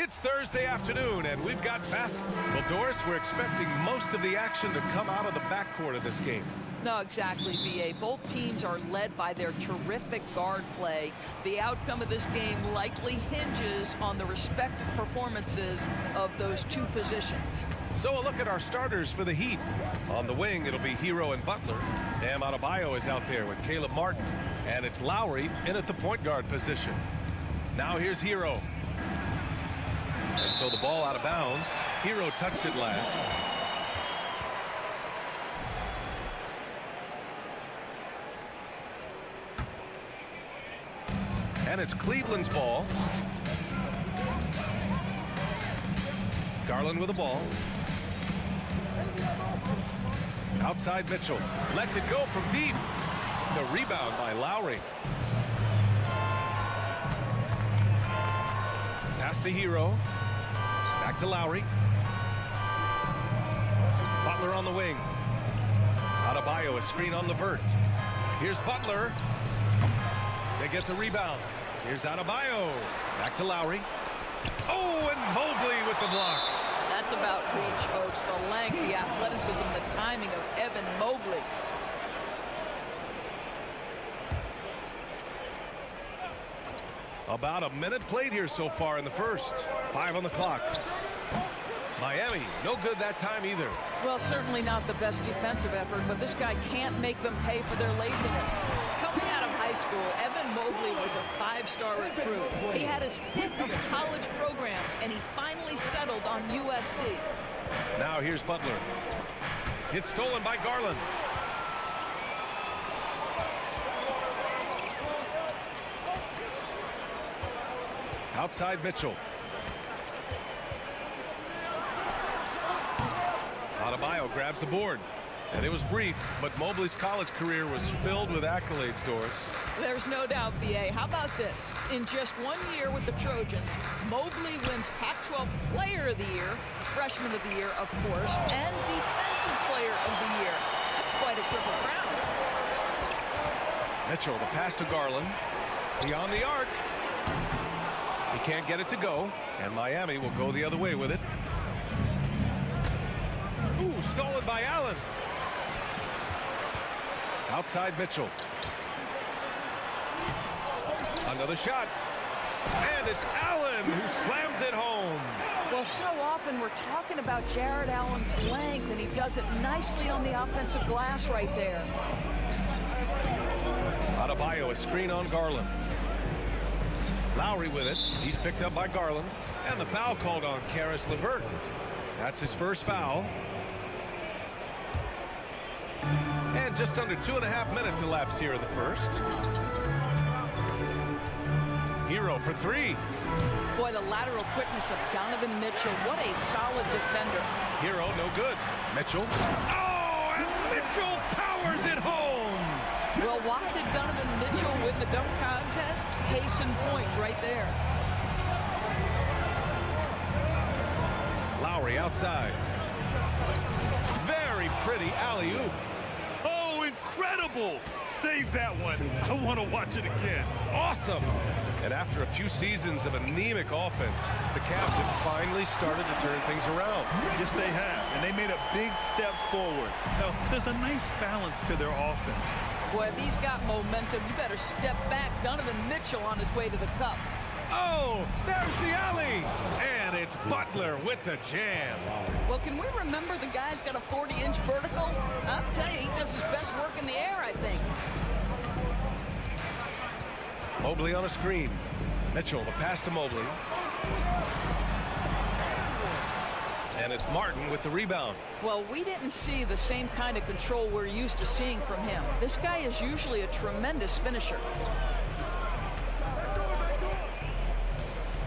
It's Thursday afternoon, and we've got basketball. Well, Doris, we're expecting most of the action to come out of the backcourt of this game. No, exactly, B.A. Both teams are led by their terrific guard play. The outcome of this game likely hinges on the respective performances of those two positions. So a look at our starters for the Heat. On the wing, it'll be Hero and Butler. Bam Adebayo is out there with Caleb Martin. And it's Lowry in at the point guard position. Now here's Hero. And so the ball out of bounds. Hero touched it last. And it's Cleveland's ball. Garland with the ball. Outside Mitchell. Lets it go from deep. The rebound by Lowry. Pass to Hero. Back to Lowry. Butler on the wing. Adebayo, a screen on Levert. Here's Butler. They get the rebound. Here's Adebayo. Back to Lowry. Oh, and Mobley with the block. That's about reach, folks. The length, the athleticism, the timing of Evan Mobley. About a minute played here so far in the first. 5 on the clock. Miami, no good that time either. Well, certainly not the best defensive effort, but this guy can't make them pay for their laziness. Coming out of high school, Evan Mobley was a 5-star recruit. He had his pick of college programs, and he finally settled on USC. Now here's Butler. It's stolen by Garland. Outside Mitchell. Adebayo grabs the board. And it was brief, but Mobley's college career was filled with accolades, Doris. There's no doubt, B.A. How about this? In just 1 year with the Trojans, Mobley wins Pac-12 Player of the Year, Freshman of the Year, of course, and Defensive Player of the Year. That's quite a triple crown. Mitchell, the pass to Garland. Beyond the arc. He can't get it to go, and Miami will go the other way with it. Ooh, stolen by Allen. Outside Mitchell. Another shot. And it's Allen who slams it home. Well, so often we're talking about Jared Allen's length, and he does it nicely on the offensive glass right there. Adebayo, a screen on Garland. Lowry with it. He's picked up by Garland. And the foul called on Caris LeVert. That's his first foul. And just under 2.5 minutes elapsed here in the first. Hero for 3. Boy, the lateral quickness of Donovan Mitchell. What a solid defender. Hero, no good. Mitchell. Oh, and Mitchell powers it home. Well, why did Donovan Mitchell win the dunk contest? Case in point right there. Lowry outside. Very pretty alley-oop. Oh, incredible! Save that one. I want to watch it again. Awesome! And after a few seasons of anemic offense, the Cavs have finally started to turn things around. Yes, they have, and they made a big step forward. Now, there's a nice balance to their offense. Boy, if he's got momentum, you better step back. Donovan Mitchell on his way to the cup. Oh, there's the alley! And it's Butler with the jam. Well, can we remember the guy's got a 40-inch vertical? I'll tell you, he does his best work in the air, I think. Mobley on a screen. Mitchell, the pass to Mobley. And it's Martin with the rebound. Well, we didn't see the same kind of control we're used to seeing from him. This guy is usually a tremendous finisher.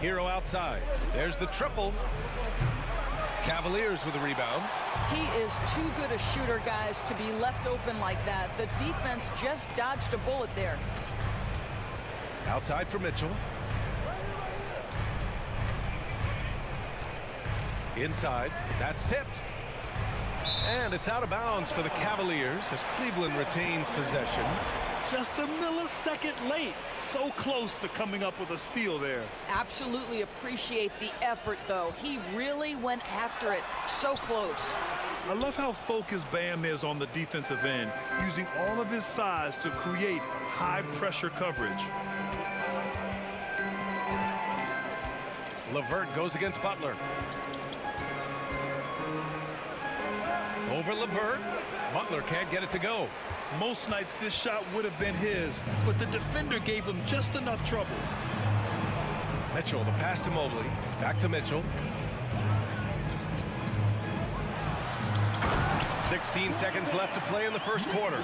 Hero outside. There's the triple. Cavaliers with the rebound. He is too good a shooter, guys, to be left open like that. The defense just dodged a bullet there. Outside for Mitchell. Inside. That's tipped. And it's out of bounds for the Cavaliers as Cleveland retains possession. just a millisecond late. So close to coming up with a steal there. Absolutely appreciate the effort, though. He really went after it. So close. I love how focused Bam is on the defensive end, using all of his size to create high-pressure coverage. LeVert goes against Butler. Over LeVert. Butler can't get it to go. Most nights this shot would have been his, but the defender gave him just enough trouble. Mitchell, the pass to Mobley. Back to Mitchell. 16 seconds left to play in the first quarter.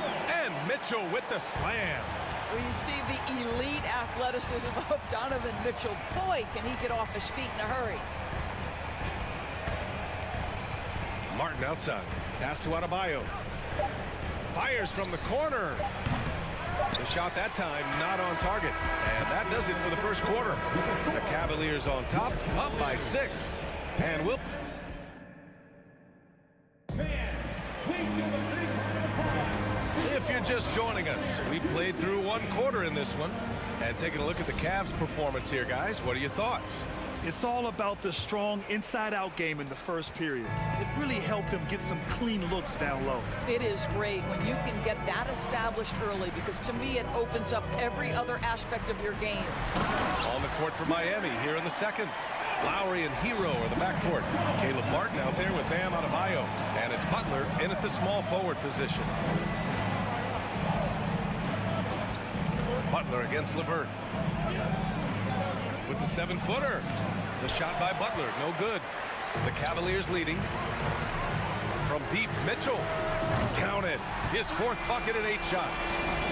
And Mitchell with the slam. Where you see the elite athleticism of Donovan Mitchell. Boy, can he get off his feet in a hurry. Martin outside. Pass to Adebayo. Fires from the corner. The shot that time not on target. And that does it for the first quarter. The Cavaliers on top, up by 6. And we'll... If you're just joining us, we played through one quarter in this one. And taking a look at the Cavs' performance here, guys, what are your thoughts? It's all about the strong inside-out game in the first period. It really helped them get some clean looks down low. It is great when you can get that established early, because to me it opens up every other aspect of your game. On the court for Miami here in the second. Lowry and Hero are the backcourt. Caleb Martin out there with Bam Adebayo. And it's Butler in at the small forward position. Butler against LeVert. With the 7-footer. The shot by Butler, no good. The Cavaliers leading. From deep, Mitchell. Counted. His 4th bucket in 8 shots.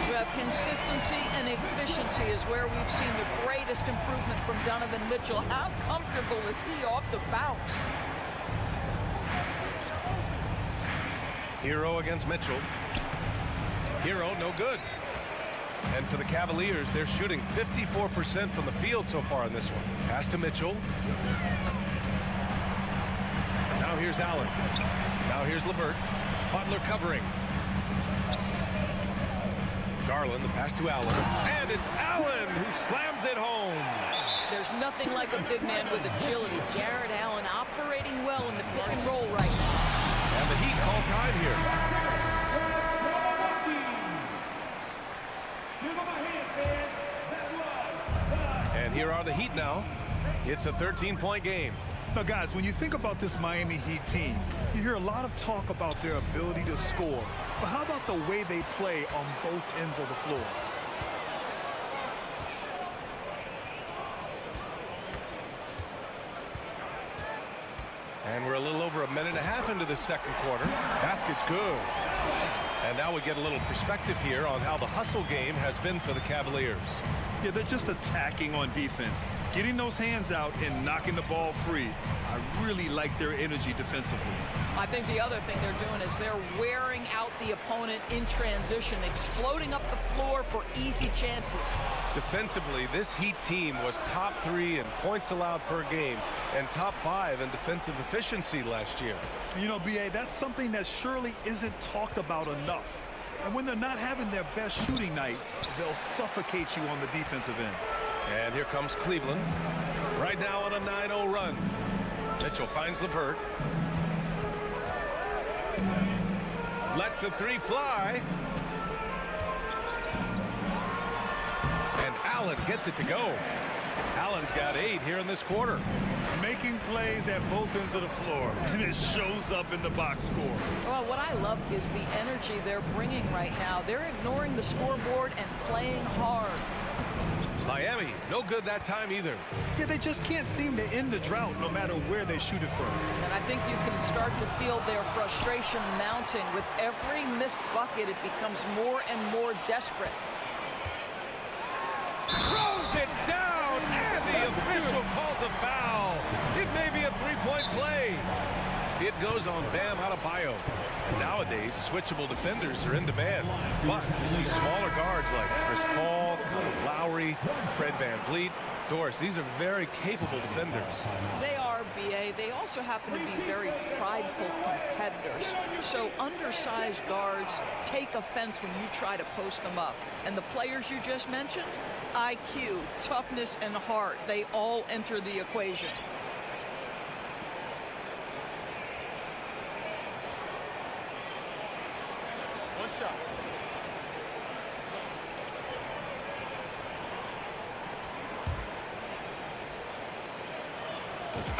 Well, consistency and efficiency is where we've seen the greatest improvement from Donovan Mitchell. How comfortable is he off the bounce? Hero against Mitchell. Hero, no good. And for the Cavaliers, they're shooting 54% from the field so far in this one. Pass to Mitchell. Now here's Allen. Now here's LeVert. Butler covering. Garland, the pass to Allen. And it's Allen who slams it home. There's nothing like a big man with agility. Jared Allen operating well in the pick and roll right now. And the Heat call time here. And here are the Heat now. It's a 13-point game. Now, guys, when you think about this Miami Heat team, you hear a lot of talk about their ability to score. But how about the way they play on both ends of the floor? And we're a little over a minute and a half into the second quarter. Basket's good. And now we get a little perspective here on how the hustle game has been for the Cavaliers. Yeah, they're just attacking on defense, getting those hands out and knocking the ball free. I really like their energy defensively. I think the other thing they're doing is they're wearing out the opponent in transition, exploding up the floor for easy chances. Defensively, this Heat team was top 3 in points allowed per game and top 5 in defensive efficiency last year. You know, B.A., that's something that surely isn't talked about enough. And when they're not having their best shooting night, they'll suffocate you on the defensive end. And here comes Cleveland. Right now on a 9-0 run. Mitchell finds LeVert. Lets the 3 fly. And Allen gets it to go. Allen's got 8 here in this quarter. Making plays at both ends of the floor, and it shows up in the box score. Well, what I love is the energy they're bringing right now. They're ignoring the scoreboard and playing hard. Miami, no good that time either. Yeah, they just can't seem to end the drought no matter where they shoot it from. And I think you can start to feel their frustration mounting. With every missed bucket, it becomes more and more desperate. Throws it down, and the official calls a foul. It may be a 3-point play. It goes on Bam Adebayo. And nowadays, switchable defenders are in demand. But you see smaller guards like Chris Paul, Lowry, Fred VanVleet, Doris. These are very capable defenders. They are, B.A. They also happen to be very prideful competitors. So undersized guards take offense when you try to post them up. And the players you just mentioned, IQ, toughness, and heart, they all enter the equation. One shot.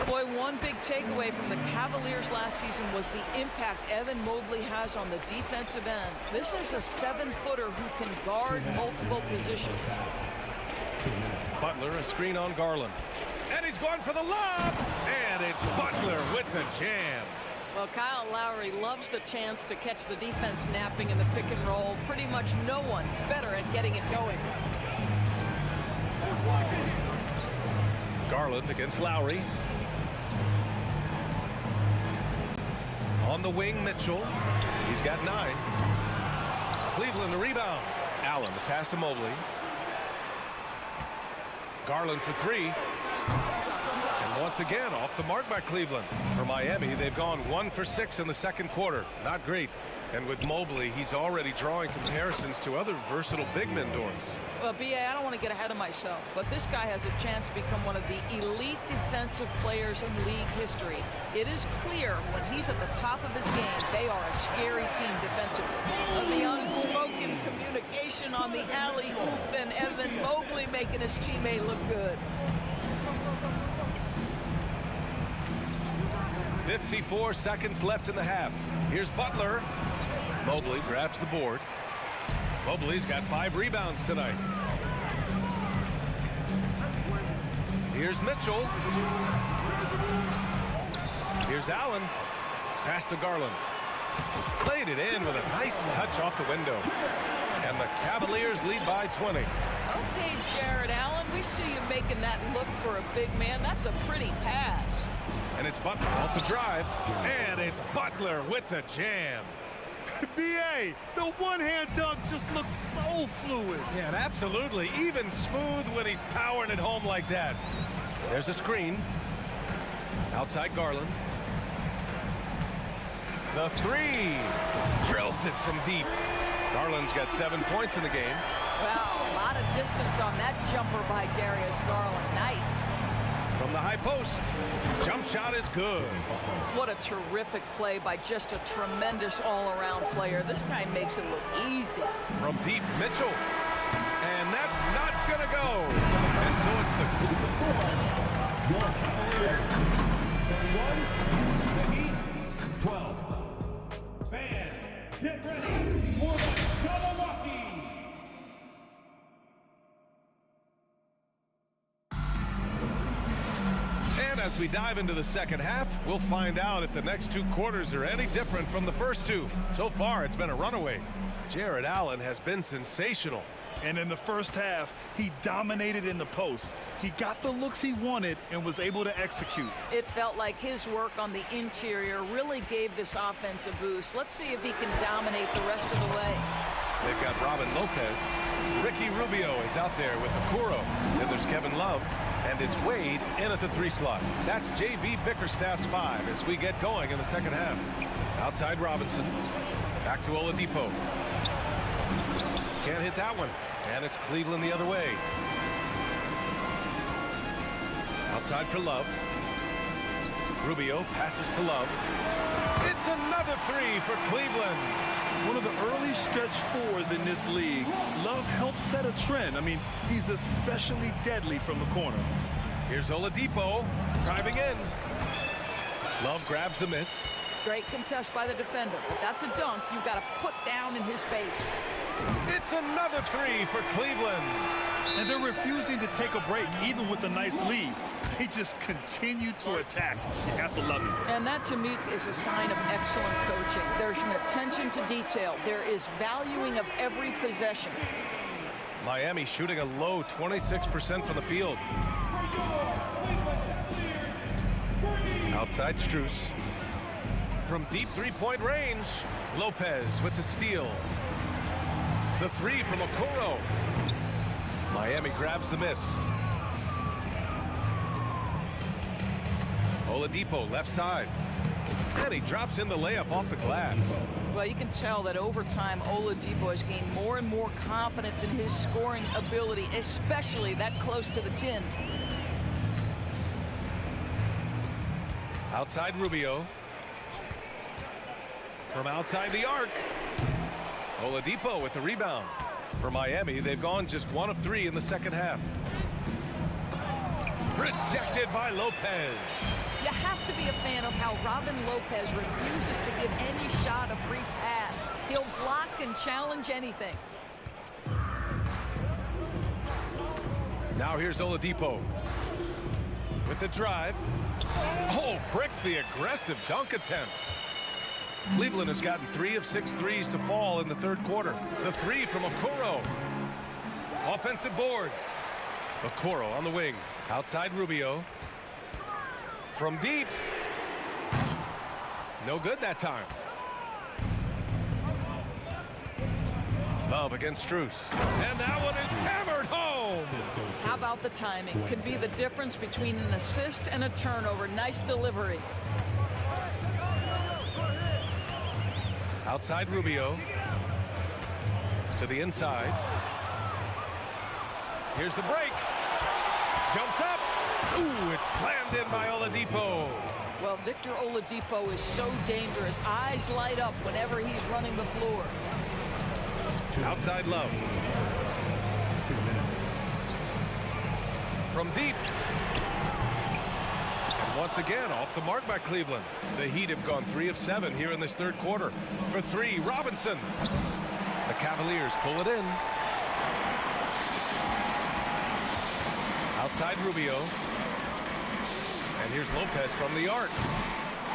Boy, one big takeaway from the Cavaliers last season was the impact Evan Mobley has on the defensive end. This is a 7-footer who can guard multiple positions. Butler, a screen on Garland. And he's going for the lob. And it's Butler with the jam. Well, Kyle Lowry loves the chance to catch the defense napping in the pick and roll. Pretty much no one better at getting it going. Garland against Lowry. On the wing, Mitchell. He's got 9. Cleveland the rebound. Allen, the pass to Mobley. Garland for 3. And once again, off the mark by Cleveland. For Miami, they've gone 1 for 6 in the second quarter. Not great. And with Mobley, he's already drawing comparisons to other versatile big men, Doris. Well, B.A., I don't want to get ahead of myself, but this guy has a chance to become one of the elite defensive players in league history. It is clear when he's at the top of his game, they are a scary team defensively. The unspoken communication on the alley-oop, and Evan Mobley making his teammate look good. 54 seconds left in the half. Here's Butler. Mobley grabs the board. Mobley's got 5 rebounds tonight. Here's Mitchell. Here's Allen. Pass to Garland. Played it in with a nice touch off the window. And the Cavaliers lead by 20. Okay, Jared Allen, we see you making that look for a big man. That's a pretty pass. And it's Butler off the drive. And it's Butler with the jam. B.A., the one-hand dunk just looks so fluid. Yeah, and absolutely. Even smooth when he's powering it home like that. There's a screen. Outside Garland. The 3. Drills it from deep. Garland's got 7 points in the game. Wow, a lot of distance on that jumper by Darius Garland. Nice. From the high post. Jump shot is good. What a terrific play by just a tremendous all-around player. This guy makes it look easy. From deep, Mitchell. And that's not going to go. And so it's the Cleveland 12. Fans, get ready for the Cavaliers. And as we dive into the second half, we'll find out if the next 2 quarters are any different from the first 2. So far, it's been a runaway. Jared Allen has been sensational. And in the first half, he dominated in the post. He got the looks he wanted and was able to execute. It felt like his work on the interior really gave this offense a boost. Let's see if he can dominate the rest of the way. They've got Robin Lopez. Ricky Rubio is out there with Okoro. Then there's Kevin Love. And it's Wade in at the 3 slot. That's J.B. Bickerstaff's 5 as we get going in the second half. Outside Robinson. Back to Oladipo. Can't hit that one. And it's Cleveland the other way. Outside for Love. Rubio passes to Love. It's another 3 for Cleveland. One of the early stretch 4s in this league. Love helps set a trend. I mean, he's especially deadly from the corner. Here's Oladipo driving in. Love grabs the miss. Great contest by the defender. If that's a dunk, you've got to put down in his face. It's another 3 for Cleveland. And they're refusing to take a break, even with a nice lead. They just continue to attack. You have to love it. And that, to me, is a sign of excellent coaching. There's an attention to detail. There is valuing of every possession. Miami shooting a low 26% from the field. Outside Strus. from deep three-point range. Lopez with the steal. The three from Okoro. Miami grabs the miss. Oladipo left side. And he drops in the layup off the glass. Well, you can tell that over time, Oladipo has gained more and more confidence in his scoring ability, especially that close to the 10. Outside Rubio. From outside the arc. Oladipo with the rebound. For Miami, they've gone just 1 of 3 in the second half. Rejected by Lopez. You have to be a fan of how Robin Lopez refuses to give any shot a free pass. He'll block and challenge anything. Now here's Oladipo with the drive. Oh, breaks the aggressive dunk attempt. Cleveland has gotten 3 of 6 threes to fall in the third quarter. The three from Okoro. Offensive board. Okoro on the wing. Outside Rubio. From deep. No good that time. Love against Strus. And that one is hammered home. How about the timing? Could be the difference between an assist and a turnover. Nice delivery. Outside Rubio. To the inside. Here's the break. Jumps up. Ooh, it's slammed in by Oladipo. Well, Victor Oladipo is so dangerous. Eyes light up whenever he's running the floor. Outside Love. From deep. And once again, off the mark by Cleveland. The Heat have gone 3 of 7 here in this third quarter. For 3, Robinson. The Cavaliers pull it in. Outside Rubio. And here's Lopez from the arc.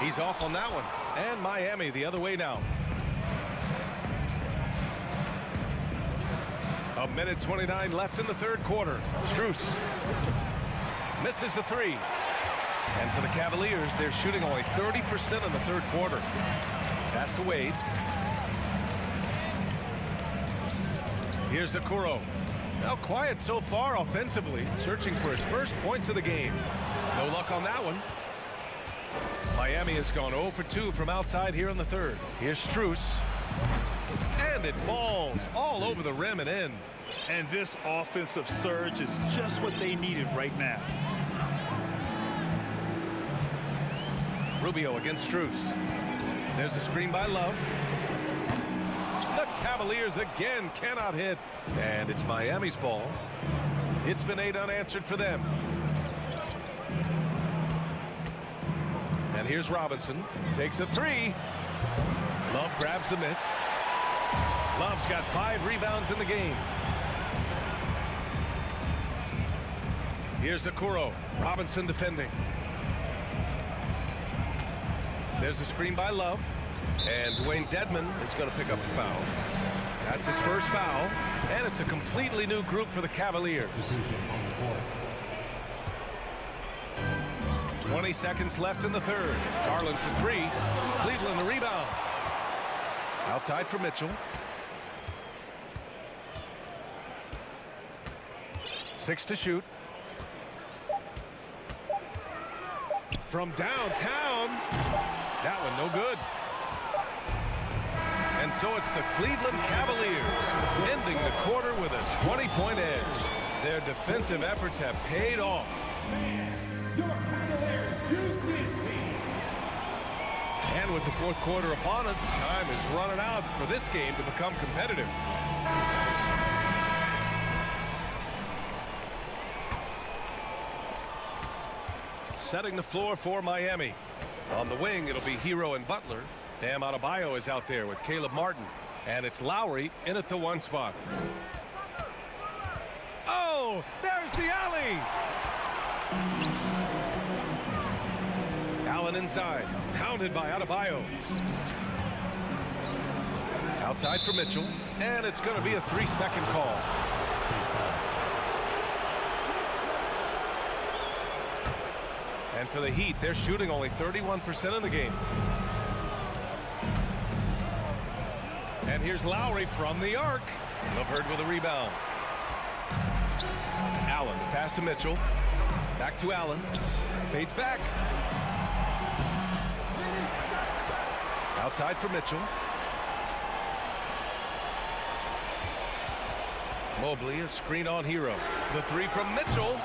He's off on that one. And Miami the other way now. A minute 29 left in the third quarter. Strus misses the three. And for the Cavaliers, they're shooting only 30% in the third quarter. Pass to Wade. Here's Okoro. Now quiet so far offensively, searching for his first points of the game. No luck on that one. Miami has gone 0 for 2 from outside here in the third. Here's Strus. And it falls all over the rim and in. And this offensive surge is just what they needed right now. Rubio against Strus. There's a screen by Love. The Cavaliers again cannot hit. And it's Miami's ball. It's been 8 unanswered for them. And here's Robinson. Takes a 3. Love grabs the miss. Love's got 5 rebounds in the game. Here's Okoro. Robinson defending. There's a screen by Love. And Dwayne Dedmon is going to pick up the foul. That's his first foul. And it's a completely new group for the Cavaliers. 20 seconds left in the third. Garland for 3. Cleveland the rebound. Outside for Mitchell. 6 to shoot. From downtown. That one no good. And so it's the Cleveland Cavaliers ending the quarter with a 20-point edge. Their defensive efforts have paid off. And with the fourth quarter upon us, time is running out for this game to become competitive. Setting the floor for Miami. On the wing, it'll be Hero and Butler. Bam Adebayo is out there with Caleb Martin. And it's Lowry in at the 1 spot. Oh, there's the alley! Allen inside, pounded by Adebayo. Outside for Mitchell, and it's going to be a 3-second call. And for the Heat, they're shooting only 31% in the game. here's Lowry from the arc. LeVert with a rebound. Allen, pass to Mitchell. Back to Allen. Fades back. Outside for Mitchell. Mobley, a screen on Hero. The three from Mitchell.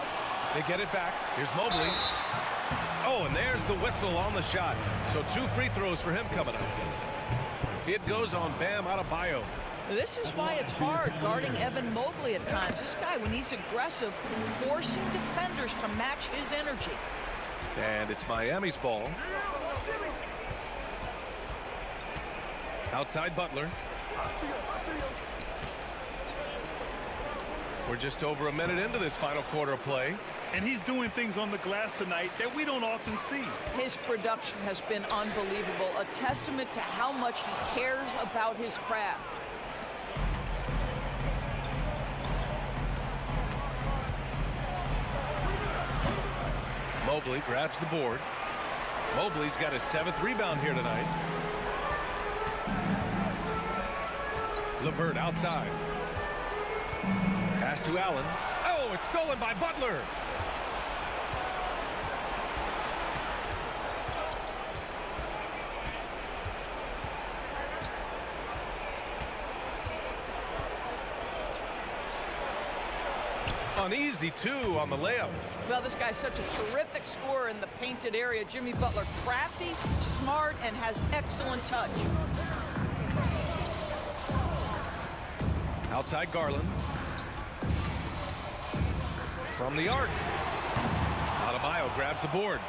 They get it back. Here's Mobley. Oh, and there's the whistle on the shot. So 2 free throws for him coming up. It goes on Bam Adebayo. This is why it's hard guarding Evan Mobley at times. This guy, when he's aggressive, forcing defenders to match his energy. And it's Miami's ball. Outside Butler. We're just over a minute into this final quarter of play. And he's doing things on the glass tonight that we don't often see. His production has been unbelievable, a testament to how much he cares about his craft. Mobley grabs the board. Mobley's got his 7th rebound here tonight. LeVert outside. Pass to Allen. Oh, it's stolen by Butler. An easy 2 on the layup. Well, this guy's such a terrific scorer in the painted area. Jimmy Butler, crafty, smart, and has excellent touch. Outside Garland. From the arc. Adebayo grabs the board.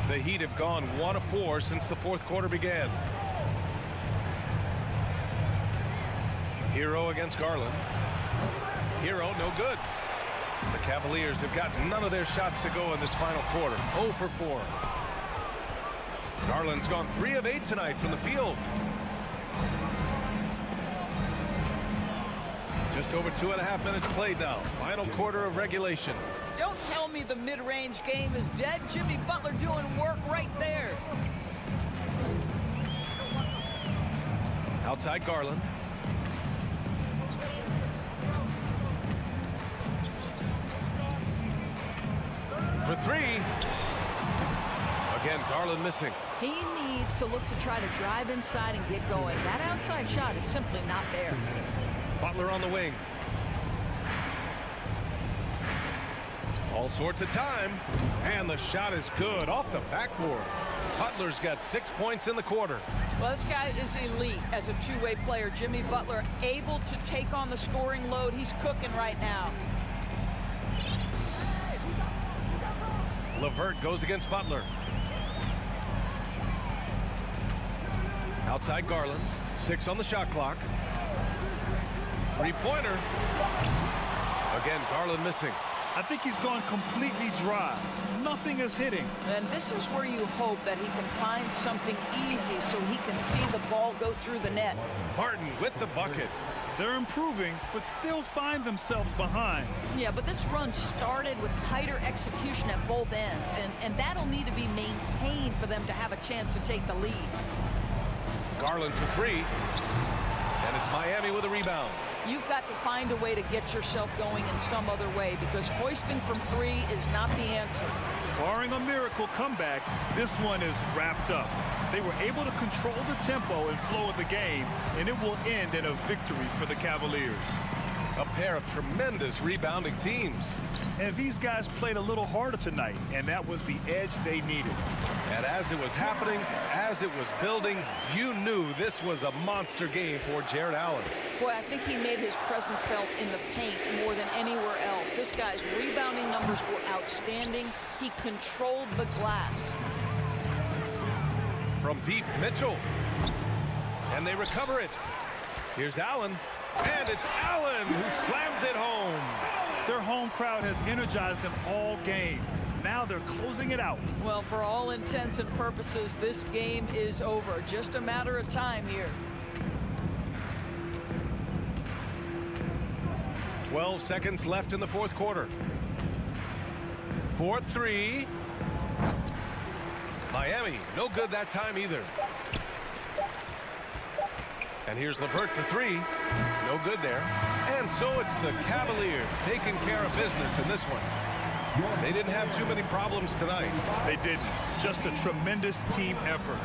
The Heat have gone 1 of 4 since the 4th quarter began. Hero against Garland. Hero, no good. The Cavaliers have got none of their shots to go in this final quarter. 0 for 4. Garland's gone 3 of 8 tonight from the field. Just over 2.5 minutes played now. Final quarter of regulation. Don't tell me the mid-range game is dead. Jimmy Butler doing work right there. Outside Garland. For 3. Again, Garland missing. He needs to look to try to drive inside and get going. That outside shot is simply not there. Butler on the wing. All sorts of time. And the shot is good off the backboard. Butler's got 6 points in the quarter. Well, this guy is elite as a two-way player. Jimmy Butler able to take on the scoring load. He's cooking right now. LeVert goes against Butler. Outside Garland. 6 on the shot clock. 3-pointer. Again, Garland missing. I think he's gone completely dry. Nothing is hitting. And this is where you hope that he can find something easy so he can see the ball go through the net. Martin with the bucket. They're improving, but still find themselves behind. Yeah, but this run started with tighter execution at both ends, and that'll need to be maintained for them to have a chance to take the lead. Garland for 3. And it's Miami with a rebound. You've got to find a way to get yourself going in some other way because hoisting from 3 is not the answer. Barring a miracle comeback, this one is wrapped up. They were able to control the tempo and flow of the game, and it will end in a victory for the Cavaliers. A pair of tremendous rebounding teams. And these guys played a little harder tonight, and that was the edge they needed. And as it was happening, as it was building, you knew this was a monster game for Jared Allen. Boy, I think he made his presence felt in the paint more than anywhere else. This guy's rebounding numbers were outstanding. He controlled the glass. From deep, Mitchell. And they recover it. Here's Allen. And it's Allen who slams it home. Their home crowd has energized them all game. Now they're closing it out. Well, for all intents and purposes, this game is over. Just a matter of time here. 12 seconds left in the 4th quarter. 4-3. Miami, no good that time either. And here's LeVert for three. No good there. And so it's the Cavaliers taking care of business in this one. They didn't have too many problems tonight. They didn't. Just a tremendous team effort.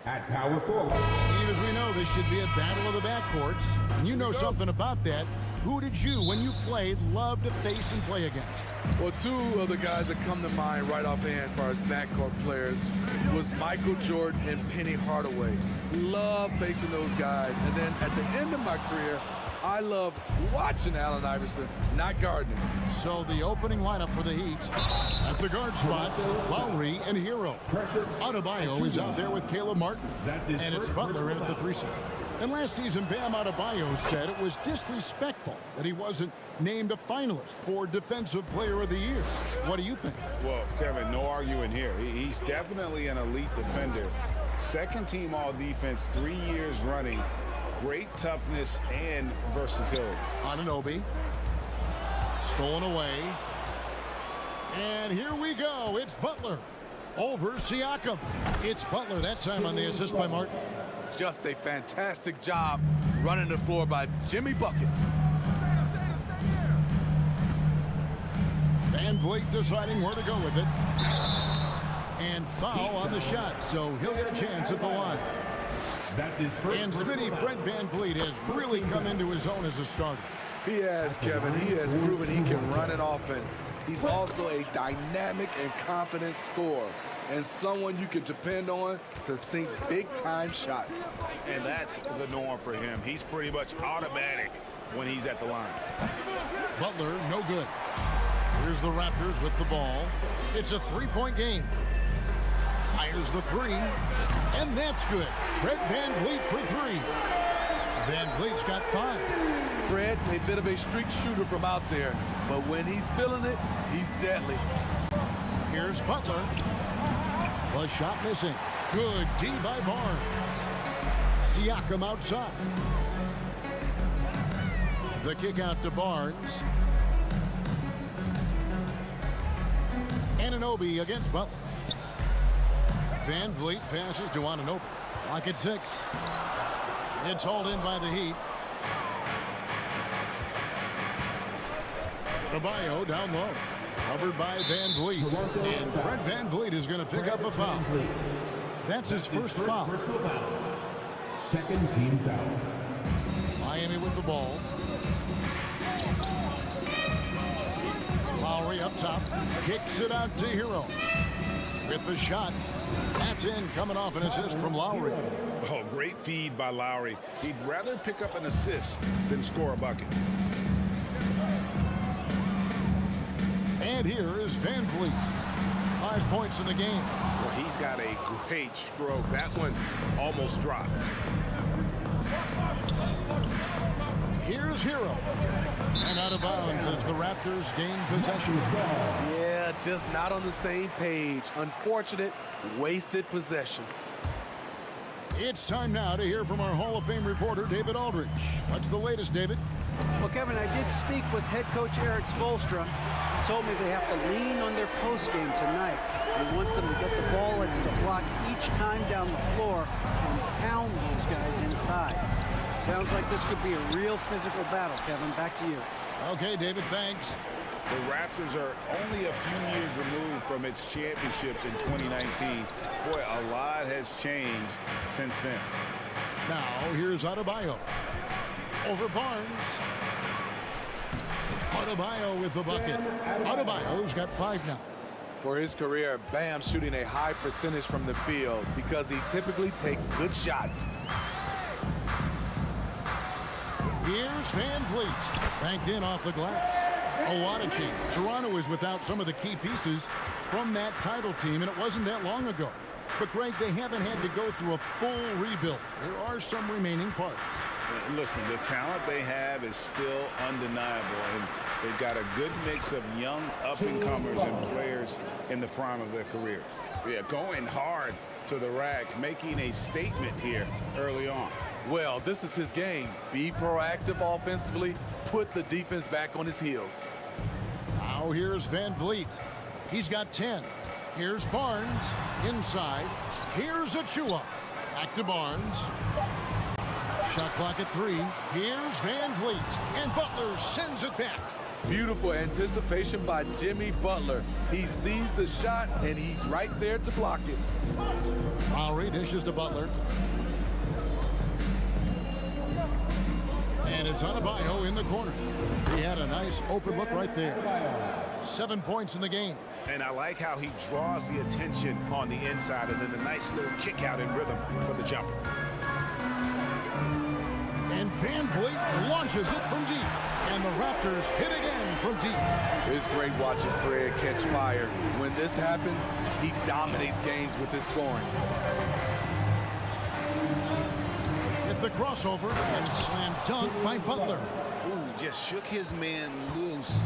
At power forward. Steve, as we know, this should be a battle of the backcourts. And you know something about that. Who did you, when you played, love to face and play against? Well, two of the guys that come to mind right offhand as far as backcourt players was Michael Jordan and Penny Hardaway. Love facing those guys. And then at the end of my career, I love watching Allen Iverson, not guarding him. So the opening lineup for the Heat. At the guard spots, Lowry and Hero. Adebayo is out there with Caleb Martin. And it's Butler in at the 3 seed. And last season, Bam Adebayo said it was disrespectful that he wasn't named a finalist for Defensive Player of the Year. What do you think? Well, Kevin, no arguing here. He's definitely an elite defender. Second team all defense 3 years running. Great toughness and versatility. Anunoby. Stolen away. And here we go. It's Butler over Siakam. It's Butler that time on the assist by Martin. Just a fantastic job running the floor by Jimmy Buckets. Van Vliet deciding where to go with it. And foul on the shot, so he'll get a chance at the line. That's his first. And Smitty Fred Van Vliet has really come into his own as a starter. He has, Kevin. He has proven he can run an offense. He's also a dynamic and confident scorer, and someone you can depend on to sink big-time shots. And that's the norm for him. He's pretty much automatic when he's at the line. Butler, no good. Here's the Raptors with the ball. It's a three-point game. Fires the three, and that's good. Fred Van Vliet for three. Van Vliet's got 5. Fred's a bit of a streak shooter from out there, but when he's feeling it, he's deadly. Here's Butler. The shot missing. Good D by Barnes. Siakam outside. The kick out to Barnes. Anunoby against Butler. Van Vliet passes to Anunoby. Lock at 6. It's hauled in by the Heat. Adebayo down low. Covered by Van Vliet. And Fred Van Vliet is going to pick up a foul. That's his first foul. Second team foul. Miami with the ball. Lowry up top. Kicks it out to Hero. With the shot. That's in, coming off an assist from Lowry. Oh, great feed by Lowry. He'd rather pick up an assist than score a bucket. And here is Van Vliet. 5 points in the game. Well, he's got a great stroke. That one almost dropped. Here's Hero. And out of bounds as the Raptors gain possession. Yeah, just not on the same page. Unfortunate, wasted possession. It's time now to hear from our Hall of Fame reporter, David Aldridge. What's the latest, David? Well, Kevin, I did speak with head coach Eric Spoelstra. He told me they have to lean on their postgame tonight. He wants them to get the ball into the block each time down the floor and pound those guys inside. Sounds like this could be a real physical battle, Kevin. Back to you. Okay, David, thanks. The Raptors are only a few years removed from its championship in 2019. Boy, a lot has changed since then. Now, here's Adebayo. Over Barnes. Adebayo with the bucket. Adebayo's got 5 now. For his career, Bam shooting a high percentage from the field because he typically takes good shots. Here's Van Vliet. Banked in off the glass. A lot of change. Toronto is without some of the key pieces from that title team, and it wasn't that long ago. But, Greg, they haven't had to go through a full rebuild. There are some remaining parts. Listen, the talent they have is still undeniable, and they've got a good mix of young up-and-comers and players in the prime of their careers. Yeah, going hard to the racks, making a statement here early on. Well, this is his game. Be proactive offensively, put the defense back on his heels. Now here's Van Vliet. He's got 10. Here's Barnes inside. Here's Achua. Back to Barnes. Shot clock at 3. Here's Van Vliet. And Butler sends it back. Beautiful anticipation by Jimmy Butler. He sees the shot, and he's right there to block it. Lowry dishes to Butler. And it's Adebayo in the corner. He had a nice open look right there. 7 points in the game. And I like how he draws the attention on the inside and then the nice little kick out in rhythm for the jumper. And Van Vliet launches it from deep. And the Raptors hit again from deep. It's great watching Fred catch fire. When this happens, he dominates games with his scoring. At the crossover and slam dunk by Butler. Ooh, just shook his man loose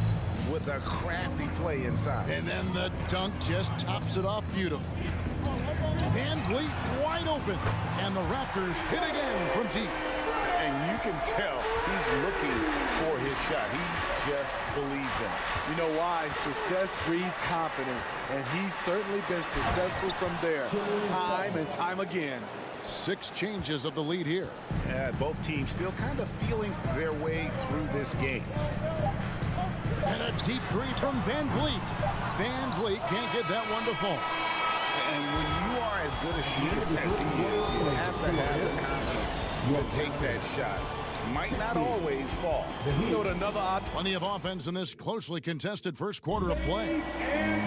with a crafty play inside. And then the dunk just tops it off beautifully. Van Vliet wide open. And the Raptors hit again from deep. And you can tell he's looking for his shot. He just believes in it. You know why? Success breeds confidence, and he's certainly been successful from there, time and time again. 6 changes of the lead here. Both teams still kind of feeling their way through this game. And a deep three from Van Vliet. Van Vliet can't get that one to fall. And when you are as good a shooter as he is, you have to have the confidence to take that shot. Might not always fall. You know what, another Plenty of offense in this closely contested first quarter of play.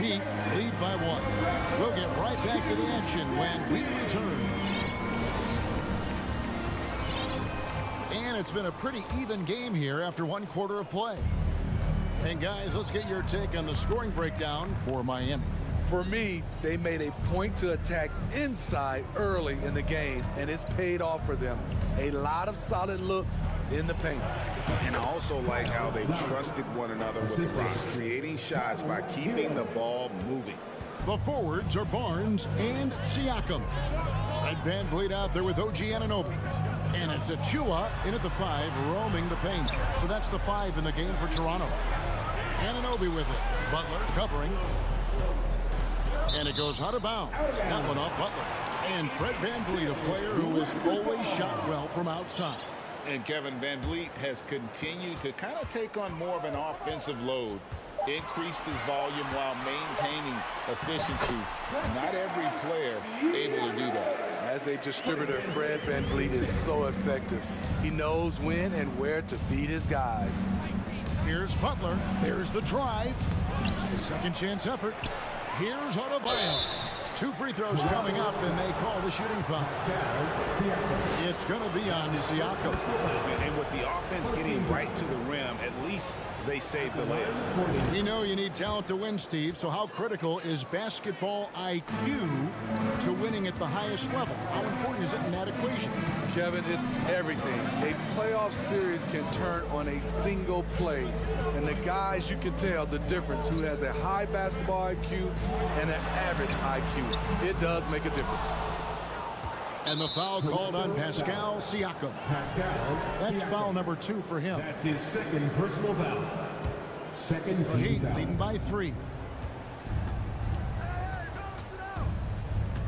Heat lead by 1. We'll get right back to the action when we return. And it's been a pretty even game here after 1 quarter of play. And guys, let's get your take on the scoring breakdown for Miami. For me, they made a point to attack inside early in the game, and it's paid off for them. A lot of solid looks in the paint. And I also like how they trusted one another with the rock, creating shots by keeping the ball moving. The forwards are Barnes and Siakam. And Van Vliet out there with OG Anunoby. And it's Achua in at the 5, roaming the paint. So that's the 5 in the game for Toronto. Anunoby with it. Butler covering. And it goes out of bounds. That one off Butler. And Fred Van Vliet, a player who has always shot well from outside. And Kevin Van Vliet has continued to kind of take on more of an offensive load. Increased his volume while maintaining efficiency. Not every player able to do that. As a distributor, Fred Van Vliet is so effective. He knows when and where to feed his guys. Here's Butler. There's the drive. A second chance effort. Here's Adebayo. 2 free throws coming up, and they call the shooting foul. It's going to be on Siakam. And with the offense getting right to the rim, at least they saved the layup. We know you need talent to win, Steve, so how critical is basketball IQ to winning at the highest level? How important is it in that equation? Kevin, it's everything. A playoff series can turn on a single play. And the guys, you can tell the difference who has a high basketball IQ and an average IQ. It does make a difference. And the foul called on Pascal Siakam. That's foul number 2 for him. That's his second personal foul. Second team Heat foul. leading by 3.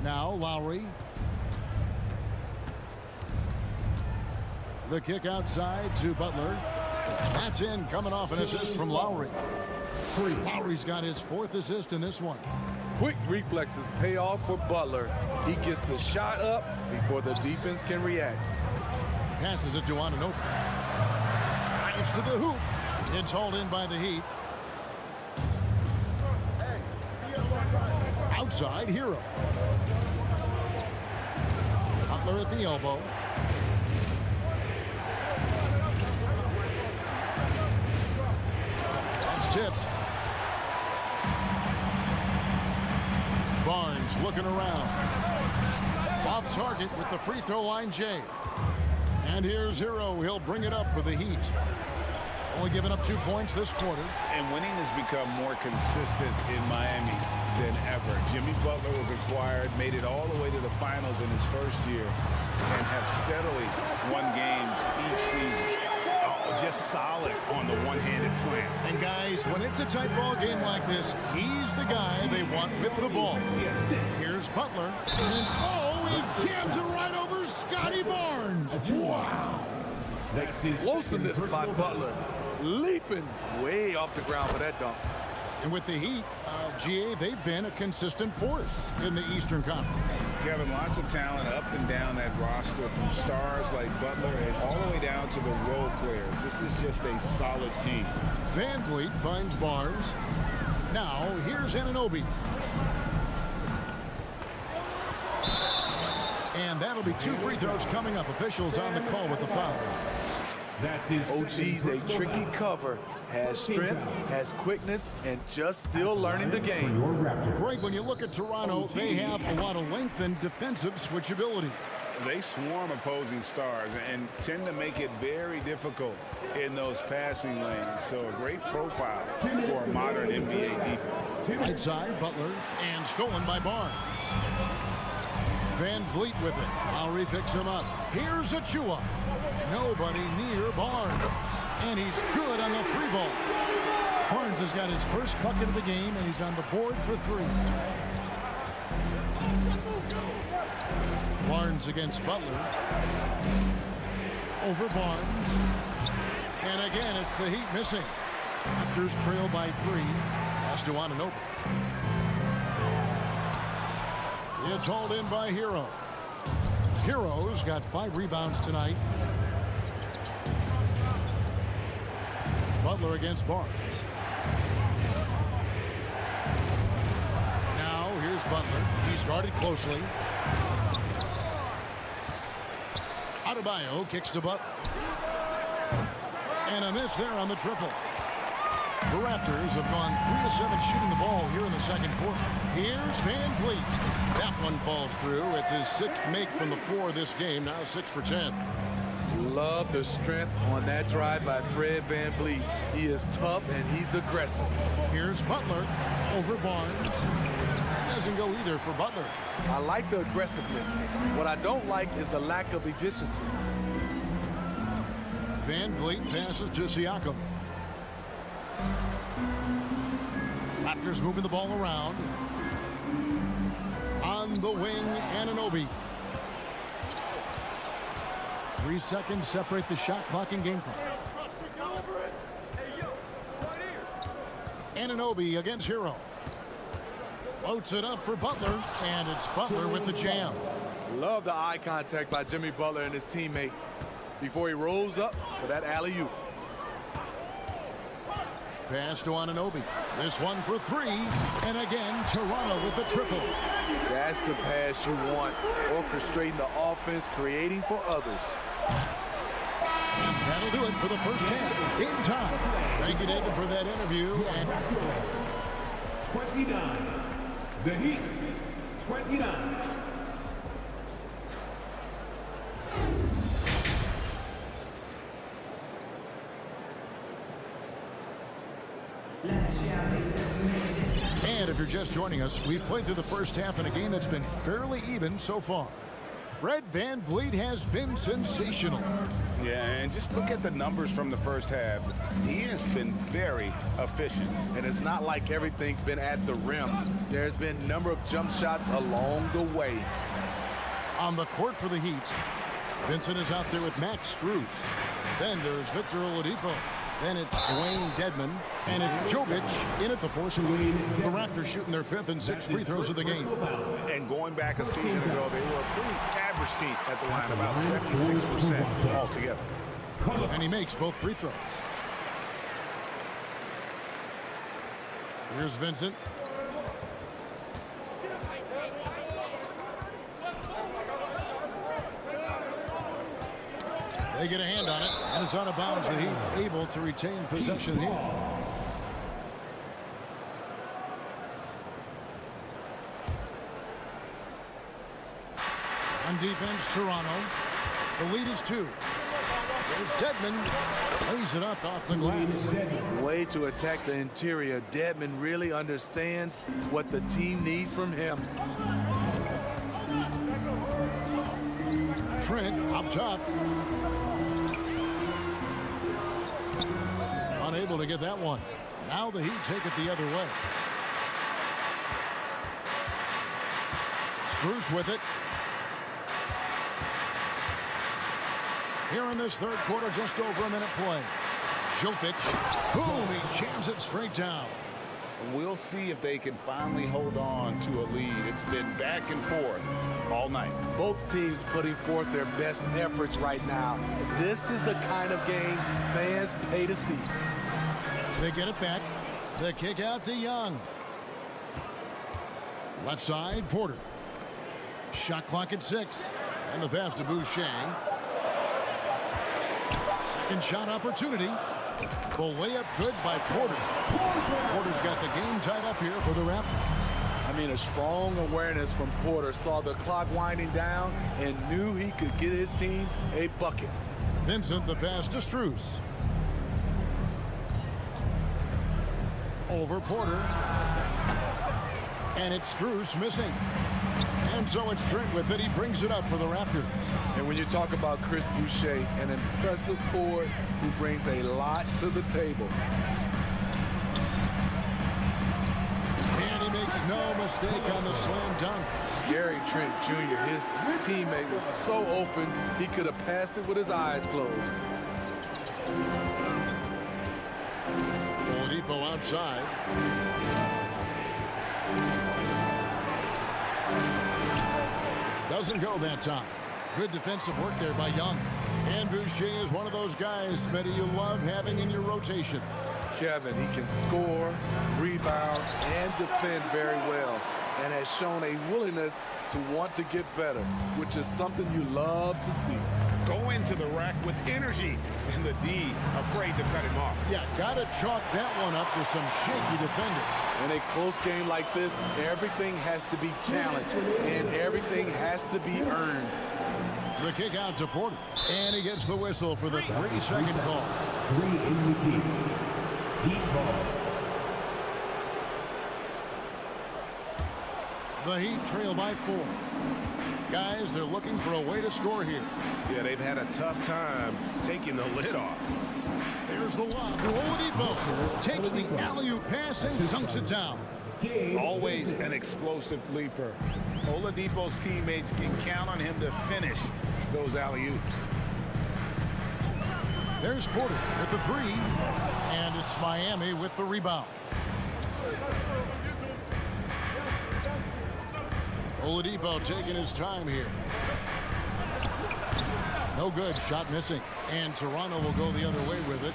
Now Lowry. The kick outside to Butler. That's in, coming off an assist from Lowry. Lowry's got his 4th assist in this one. Quick reflexes pay off for Butler. He gets the shot up before the defense can react. Passes it to Anunoby. Drives to the hoop. It's hauled in by the Heat. Outside, Hero. Butler at the elbow. That's tipped. Barnes looking around. Off target with the free throw line, Jay. And here's Hero. He'll bring it up for the Heat. Only giving up 2 points this quarter. And winning has become more consistent in Miami than ever. Jimmy Butler was acquired, made it all the way to the finals in his first year, and have steadily won games each season. Just solid on the one-handed slam. And guys, when it's a tight ball game like this, he's the guy they want with the ball. Here's Butler. And he jams it right over Scotty Barnes. Wow. Explosiveness by Butler. leaping way off the ground for that dunk. And with the Heat, GA, they've been a consistent force in the Eastern Conference. Kevin, lots of talent up and down that roster, from stars like Butler and all the way down to the role players. This is just a solid team. Van Vliet finds Barnes. Now, here's Anunoby. And that'll be 2 free throws coming up. Officials on the call with the foul. That's his OG's a tricky cover. Has strength, has quickness, and just still learning the game. Greg, when you look at Toronto, they have a lot of length and defensive switchability. They swarm opposing stars and tend to make it very difficult in those passing lanes. So a great profile for a modern NBA defense. Right side, Butler, and stolen by Barnes. Van Vliet with it. Lowry picks him up. Here's Achua. Nobody near Barnes. And he's good on the 3-ball. Barnes has got his first bucket of the game, and he's on the board for 3. Barnes against Butler. Over Barnes. And again, it's the Heat missing. Raptors trail by 3. Pass to Anunoby. It's hauled in by Hero. Hero's got 5 rebounds tonight. Butler against Barnes. Now here's Butler. He's guarded closely. Adebayo kicks to Butler. And a miss there on the triple. The Raptors have gone 3 of 7 shooting the ball here in the second quarter. Here's Van Vliet. That one falls through. It's his 6th make from the floor this game. Now 6 for 10. Love the strength on that drive by Fred Van Vliet. He is tough and he's aggressive. Here's Butler over Barnes. Doesn't go either for Butler. I like the aggressiveness. What I don't like is the lack of efficiency. Van Vliet passes to Siakam. Raptors moving the ball around. On the wing, Anunoby. 3 seconds separate the shot clock and game clock. Anunoby against Hero. Floats it up for Butler, and it's Butler with the jam. Love the eye contact by Jimmy Butler and his teammate before he rolls up for that alley-oop. Pass to Anunoby. This one for 3, and again, Toronto with the triple. That's the pass you want. Orchestrating the offense, creating for others. And that'll do it for the first half. Game time. Thank you, David, for that interview. And 29. The Heat, 29. And if you're just joining us, we've played through the first half in a game that's been fairly even so far. Fred Van Vliet has been sensational. Yeah, and just look at the numbers from the first half. He has been very efficient. And it's not like everything's been at the rim. There's been a number of jump shots along the way. On the court for the Heat, Vincent is out there with Max Strus. Then there's Victor Oladipo. Then it's Dwayne Dedman. And it's Jovic in at the 4 spot. The Raptors shooting their 5th and 6th free throws of the game. And going back a season ago, they were a pretty average team at the line, about 76% altogether. And he makes both free throws. Here's Vincent. They get a hand on it, and it's out of bounds. The Heat able to retain possession here. On defense, Toronto. The lead is 2. There's Dedman. Lays it up off the glass. Way to attack the interior. Dedman really understands what the team needs from him. Trent up top. Unable to get that one. Now the Heat take it the other way. Strus with it. Here in this third quarter, just over a minute play. Jovic. Boom, he jams it straight down. We'll see if they can finally hold on to a lead. It's been back and forth all night. Both teams putting forth their best efforts right now. This is the kind of game fans pay to see. They get it back. The kick out to Young. Left side, Porter. Shot clock at 6. And the pass to Boucher. Second shot opportunity. The layup good by Porter. Porter's got the game tied up here for the Raptors. I mean, a strong awareness from Porter. Saw the clock winding down and knew he could get his team a bucket. Vincent, the pass to Strus. Over Porter. And it's Strus missing. And so it's Trent with it. He brings it up for the Raptors. And when you talk about Chris Boucher, an impressive forward who brings a lot to the table. And he makes no mistake on the slam dunk. Gary Trent Jr., his teammate, was so open, he could have passed it with his eyes closed. Oladipo outside. Doesn't go that time. Good defensive work there by Young. And Boucher is one of those guys, Smitty, you love having in your rotation. Kevin, he can score, rebound, and defend very well, and has shown a willingness to want to get better, which is something you love to see. Go into the rack with energy, and the D afraid to cut him off. Yeah, gotta chalk that one up with some shaky defending. In a close game like this, everything has to be challenged, and everything has to be earned. The kick out to Porter, and he gets the whistle for the 3-second call. 3 in the Heat. Heat ball. The Heat trail by 4. Guys, they're looking for a way to score here. Yeah, they've had a tough time taking the lid off. There's the lob. Oladipo takes the alley-oop pass and dunks it down. Always an explosive leaper. Oladipo's teammates can count on him to finish those alley-oops. There's Porter with the 3, and it's Miami with the rebound. Oladipo taking his time here. No good, shot missing. And Toronto will go the other way with it.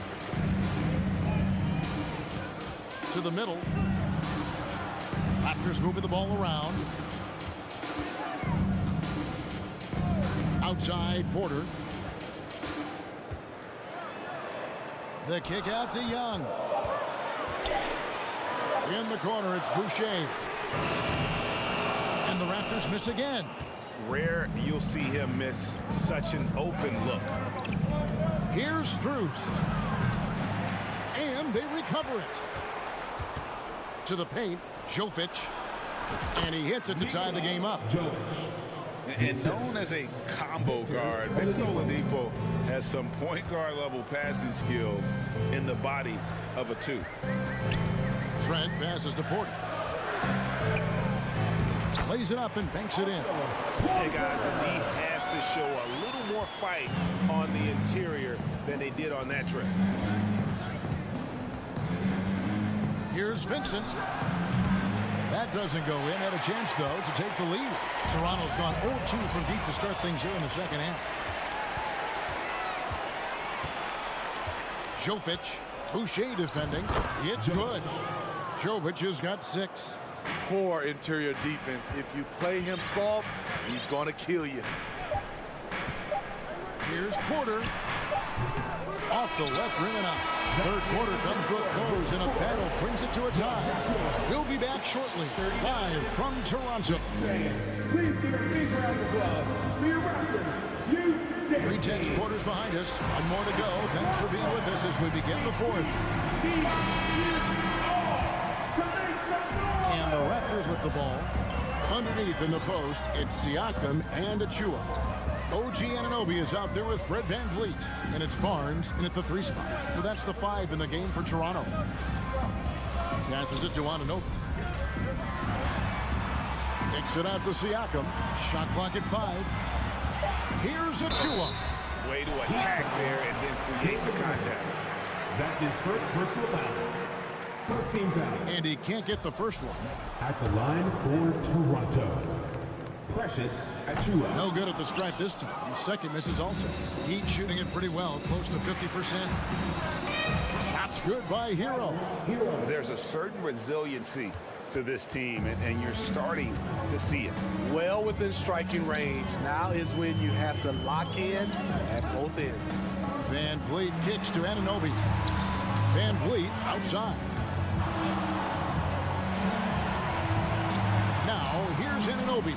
To the middle. Raptors moving the ball around. Outside, Porter. The kick out to Young. In the corner, it's Boucher. And the Raptors miss again. Rare you'll see him miss such an open look. Here's Strus. And they recover it. To the paint, Jovic. And he hits it to tie the game up. And known as a combo guard, Victor Oladipo has some point guard level passing skills in the body of a 2. Trent passes to Porter. Lays it up and banks it in. Hey guys, the D has to show a little more fight on the interior than they did on that trip. Here's Vincent. That doesn't go in. Had a chance, though, to take the lead. Toronto's gone 0-2 from deep to start things here in the second half. Jovic, Boucher defending. It's good. Jovic has got 6. Poor interior defense. If you play him soft, he's going to kill you. Here's Porter. Off the left rim and out. Third quarter comes to a close, and a battle brings it to a tie. We'll be back shortly, live from Toronto. Please give a big round of applause for your Raptors. 3-10 quarters behind us. One more to go. Thanks for being with us as we begin the 4th. And the Raptors with the ball. Underneath in the post, it's Siakam and Achua. OG Anunoby is out there with Fred VanVleet. And it's Barnes in at the 3 spot. So that's the 5 in the game for Toronto. Passes it to Anunoby. Kicks it out to Siakam. Shot clock at 5. Here's Achua. Way to attack there and then create the contact. That's his first personal foul. First team foul. And he can't get the first one. At the line for Toronto, Precious Achiuwa. No good at the stripe this time. The second misses also. Heat shooting it pretty well, close to 50%. Shots good by Hero. There's a certain resiliency to this team, and you're starting to see it. Well within striking range. Now is when you have to lock in at both ends. Van Vliet kicks to Anunoby. Van Vliet outside. Now here's Anunoby.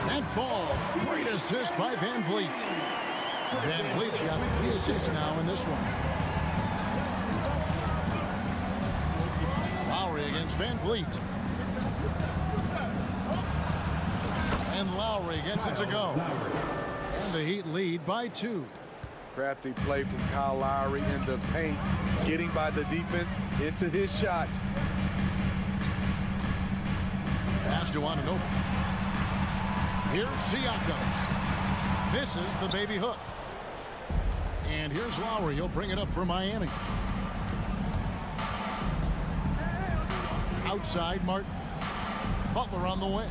That ball, great assist by Van Vliet. Van Vliet's got 3 assists now in this one. Lowry against Van Vliet. And Lowry gets it to go. And the Heat lead by 2. Crafty play from Kyle Lowry in the paint, getting by the defense into his shot. Pass to Anunoby. Here's Siakam. Misses the baby hook. And here's Lowry. He'll bring it up for Miami. Outside, Martin. Butler on the way.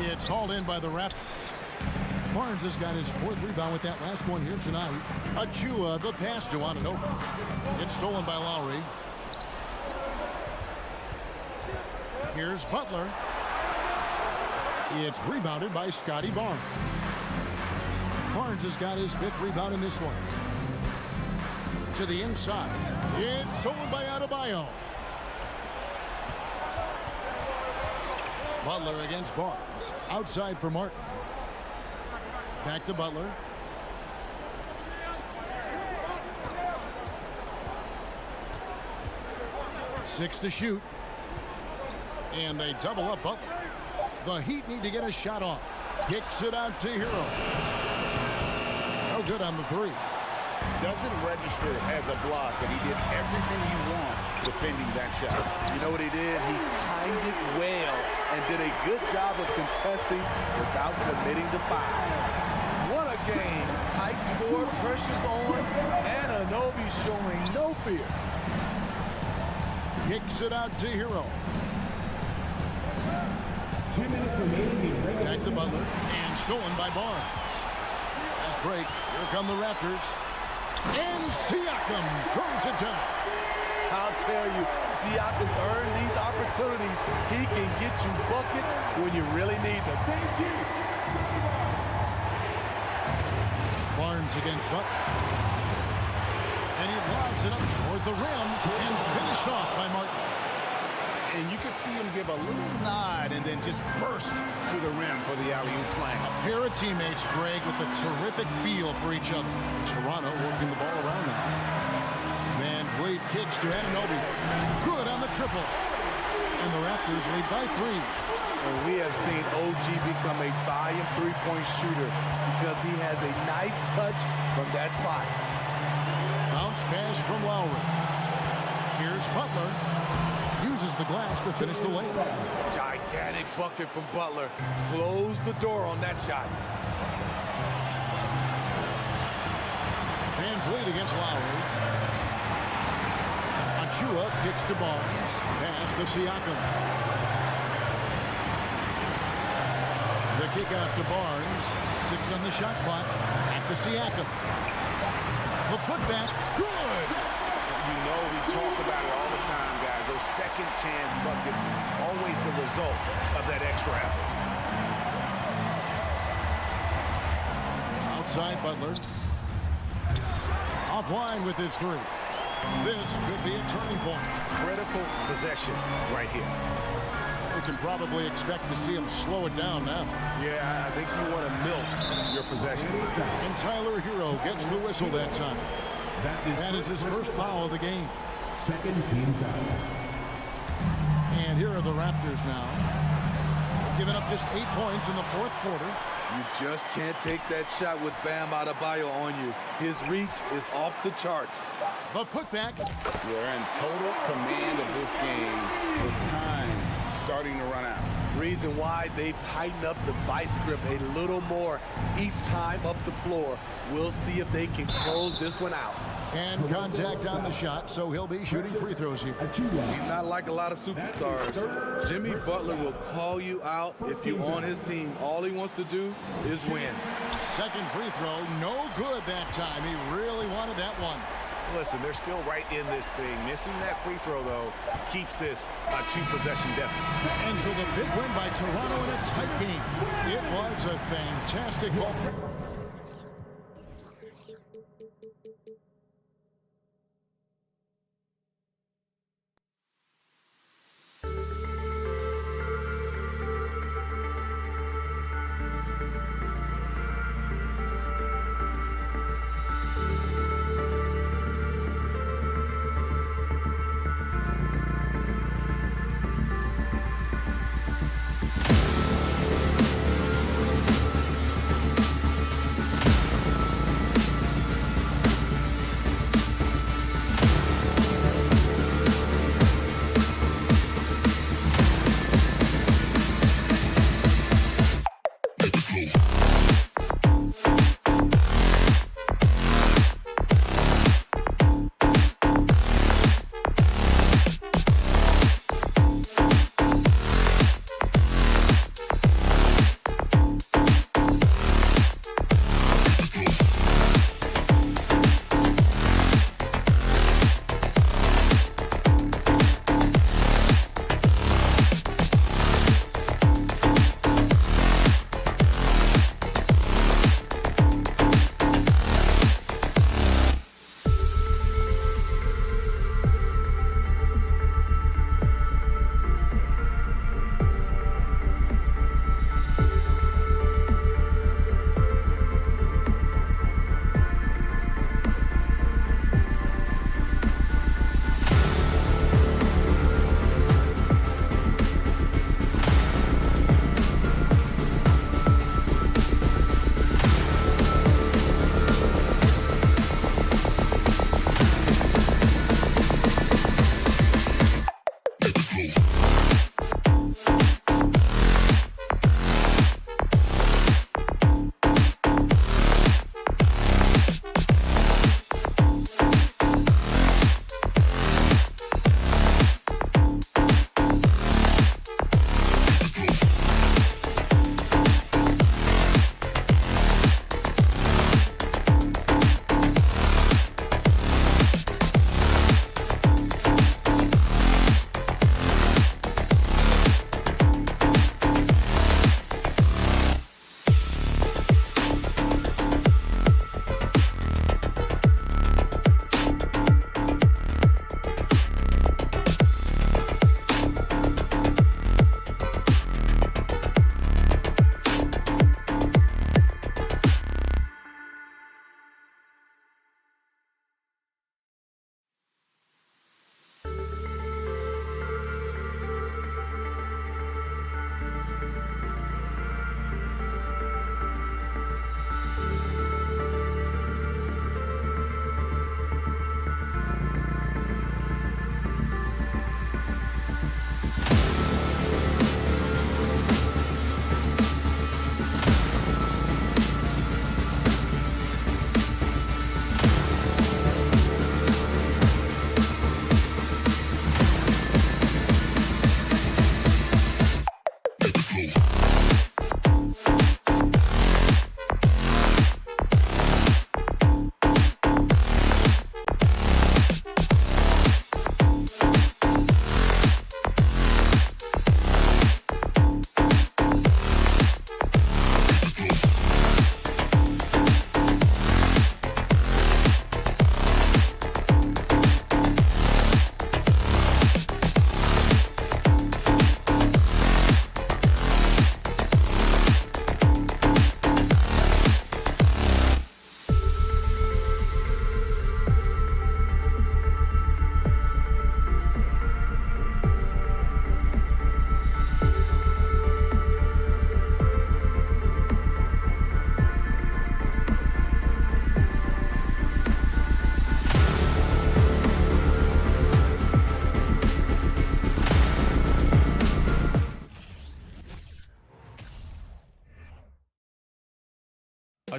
It's hauled in by the Raptors. Barnes has got his 4th rebound with that last one here tonight. Achiuwa, the pass to Anunoby. It's stolen by Lowry. Here's Butler. It's rebounded by Scotty Barnes. Barnes has got his 5th rebound in this one. To the inside. It's stolen by Adebayo. Butler against Barnes. Outside for Martin. Back to Butler. Six to shoot. And they double up Butler. The Heat need to get a shot off. Kicks it out to Hero. No good on the 3. Doesn't register as a block, but he did everything you want defending that shot. You know what he did? He timed it well and did a good job of contesting without committing the foul. What a game. Tight score, pressure's on, and Anunoby showing no fear. Kicks it out to Hero. 2 minutes remaining in regular. Back to Butler. And stolen by Barnes. Last break. Here come the Raptors. And Siakam throws it down. I'll tell you, Siakam's earned these opportunities. He can get you buckets when you really need them. Thank you. Barnes against Butler. And he lobs it up toward the rim and finished off by Martin. And you can see him give a little nod and then just burst to the rim for the alley-oop slam. A pair of teammates, Greg, with a terrific feel for each other. Toronto working the ball around now. Van Vliet kicks to Anunoby. Good on the triple. And the Raptors lead by 3. And we have seen OG become a volume three-point shooter because he has a nice touch from that spot. Bounce pass from Lowry. Here's Butler. Uses the glass to finish the layup. Gigantic bucket from Butler. Close the door on that shot. Van Vliet against Lowry. Achiuwa kicks to Barnes. Pass to Siakam. The kick out to Barnes. 6 on the shot clock. Back to Siakam. The putback. Good. You know we talk about it all the time, guys. Those second chance buckets, always the result of that extra effort. Outside Butler. Offline with his 3. This could be a turning point. Critical possession right here. We can probably expect to see him slow it down now. Yeah, I think you want to milk your possession. And Tyler Hero gets the whistle that time. That is his first foul of the game. Second team foul. And here are the Raptors now. Giving up just 8 points in the 4th quarter. You just can't take that shot with Bam Adebayo on you. His reach is off the charts. The putback. They're in total command of this game with time starting to run out. Reason why they've tightened up the vice grip a little more each time up the floor. We'll see if they can close this one out. And contact on the shot, so he'll be shooting free throws here. He's not like a lot of superstars. Jimmy Butler will call you out if you're on his team. All he wants to do is win. Second free throw, no good that time. He really wanted that one. Listen, they're still right in this thing. Missing that free throw, though, keeps this a 2-possession deficit. And so the big win by Toronto in a tight game. It was a fantastic ball.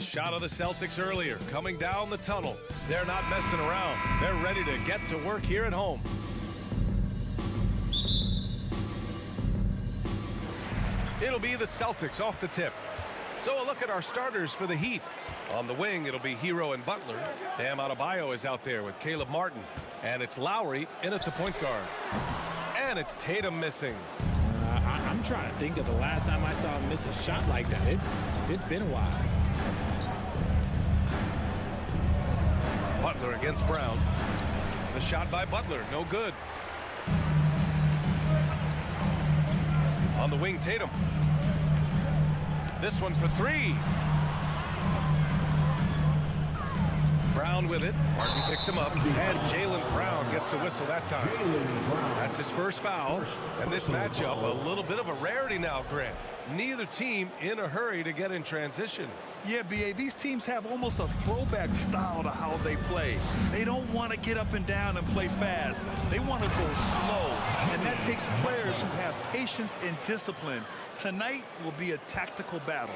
A shot of the Celtics earlier, coming down the tunnel. They're not messing around. They're ready to get to work here at home. It'll be the Celtics off the tip. So a look at our starters for the Heat. On the wing, it'll be Hero and Butler. Bam Adebayo is out there with Caleb Martin. And it's Lowry in at the point guard. And it's Tatum missing. I'm trying to think of the last time I saw him miss a shot like that. It's been a while. Butler against Brown. The shot by Butler, no good. On the wing, Tatum. This one for three. Brown with it. Martin picks him up. And Jaylen Brown gets a whistle that time. That's his first foul. And this matchup, a little bit of a rarity now, Grant. Neither team in a hurry to get in transition. Yeah, B.A., these teams have almost a throwback style to how they play. They don't want to get up and down and play fast. They want to go slow, and that takes players who have patience and discipline. Tonight will be a tactical battle.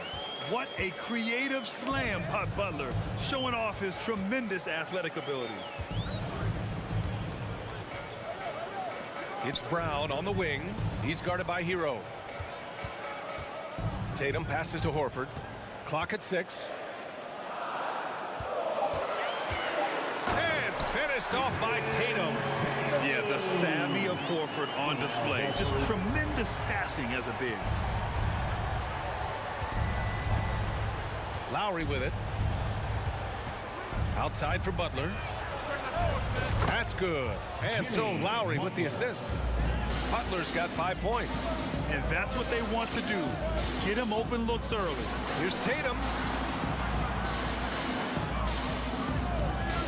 What a creative slam by Butler, showing off his tremendous athletic ability. It's Brown on the wing. He's guarded by Hero. Tatum passes to Horford. Clock at 6. And finished off by Tatum. Yeah, the savvy of Horford on display. Just tremendous passing as a big. Lowry with it. Outside for Butler. That's good. And so Lowry with the assist. Butler's got 5 points. And that's what they want to do. Get him open looks early. Here's Tatum.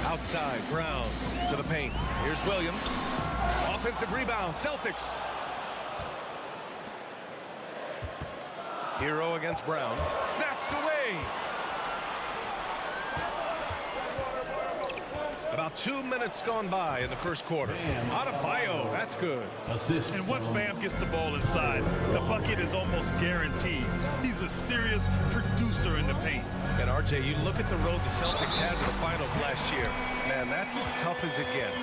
Outside, Brown to the paint. Here's Williams. Offensive rebound, Celtics. Hero against Brown. Snatched away. About 2 minutes gone by in the first quarter. Adebayo, that's good. And once Bam gets the ball inside, the bucket is almost guaranteed. He's a serious producer in the paint. And RJ, you look at the road the Celtics had in the finals last year. Man, that's as tough as it gets.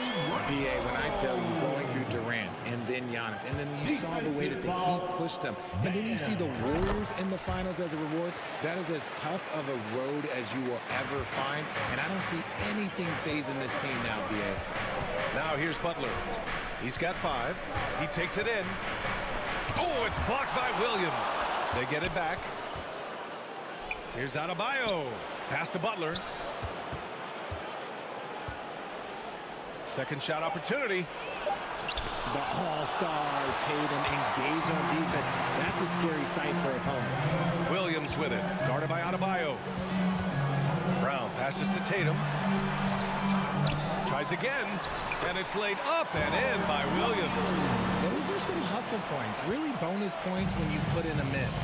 BA, when I tell you going through Durant and then Giannis, and then you saw the way that the Heat pushed them, and then you see the Warriors in the finals as a reward, that is as tough of a road as you will ever find. And I don't see anything phasing this team now, BA. Now here's Butler. He's got 5. He takes it in. Oh, it's blocked by Williams. They get it back. Here's Adebayo. Pass to Butler. Second shot opportunity. The all-star Tatum engaged on defense. That's a scary sight for opponents. Williams with it. Guarded by Adebayo. Brown passes to Tatum. Tries again. And it's laid up and in by Williams. Those are some hustle points. Really bonus points when you put in a miss.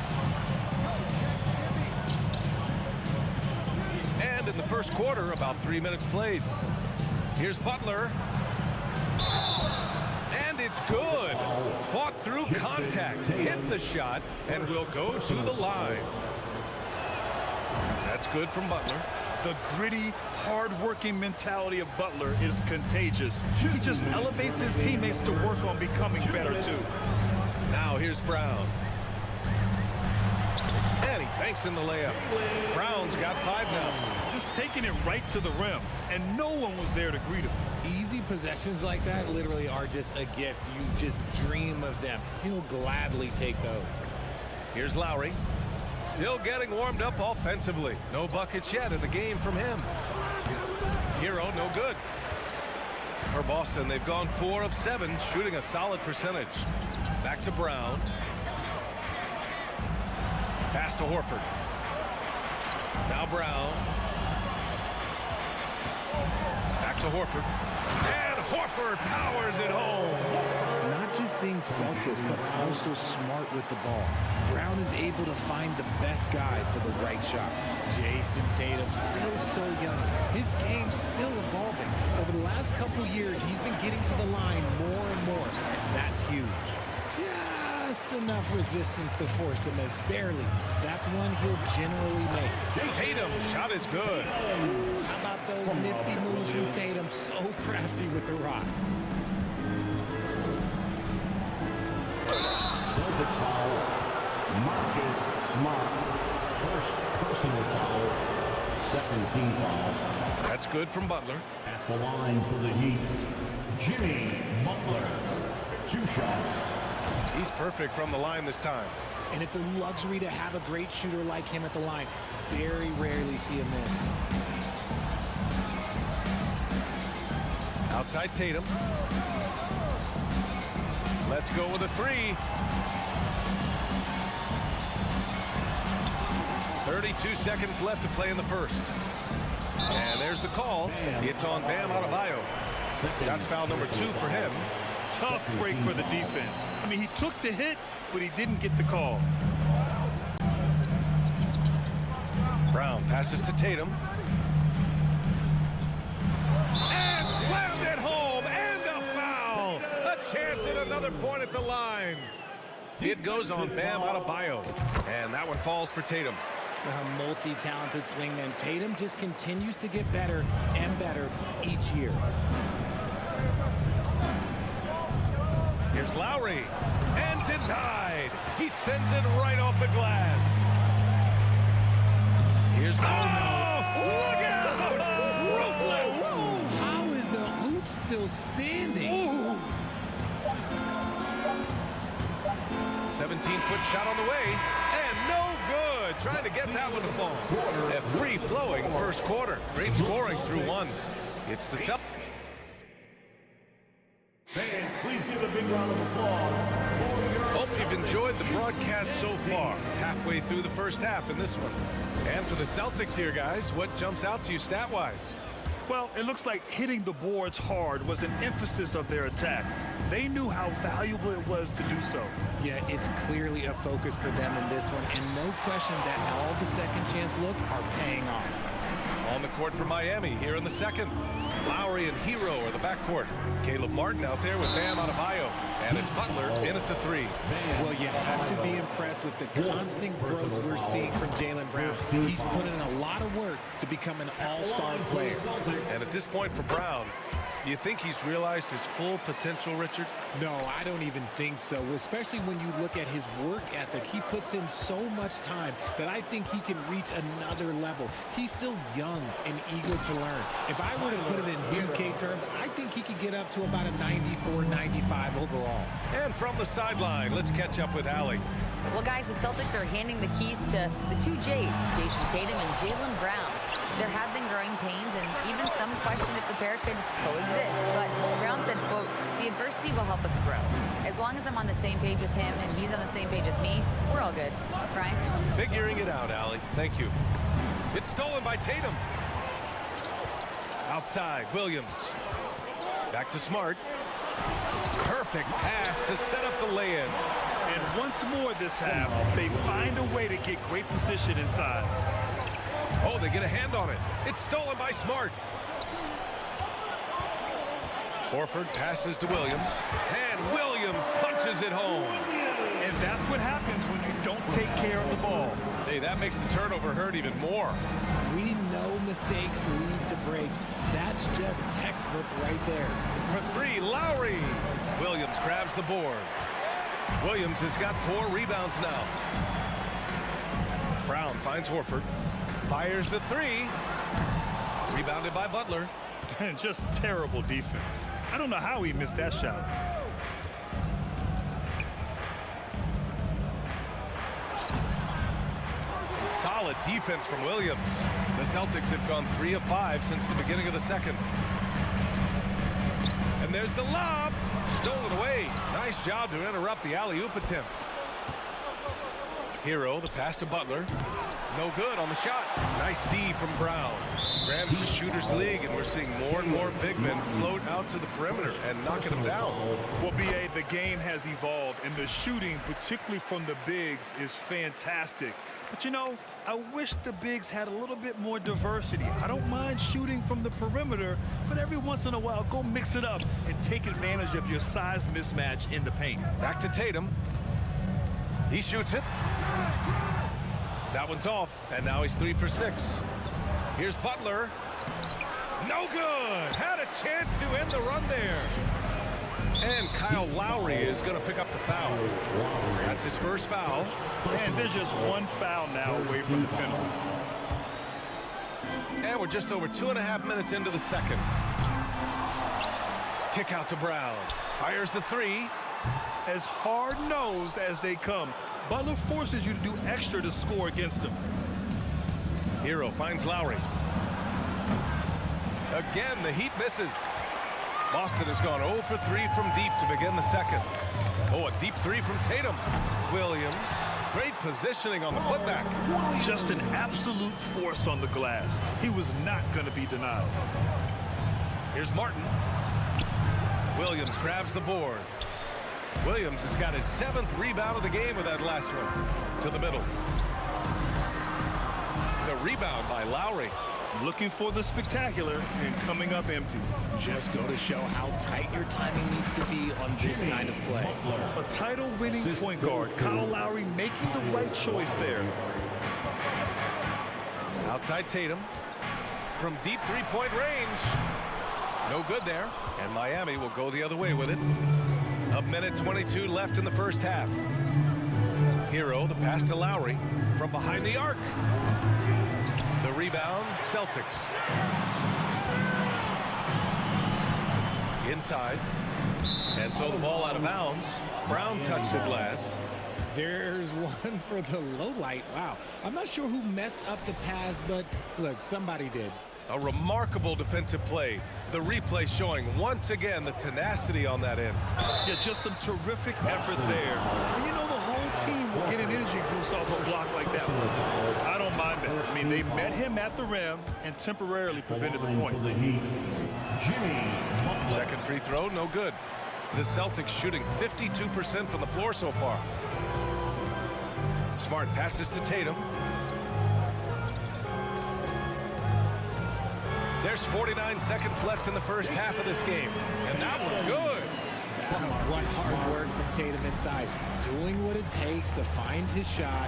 And in the first quarter, about 3 minutes played. Here's Butler. And it's good. Fought through contact. Hit the shot and will go to the line. That's good from Butler. The gritty, hard-working mentality of Butler is contagious. He just elevates his teammates to work on becoming better, too. Now here's Brown. And he banks in the layup. Brown's got 5 now. Just taking it right to the rim, and no one was there to greet him. Easy possessions like that literally are just a gift. You just dream of them. He'll gladly take those. Here's Lowry. Still getting warmed up offensively. No buckets yet in the game from him. Hero, no good. For Boston, they've gone 4 of 7, shooting a solid percentage. Back to Brown. Pass to Horford. Now Brown. Back to Horford. And Horford powers it home. Not just being selfless, but also smart with the ball. Brown is able to find the best guy for the right shot. Jason Tatum, still so young. His game's still evolving. Over the last couple years, he's been getting to the line more and more. That's huge. just enough resistance to force the miss. Barely. That's one he'll generally make. Tatum, shot is good. How about those nifty moves from Tatum? So crafty with the rock. Celtics foul. Marcus Smart. First personal foul. Second team foul. That's good from Butler. At the line for the Heat, Jimmy Butler. 2 shots. He's perfect from the line this time. And it's a luxury to have a great shooter like him at the line. Very rarely see him miss. Outside Tatum. Let's go with a 3. 32 seconds left to play in the first. And there's the call. It's on Bam Adebayo. That's foul number 2 for him. Tough break for the defense. I mean, he took the hit, but he didn't get the call. Brown passes to Tatum. And slammed it home. And a foul. A chance at another point at the line. It goes on Bam Adebayo. And that one falls for Tatum. A multi-talented swingman. Tatum just continues to get better and better each year. Here's Lowry. And denied. He sends it right off the glass. Here's the look out! Ruthless! How is the hoop still standing? 17-foot shot on the way. And no good. Trying to get that one to fall. A free-flowing first quarter. Great scoring through 1. It's the Celtics. Fans, please give a big round of applause. Hope you've enjoyed the broadcast so far. Halfway through the first half in this one. And for the Celtics here, guys, what jumps out to you stat-wise? Well, it looks like hitting the boards hard was an emphasis of their attack. They knew how valuable it was to do so. Yeah, it's clearly a focus for them in this one, and no question that all the second chance looks are paying off. On the court for Miami here in the second. Lowry and Hero are the backcourt. Caleb Martin out there with Bam Adebayo. And it's Butler in at the 3. Well, you have to be impressed with the constant growth we're seeing from Jaylen Brown. He's put in a lot of work to become an all-star player. And at this point for Brown, do you think he's realized his full potential, Richard? No, I don't even think so, especially when you look at his work ethic. He puts in so much time that I think he can reach another level. He's still young and eager to learn. If I were to put it in 2K terms, I think he could get up to about a 94, 95 overall. And from the sideline, let's catch up with Allie. Well, guys, the Celtics are handing the keys to the 2 J's, Jason Tatum and Jaylen Brown. There have been growing pains and even some question if the pair could coexist. But Brown said, quote, "The adversity will help us grow. As long as I'm on the same page with him and he's on the same page with me, we're all good." Brian? Figuring it out, Allie. Thank you. It's stolen by Tatum. Outside, Williams. Back to Smart. Perfect pass to set up the lay-in. And once more this half, they find a way to get great position inside. Oh, they get a hand on it. It's stolen by Smart. Horford passes to Williams. And Williams punches it home. And that's what happens when you don't take care of the ball. Hey, that makes the turnover hurt even more. We know mistakes lead to breaks. That's just textbook right there. For 3, Lowry. Williams grabs the board. Williams has got 4 rebounds now. Brown finds Horford. Fires the 3. Rebounded by Butler. And just terrible defense. I don't know how he missed that shot. Solid defense from Williams. The Celtics have gone 3 of 5 since the beginning of the second. And there's the lob. Stolen away. Nice job to interrupt the alley-oop attempt. Hero, the pass to Butler. No good on the shot. Nice D from Brown. Grabs the shooter's league, and we're seeing more and more big men float out to the perimeter and knocking them down. Well, B.A., the game has evolved, and the shooting, particularly from the bigs, is fantastic. But, you know, I wish the bigs had a little bit more diversity. I don't mind shooting from the perimeter, but every once in a while, go mix it up and take advantage of your size mismatch in the paint. Back to Tatum. He shoots it. That one's off, and now he's 3 for 6. Here's Butler. No good. Had a chance to end the run there. And Kyle Lowry is going to pick up the foul. That's his first foul. And there's just one foul now away from the penalty. And we're just over 2.5 minutes into the second. Kick out to Brown. Fires the three. As hard-nosed as they come, Butler forces you to do extra to score against him. Hero finds Lowry. Again, the Heat misses. Boston has gone 0 for 3 from deep to begin the second. Oh, a deep three from Tatum. Williams, great positioning on the putback. Just an absolute force on the glass. He was not going to be denied. Here's Martin. Williams grabs the board. Williams has got his 7th rebound of the game with that last one. To the middle. The rebound by Lowry. Looking for the spectacular and coming up empty. Just go to show how tight your timing needs to be on this kind of play. A title-winning point guard, Kyle Lowry, making the right choice there. Outside Tatum. From deep three-point range. No good there. And Miami will go the other way with it. A minute 22 left in the first half. Hero, the pass to Lowry. From behind the arc. The rebound, Celtics. Inside. And so the ball out of bounds. Brown touched it last. There's one for the low light. Wow. I'm not sure who messed up the pass, but look, somebody did. A remarkable defensive play. The replay showing once again the tenacity on that end. Yeah, just some terrific effort there. And you know the whole team will get an energy boost off a block like that one. I don't mind that. I mean, they met him at the rim and temporarily prevented the points. Second free throw, no good. The Celtics shooting 52% from the floor so far. Smart passes to Tatum. There's 49 seconds left in the first half of this game. And that one good. What hard work from Tatum inside. Doing what it takes to find his shot.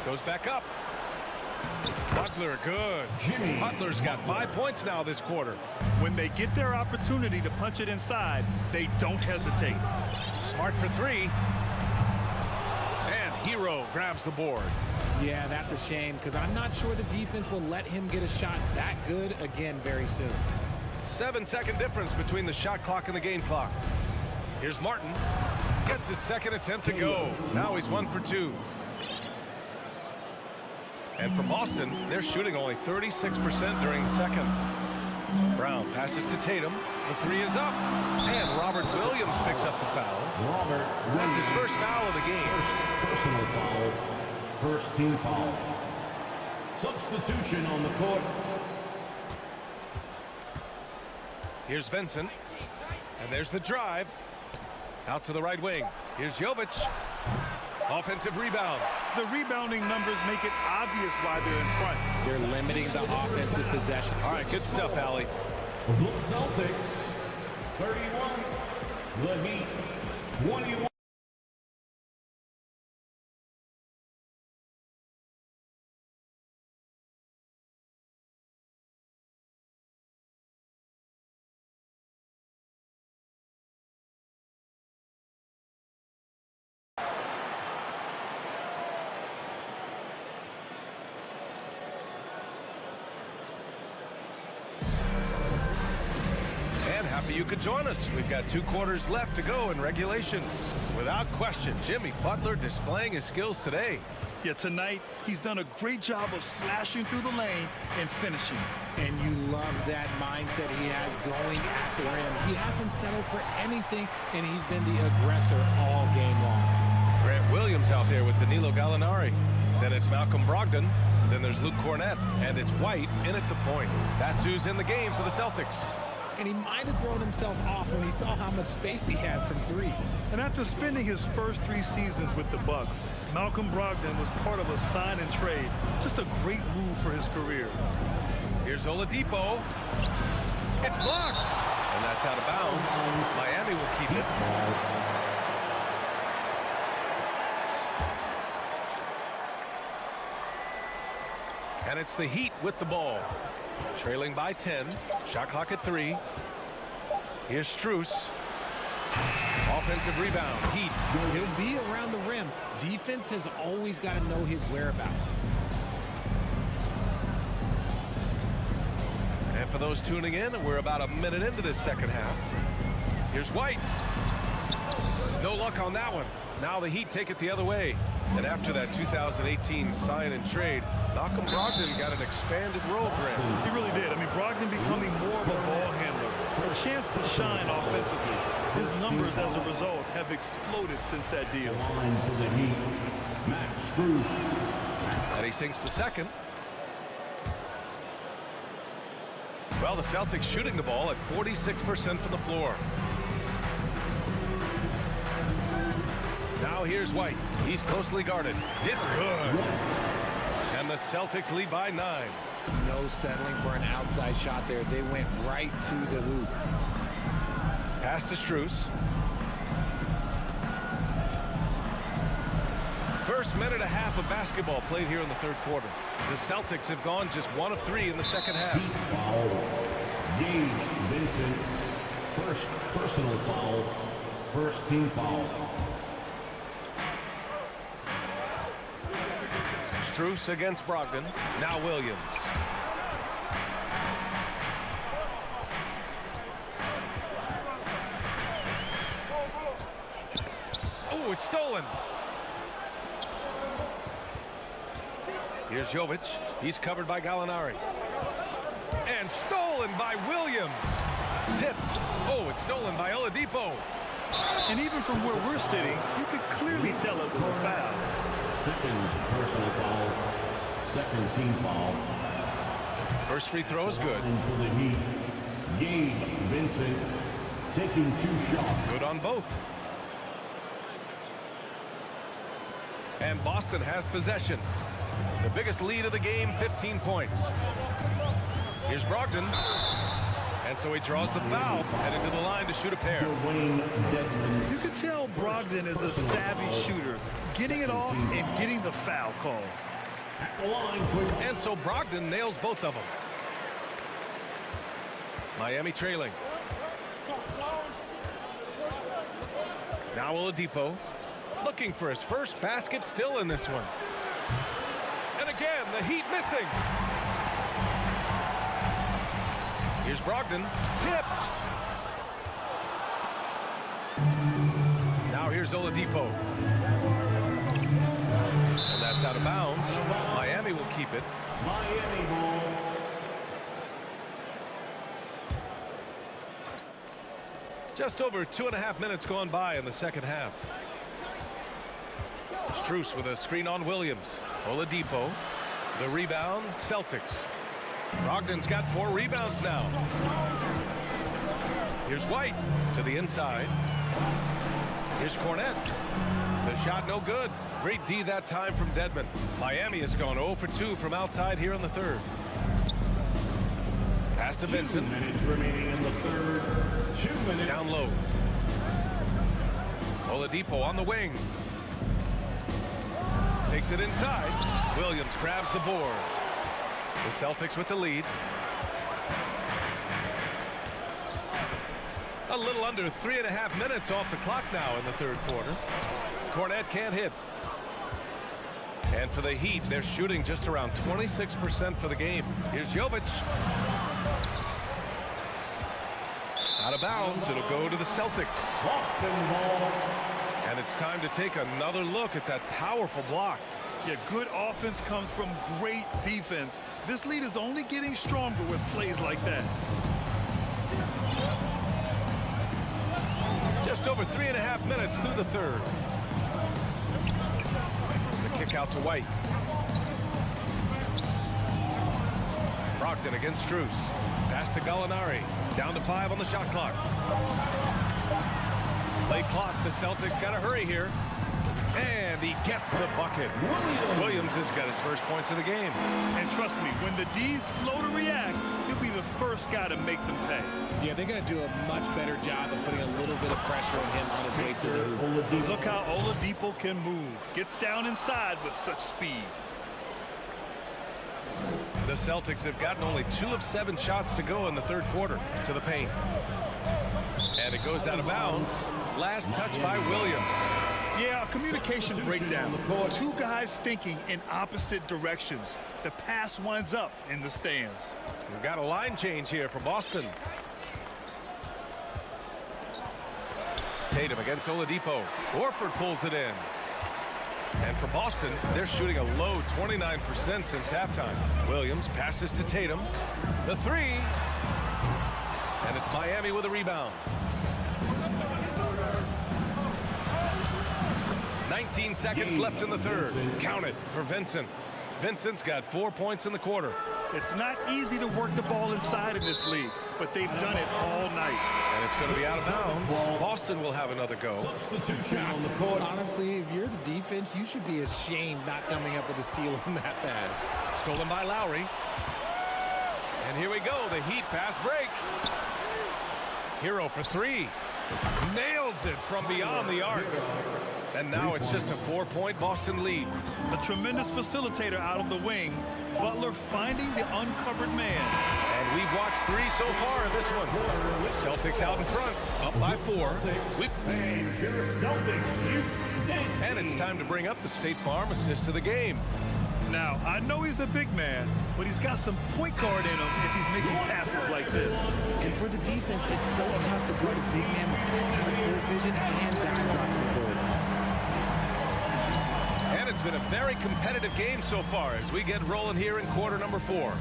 Goes back up. Butler, good. Butler's got 5 points now this quarter. When they get their opportunity to punch it inside, they don't hesitate. Smart for three. And Hero grabs the board. Yeah, that's a shame because I'm not sure the defense will let him get a shot that good again very soon. 7-second difference between the shot clock and the game clock. Here's Martin. Gets his second attempt to go. Now he's 1 for 2. And for Boston, they're shooting only 36% during the second. Brown passes to Tatum. The three is up. And Robert Williams picks up the foul. That's his first foul of the game. Personal foul. First team foul. Substitution on the court. Here's Vincent. And there's the drive. Out to the right wing. Here's Jovic. Offensive rebound. The rebounding numbers make it obvious why they're in front. They're limiting the offensive possession. All right, good stuff, Allie. The Celtics, 31. The Heat, 21. You could join us. We've got 2 quarters left to go in regulation. Without question, Jimmy Butler displaying his skills today. Yeah, tonight he's done a great job of slashing through the lane and finishing. And you love that mindset he has going at the rim. He hasn't settled for anything, and he's been the aggressor all game long. Grant Williams out there with Danilo Gallinari. Then it's Malcolm Brogdon. Then there's Luke Cornett. And it's White in at the point. That's who's in the game for the Celtics. And he might have thrown himself off when he saw how much space he had from 3. And after spending his first 3 seasons with the Bucks, Malcolm Brogdon was part of a sign and trade. Just a great move for his career. Here's Oladipo. It's blocked. And that's out of bounds. Miami will keep it. And it's the Heat with the ball. Trailing by 10. Shot clock at 3. Here's Strus. Offensive rebound. Heat. He'll be around the rim. Defense has always got to know his whereabouts. And for those tuning in, we're about a minute into this second half. Here's White. No luck on that one. Now the Heat take it the other way. And after that 2018 sign and trade, Malcolm Brogdon got an expanded role, Grant. He really did. I mean, Brogdon becoming more of a ball handler, a chance to shine offensively. His numbers as a result have exploded since that deal. Line for the Heat, Max Strus. And he sinks the second. Well, the Celtics shooting the ball at 46% from the floor. Now here's White. He's closely guarded. It's good. And the Celtics lead by 9. No settling for an outside shot there. They went right to the hoop. Pass to Strus. First minute and a half of basketball played here in the third quarter. The Celtics have gone just 1 of 3 in the second half. Foul. Gabe Vincent. First personal foul. First team foul. Strus against Brogdon. Now Williams. Oh, it's stolen. Here's Jovic. He's covered by Gallinari. And stolen by Williams. Tipped. Oh, it's stolen by Oladipo. And even from where we're sitting, you could clearly tell it was a foul. Second personal foul. Second team foul. First free throw is good. And for the Heat, Gabe Vincent taking 2 shots. Good on both. And Boston has possession. The biggest lead of the game, 15 points. Here's Brogdon. And so he draws the foul, headed to the line to shoot a pair. You can tell Brogdon is a savvy shooter, getting it off and getting the foul call. And so Brogdon nails both of them. Miami trailing. Now Oladipo looking for his first basket, still in this one. And again, the Heat missing. Here's Brogdon. Tipped. Now here's Oladipo. And that's out of bounds. Miami will keep it. Miami ball. Just over 2.5 minutes gone by in the second half. Strus with a screen on Williams. Oladipo. The rebound, Celtics. Brogdon's got 4 rebounds now. Here's White to the inside. Here's Cornette. The shot no good. Great D that time from Dedmon. Miami has gone 0 for 2 from outside here in the third. Pass to Vincent. 2 minutes remaining in the third. 2 minutes. Down low. Oladipo on the wing. Takes it inside. Williams grabs the board. The Celtics with the lead. A little under 3.5 minutes off the clock now in the third quarter. Cornette can't hit. And for the Heat, they're shooting just around 26% for the game. Here's Jovic. Out of bounds. It'll go to the Celtics. Boston ball. And it's time to take another look at that powerful block. Yeah, good offense comes from great defense. This lead is only getting stronger with plays like that. Just over 3.5 minutes through the third. The kick out to White. Brogdon against Strus. Pass to Gallinari. Down to 5 on the shot clock. Late clock. The Celtics got to hurry here. And he gets the bucket. Williams has got his first points of the game. And trust me, when the D's slow to react, he'll be the first guy to make them pay. Yeah, they're going to do a much better job of putting a little bit of pressure on him on his way to the hoop. Look how Oladipo can move. Gets down inside with such speed. Celtics have gotten only 2 of 7 shots to go in the third quarter to the paint. And it goes out of bounds. Last touch by Williams. Yeah, a communication breakdown. 2 guys thinking in opposite directions. The pass winds up in the stands. We've got a line change here for Boston. Tatum against Oladipo. Horford pulls it in. And for Boston, they're shooting a low 29% since halftime. Williams passes to Tatum. The 3. And it's Miami with a rebound. 19 seconds left in the third. Count it for Vincent. Vincent's got 4 points in the quarter. It's not easy to work the ball inside in this league, but they've done it all night. And it's going to be out of bounds. Boston will have another go. Honestly, if you're the defense, you should be ashamed not coming up with a steal on that pass. Stolen by Lowry. And here we go. The Heat fast break. Hero for 3. Nails it from beyond the arc. And now it's just a 4-point Boston lead. A tremendous facilitator out of the wing. Butler finding the uncovered man. And we've watched 3 so far in this one. Celtics out in front, up by 4. And it's time to bring up the State Farm assist to the game. Now, I know he's a big man, but he's got some point guard in him if he's making passes like this. And for the defense, it's so tough to guard a big man with that kind of court vision and dive dropping the board. And it's been a very competitive game so far as we get rolling here in quarter number 4.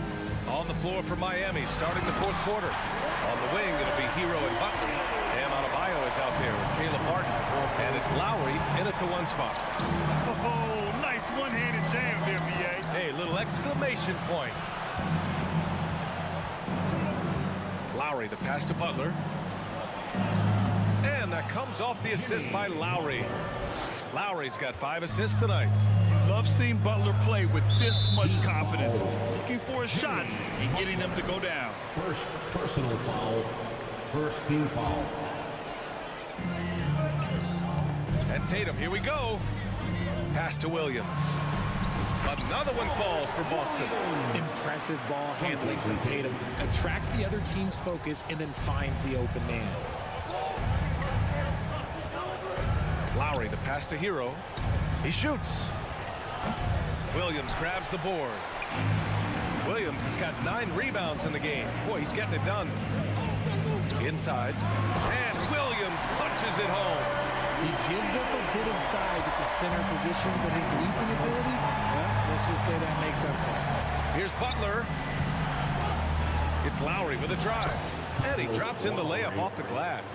On the floor for Miami, starting the fourth quarter. On the wing, it'll be Hero and Butler. Bam Adebayo is out there with Caleb Martin. And it's Lowry in at the 1 spot. Oh, nice one-handed jam there, B.A. Hey, little exclamation point. Lowry, the pass to Butler. And that comes off the assist by Lowry. Lowry's got 5 assists tonight. Love seeing Butler play with this much confidence. Looking for his shots and getting them to go down. First personal foul. First team foul. And Tatum, here we go. Pass to Williams. Another one falls for Boston. Impressive ball handling from Tatum. Attracts the other team's focus and then finds the open man. Lowry, the pass to Hero. He shoots. Williams grabs the board. Williams has got 9 rebounds in the game. Boy, he's getting it done. Inside. And Williams punches it home. He gives up a bit of size at the center position, but his leaping ability, well, let's just say that makes up for it. Here's Butler. It's Lowry with a drive. And he drops in the layup off the glass.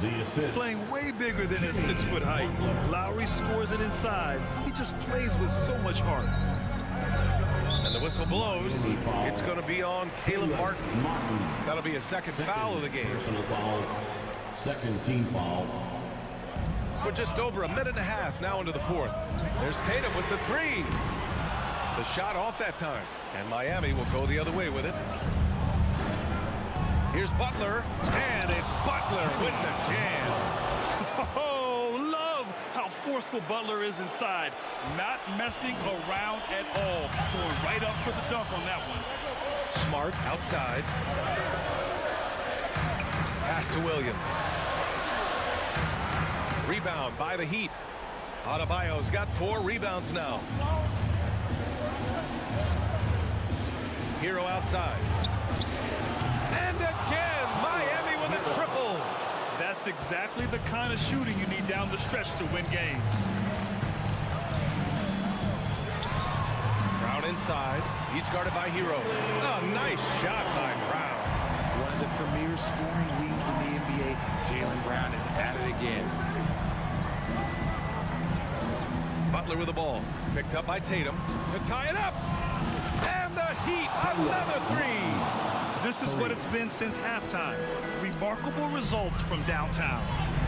Playing way bigger than his 6-foot height. Lowry scores it inside. He just plays with so much heart. And the whistle blows. It's going to be on Caleb Martin. That'll be a second foul of the game. Second team foul. We're just over a minute and a half now into the fourth. There's Tatum with the 3. The shot off that time. And Miami will go the other way with it. Here's Butler, and it's Butler with the jam. Oh, love how forceful Butler is inside. Not messing around at all. Going right up for the dunk on that one. Smart outside. Pass to Williams. Rebound by the Heat. Adebayo's got 4 rebounds now. Hero outside. And again, Miami with a triple. That's exactly the kind of shooting you need down the stretch to win games. Brown inside. He's guarded by Hero. Oh, nice shot by Brown. One of the premier scoring wings in the NBA, Jaylen Brown is at it again. Butler with the ball. Picked up by Tatum to tie it up. And the Heat, another 3. This is what it's been since halftime. Remarkable results from downtown.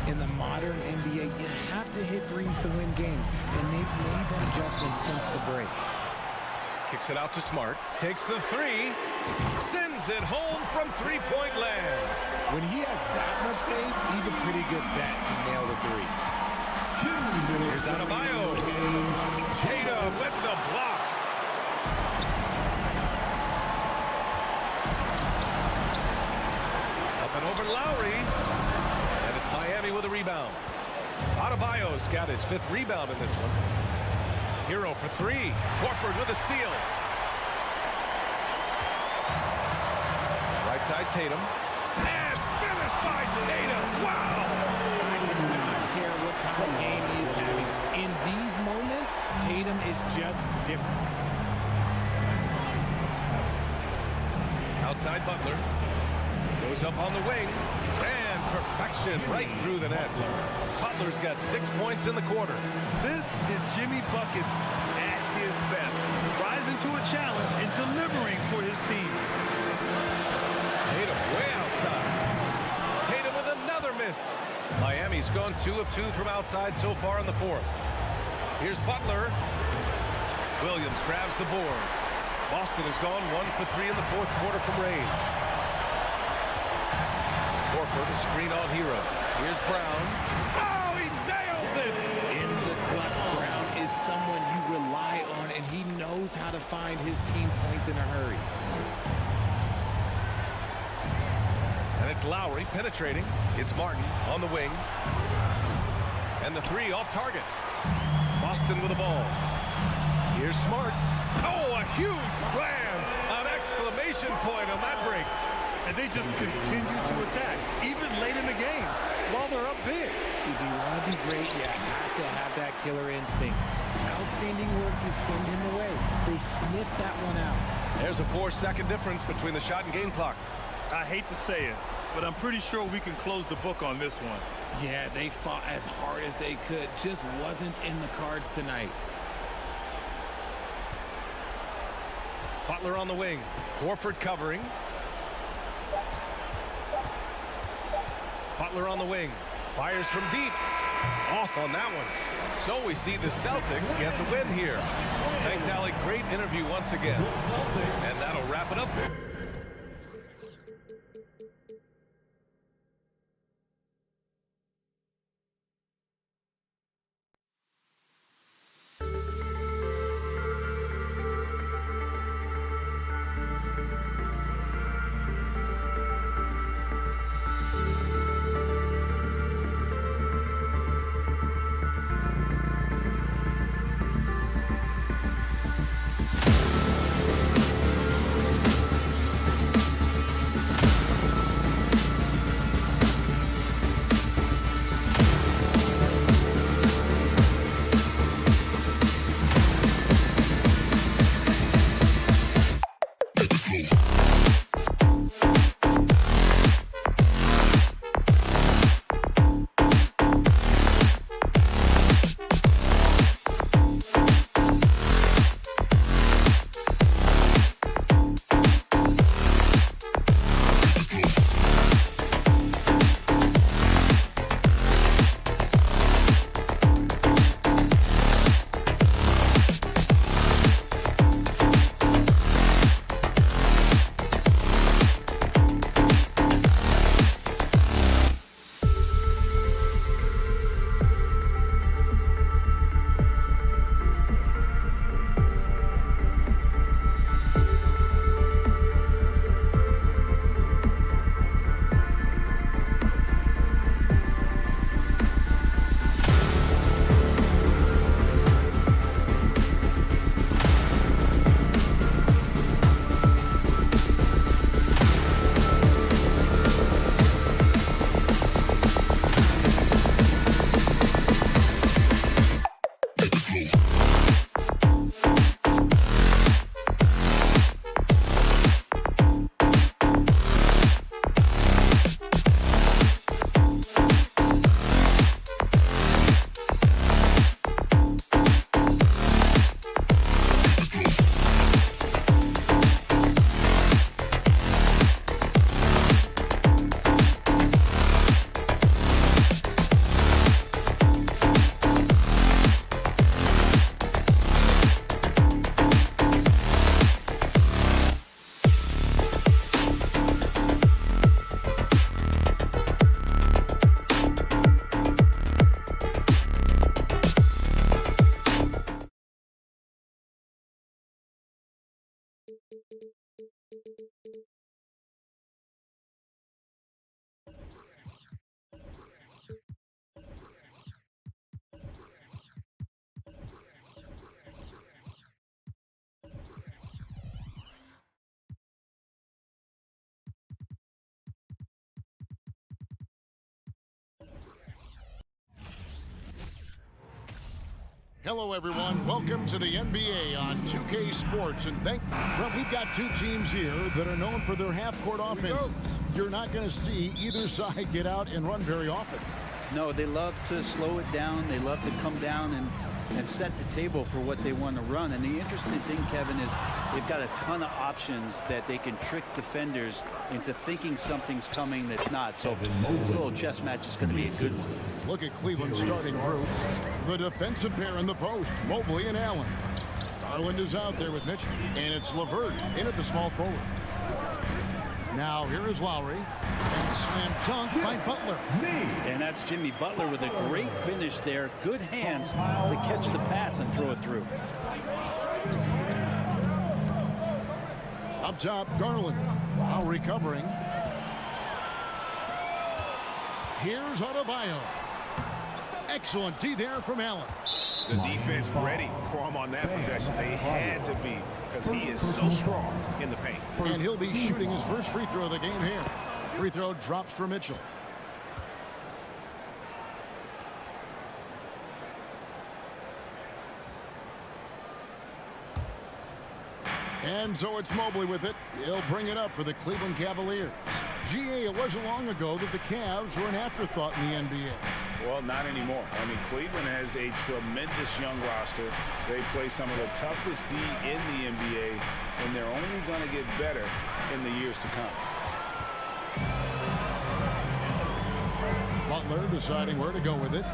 In the modern NBA, you have to hit threes to win games, and they've made that adjustment since the break. Kicks it out to Smart. Takes the 3. Sends it home from 3-point land. When he has that much space, he's a pretty good bet to nail the 3. Here's Adebayo. Tatum with the block. for Lowry. And it's Miami with a rebound. Adebayo's got his 5th rebound in this one. Hero for 3. Horford with a steal. Right side Tatum. And finished by Tatum. Wow! I do not care what kind of game he is having. In these moments, Tatum is just different. Outside Butler. Goes up on the wing. And perfection right through the net. Butler's got 6 points in the quarter. This is Jimmy Buckets at his best, rising to a challenge and delivering for his team. Tatum way outside. Tatum with another miss. Miami's gone 2 of 2 from outside so far in the 4th. Here's Butler. Williams grabs the board. Boston has gone 1 for 3 in the 4th quarter from range. Horford, a screen on Hero. Here's Brown. Oh, he nails it! In the clutch, Brown is someone you rely on, and he knows how to find his team points in a hurry. And it's Lowry penetrating. It's Martin on the wing. And the 3 off target. Boston with the ball. Here's Smart. Oh, a huge slam! An exclamation point on that break. And they just continue to attack, even late in the game, while they're up big. If you want to be great, you have to have that killer instinct. Outstanding work to send him away. They sniffed that one out. There's a 4-second difference between the shot and game clock. I hate to say it, but I'm pretty sure we can close the book on this one. Yeah, they fought as hard as they could. Just wasn't in the cards tonight. Butler on the wing. Horford covering. Butler on the wing. Fires from deep. Off on that one. So we see the Celtics get the win here. Thanks, Alec. Great interview once again. And that'll wrap it up. Hello, everyone. Welcome to the NBA on 2K Sports. And well, we've got two teams here that are known for their half-court offenses. You're not going to see either side get out and run very often. No, they love to slow it down. They love to come down and set the table for what they want to run. And the interesting thing, Kevin, is they've got a ton of options that they can trick defenders into thinking something's coming that's not. So this little chess match is going to be a good one. Look at Cleveland's starting group. The defensive pair in the post, Mobley and Allen. Garland is out there with Mitchell, and it's LeVert in at the small forward. Now here is Lowry, and slam dunk by Butler. And that's Jimmy Butler with a great finish there. Good hands to catch the pass and throw it through. Up top, Garland. Lowry covering. Here's Adebayo. Excellent D there from Allen. The defense ready for him on that possession. They had to be, because he is so strong in the paint. And he'll be shooting his first free throw of the game here. Free throw drops for Mitchell. And so it's Mobley with it. He'll bring it up for the Cleveland Cavaliers. GA, it wasn't long ago that the Cavs were an afterthought in the NBA. Well, not anymore. I mean, Cleveland has a tremendous young roster. They play some of the toughest D in the NBA, and they're only going to get better in the years to come. Butler deciding where to go with it.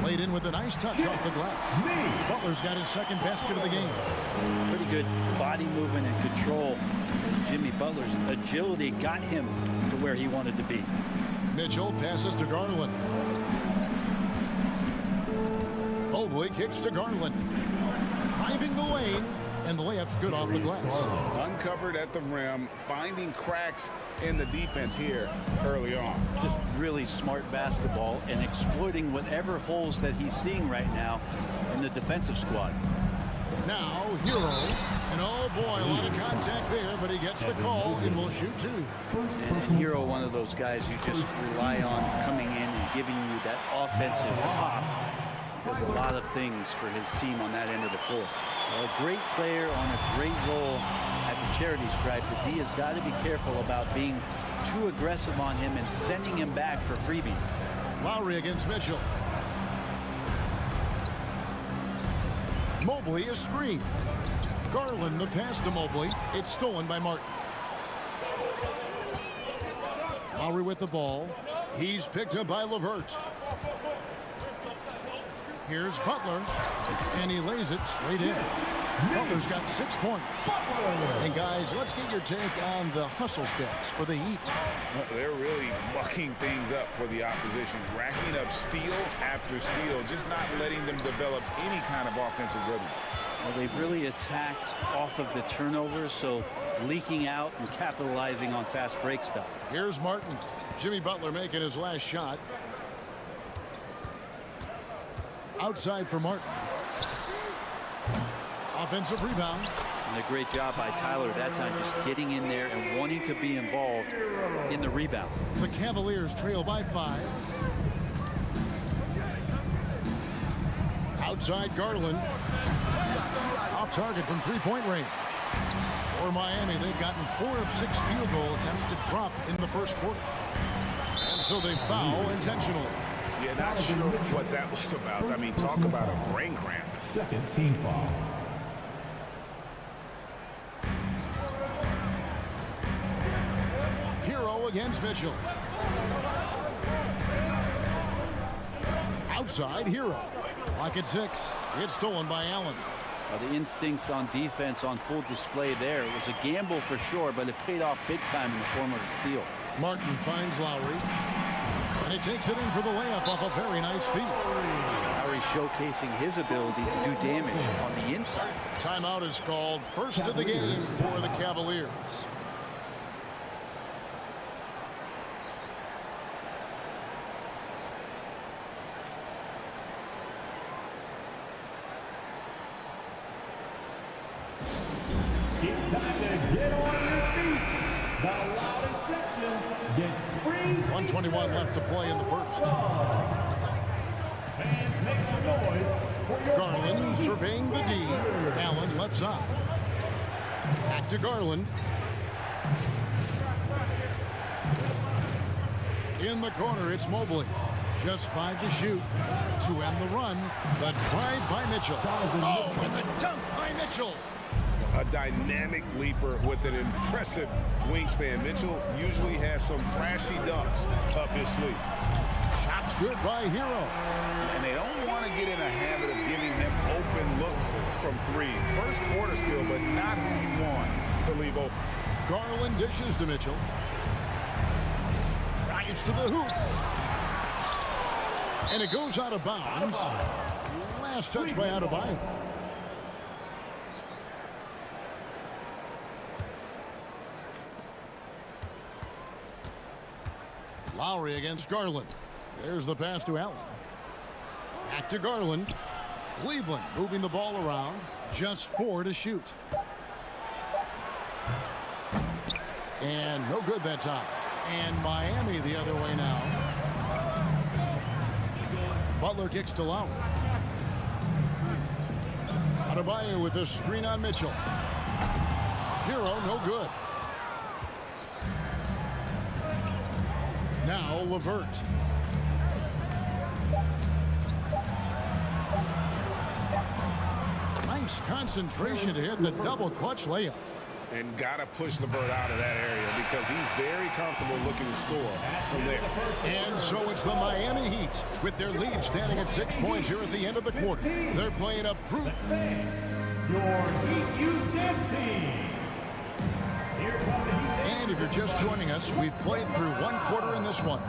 Played in with a nice touch off the glass. Butler's got his second basket of the game. Pretty good body movement and control. Jimmy Butler's agility got him to where he wanted to be. Mitchell passes to Garland. Mobley kicks to Garland. Driving the lane, and the layup's good off the glass. Uncovered at the rim, finding cracks in the defense here early on. Just really smart basketball and exploiting whatever holes that he's seeing right now in the defensive squad. Now, Hero. And oh boy, a lot of contact there, but he gets the call and will shoot two. And Hero, one of those guys you just rely on coming in and giving you that offensive pop. Does a lot of things for his team on that end of the floor. A great player on a great role at the charity stripe. The D has got to be careful about being too aggressive on him and sending him back for freebies. Lowry against Mitchell. Mobley a screen. Garland the pass to Mobley. It's stolen by Martin. Lowry with the ball. He's picked up by LeVert. Here's Butler, and he lays it straight in. Butler's got 6 points. And guys, let's get your take on the hustle stats for the Heat. They're really mucking things up for the opposition, racking up steal after steal, just not letting them develop any kind of offensive rhythm. Well, they've really attacked off of the turnovers, so leaking out and capitalizing on fast break stuff. Here's Martin. Jimmy Butler making his last shot. Outside for Martin. Offensive rebound. And a great job by Tyler that time, just getting in there and wanting to be involved in the rebound. The Cavaliers trail by 5. Outside Garland. Off target from three-point range. For Miami, they've gotten 4 of 6 field goal attempts to drop in the first quarter. And so they foul intentionally. Yeah, not sure what that was about. I mean, talk about a brain cramp. Second team foul. Hero against Mitchell. Outside Hero. Clock at 6. It's stolen by Allen. The instincts on defense on full display there. It was a gamble for sure, but it paid off big time in the form of a steal. Martin finds Lowry. And he takes it in for the layup off a very nice feed. Lowry showcasing his ability to do damage on the inside. Timeout is called. First of the game for the Cavaliers. It's time to get on your feet. The loudest gets free. 1:21 left to play in the first. Fans, make some noise for your Garland surveying the D. Allen left side. Back to Garland. In the corner, it's Mobley. Just 5 to shoot. To end the run, the drive by Mitchell. Oh, and the dunk by Mitchell. A dynamic leaper with an impressive wingspan. Mitchell usually has some flashy dunks up his sleeve. Shots good by Hero. And they don't want to get in a habit of giving him open looks from 3. First quarter still, but not who you want to leave open. Garland dishes to Mitchell. Drives to the hoop. And it goes out of bounds. Last touch by Adebayo. Lowry against Garland. There's the pass to Allen. Back to Garland. Cleveland moving the ball around. Just 4 to shoot. And no good that time. And Miami the other way now. Butler kicks to Lowry. Adebayo with a screen on Mitchell. Hero no good. Now LeVert. Nice concentration to hit the double clutch layup. And got to push LeVert out of that area because he's very comfortable looking to score from there. And so it's the Miami Heat with their lead standing at 6 points here at the end of the quarter. They're playing a brute. Your Heat Youth Dance Team. And if you're just joining us, we've played through 1 quarter in this one.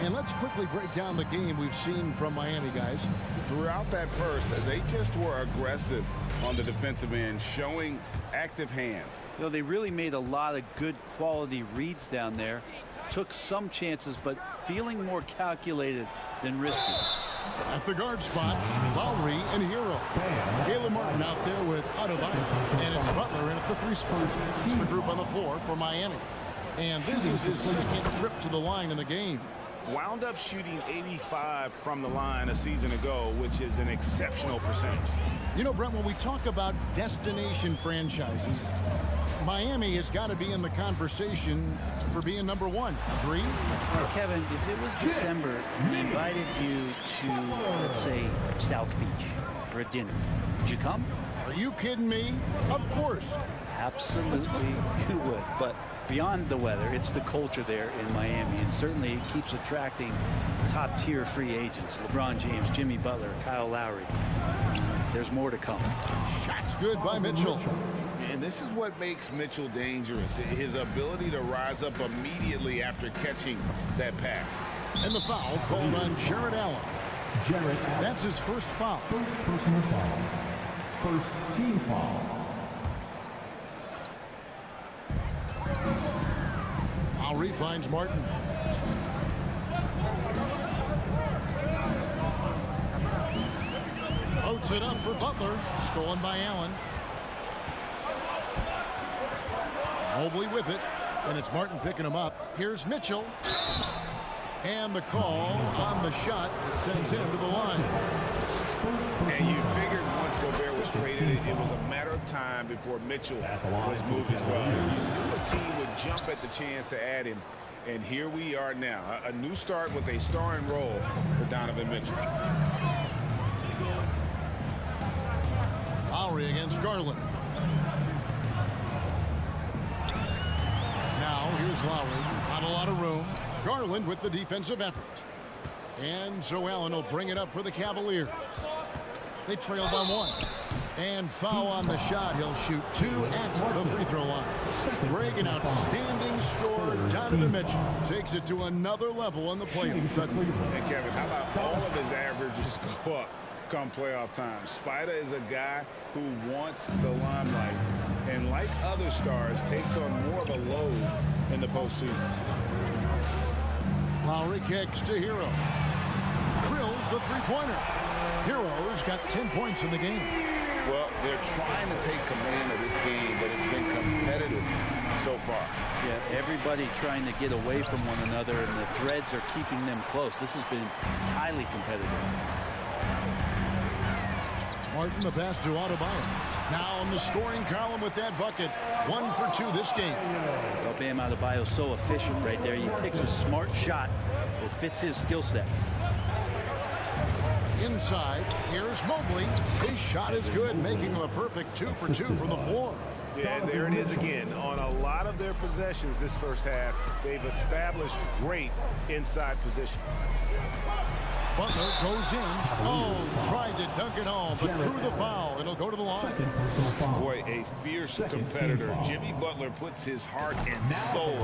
And let's quickly break down the game we've seen from Miami, guys. Throughout that first, they just were aggressive on the defensive end, showing active hands. You know, they really made a lot of good quality reads down there. Took some chances, but feeling more calculated than risky. At the guard spots, Lowry and Hero. Caleb Martin out there with Adebayo. And it's Butler in at the 3 spot. It's the group on the floor for Miami. And this is his second trip to the line in the game. Wound up shooting 85 from the line a season ago, which is an exceptional percentage. You know, Brent, when we talk about destination franchises, Miami has got to be in the conversation for being number 1. Agree? Kevin, if it was December and he invited you to, let's say, South Beach for a dinner, would you come? Are you kidding me? Of course. Absolutely you would. But beyond the weather, it's the culture there in Miami, and certainly it keeps attracting top-tier free agents. LeBron James, Jimmy Butler, Kyle Lowry. There's more to come. Shots good by Mitchell. And this is what makes Mitchell dangerous, his ability to rise up immediately after catching that pass. And the foul called on Jared Allen. That's his first foul. First personal foul. First team foul. Lowry finds Martin. Floats it up for Butler. Stolen by Allen. Mobley with it. And it's Martin picking him up. Here's Mitchell. And the call on the shot that sends him to the line. And you figured once Gobert was traded, it was a matter of time before Mitchell was moved as well. You knew a team would jump at the chance to add him. And here we are now. A new start with a starring role for Donovan Mitchell. Lowry against Garland. Now here's Lowry. Not a lot of room. Garland with the defensive effort. And so Allen will bring it up for the Cavaliers. They trail by 1. And foul on the shot. He'll shoot 2 at the free throw line. Greg, an outstanding scorer. Donovan Mitchell takes it to another level in the playoffs. And Kevin, how about all of his averages go up come playoff time? Spider is a guy who wants the limelight. And like other stars, takes on more of a load in the postseason. Lowry kicks to Hero. Drills the three-pointer. Hero's got 10 points in the game. Well, they're trying to take command of this game, but it's been competitive so far. Yeah, everybody trying to get away from one another, and the threads are keeping them close. This has been highly competitive. Martin, the pass to Adebayo. Now in the scoring column with that bucket. 1 for 2 this game. Well, Bam Adebayo so efficient right there. He picks a smart shot that fits his skill set. Inside, here's Mobley. His shot is good, making him a perfect 2 for 2 from the floor. Yeah, and there it is again. On a lot of their possessions this first half, they've established great inside position. Butler goes in. Oh, tried to dunk it home, but drew the foul, and he'll go to the line. Boy, a fierce competitor. Jimmy Butler puts his heart and soul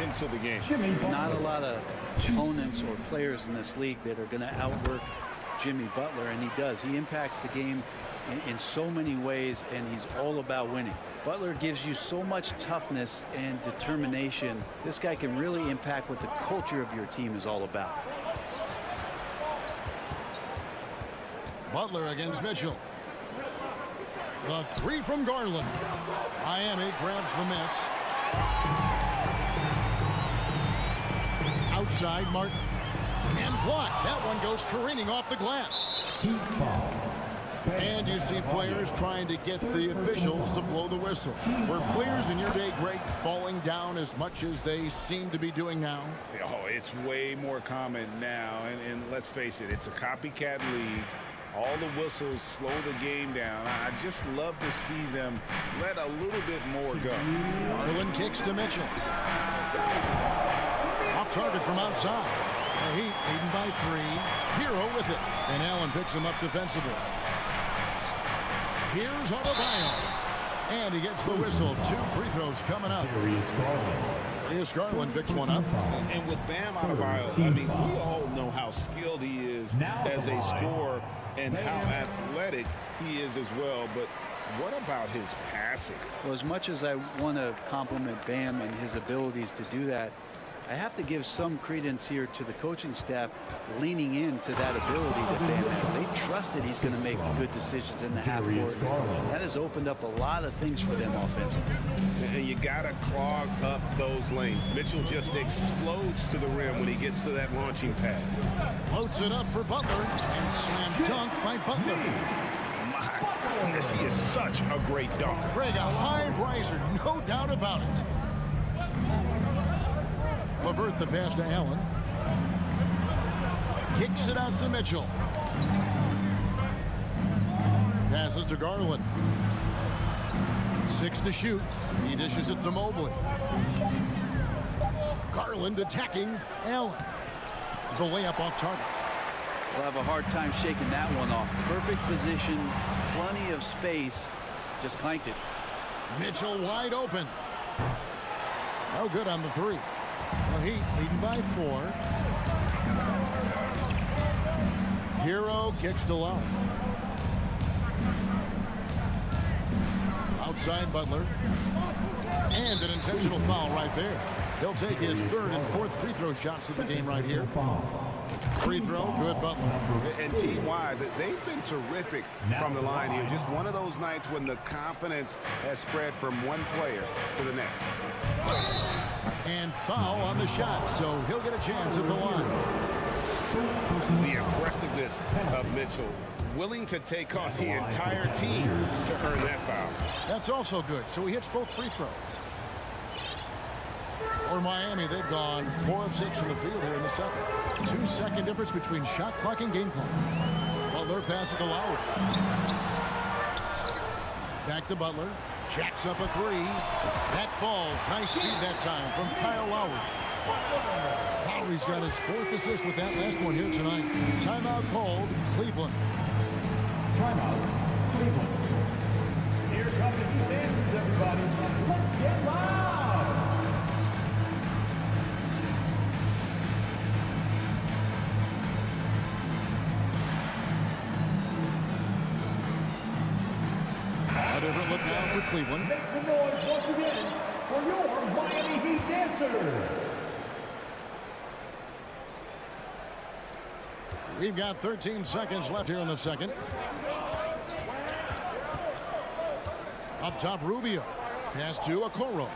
into the game. Not a lot of opponents or players in this league that are going to outwork Jimmy Butler, and he does. He impacts the game in so many ways, and he's all about winning. Butler gives you so much toughness and determination. This guy can really impact what the culture of your team is all about. Butler against Mitchell. The 3 from Garland. Miami grabs the miss. Outside, Martin. And blocked. That one goes careening off the glass. And you see players trying to get the officials to blow the whistle. Were players in your day, Greg, falling down as much as they seem to be doing now? Oh, it's way more common now. And let's face it, it's a copycat league. All the whistles slow the game down. I just love to see them let a little bit more go. Garland kicks to Mitchell. Off target from outside. The Heat leading by 3. Hero with it. And Allen picks him up defensively. Here's Adebayo. And he gets the whistle. 2 free throws coming up. Here's Garland picks one up. And with Bam Adebayo, I mean, we all know how skilled he is as a scorer and how athletic he is as well. But what about his passing? Well, as much as I want to compliment Bam and his abilities to do that, I have to give some credence here to the coaching staff leaning into that ability that Bam has. They trust that he's going to make good decisions in the half court. That has opened up a lot of things for them offensively. And you got to clog up those lanes. Mitchell just explodes to the rim when he gets to that launching pad. Floats it up for Butler and slam dunk by Butler. My goodness, he is such a great dunk. Greg, a high riser, no doubt about it. Levert the pass to Allen. Kicks it out to Mitchell. Passes to Garland. 6 to shoot. He dishes it to Mobley. Garland attacking Allen. The layup off target. We'll have a hard time shaking that one off. Perfect position, plenty of space. Just clanked it. Mitchell wide open. No good on the 3. The Heat leading by 4. Hero kicks to Lowry. Outside Butler. And an intentional foul right there. He'll take his 3rd and 4th free throw shots of the game right here. Free throw, good Butler. And T.Y., they've been terrific from the line here. Just one of those nights when the confidence has spread from one player to the next. And foul on the shot, so he'll get a chance at the line. The aggressiveness of Mitchell, willing to take on the entire team to earn that foul. That's also good, so he hits both free throws. For Miami, they've gone 4 of 6 from the field here in the second. 2-second difference between shot clock and game clock. Butler passes to Lowry. Back to Butler. Jacks up a 3. That falls. Nice feed that time from Kyle Lowry. Lowry's got his 4th assist with that last one here tonight. Timeout called Cleveland. Timeout, Cleveland. Here come the Heat dancers, everybody. Let's get loud. A different look now for Cleveland. Make some noise once again for your Miami Heat dancer. We've got 13 seconds left here in the second. Up top, Rubio. Pass to Okoro.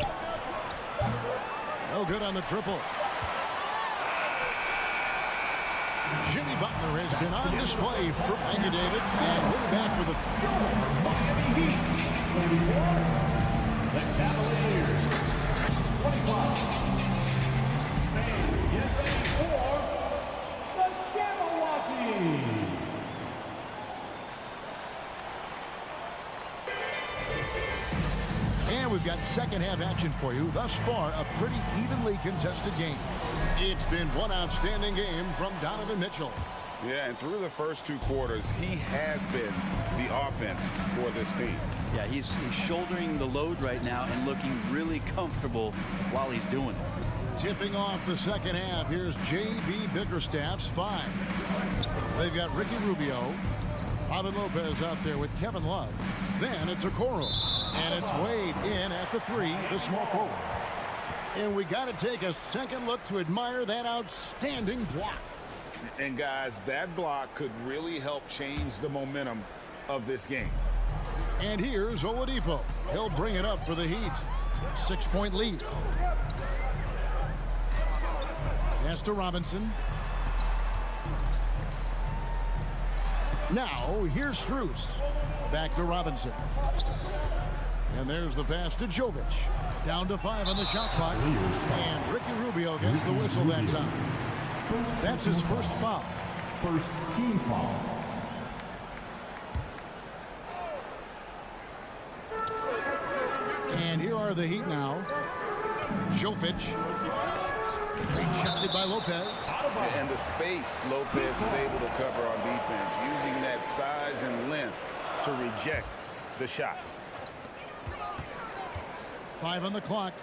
No good on the triple. Jimmy Butler has been on display for Thank you, David. And we'll be back for the Miami Heat. The Cavaliers. 25. And get ready for the Jabberwocky. And we've got second half action for you. Thus far, a pretty evenly contested game. It's been one outstanding game from Donovan Mitchell. Yeah, and through the first 2 quarters, he has been the offense for this team. Yeah, he's shouldering the load right now and looking really comfortable while he's doing it. Tipping off the second half, here's J.B. Bickerstaff's 5. They've got Ricky Rubio, Robin Lopez out there with Kevin Love. Then it's Okoro, and it's Wade in at the 3, the small forward. And we got to take a second look to admire that outstanding block. And guys, that block could really help change the momentum of this game. And here's Oladipo. He'll bring it up for the Heat. 6-point lead. Pass to Robinson. Now, here's Strus. Back to Robinson. And there's the pass to Jovic. Down to 5 on the shot clock. And Ricky Rubio gets the whistle that time. That's his first foul. First team foul. And here are the Heat now. Jovic. Rejected by Lopez. And the space Lopez is able to cover on defense, using that size and length to reject the shots. 5 on the clock.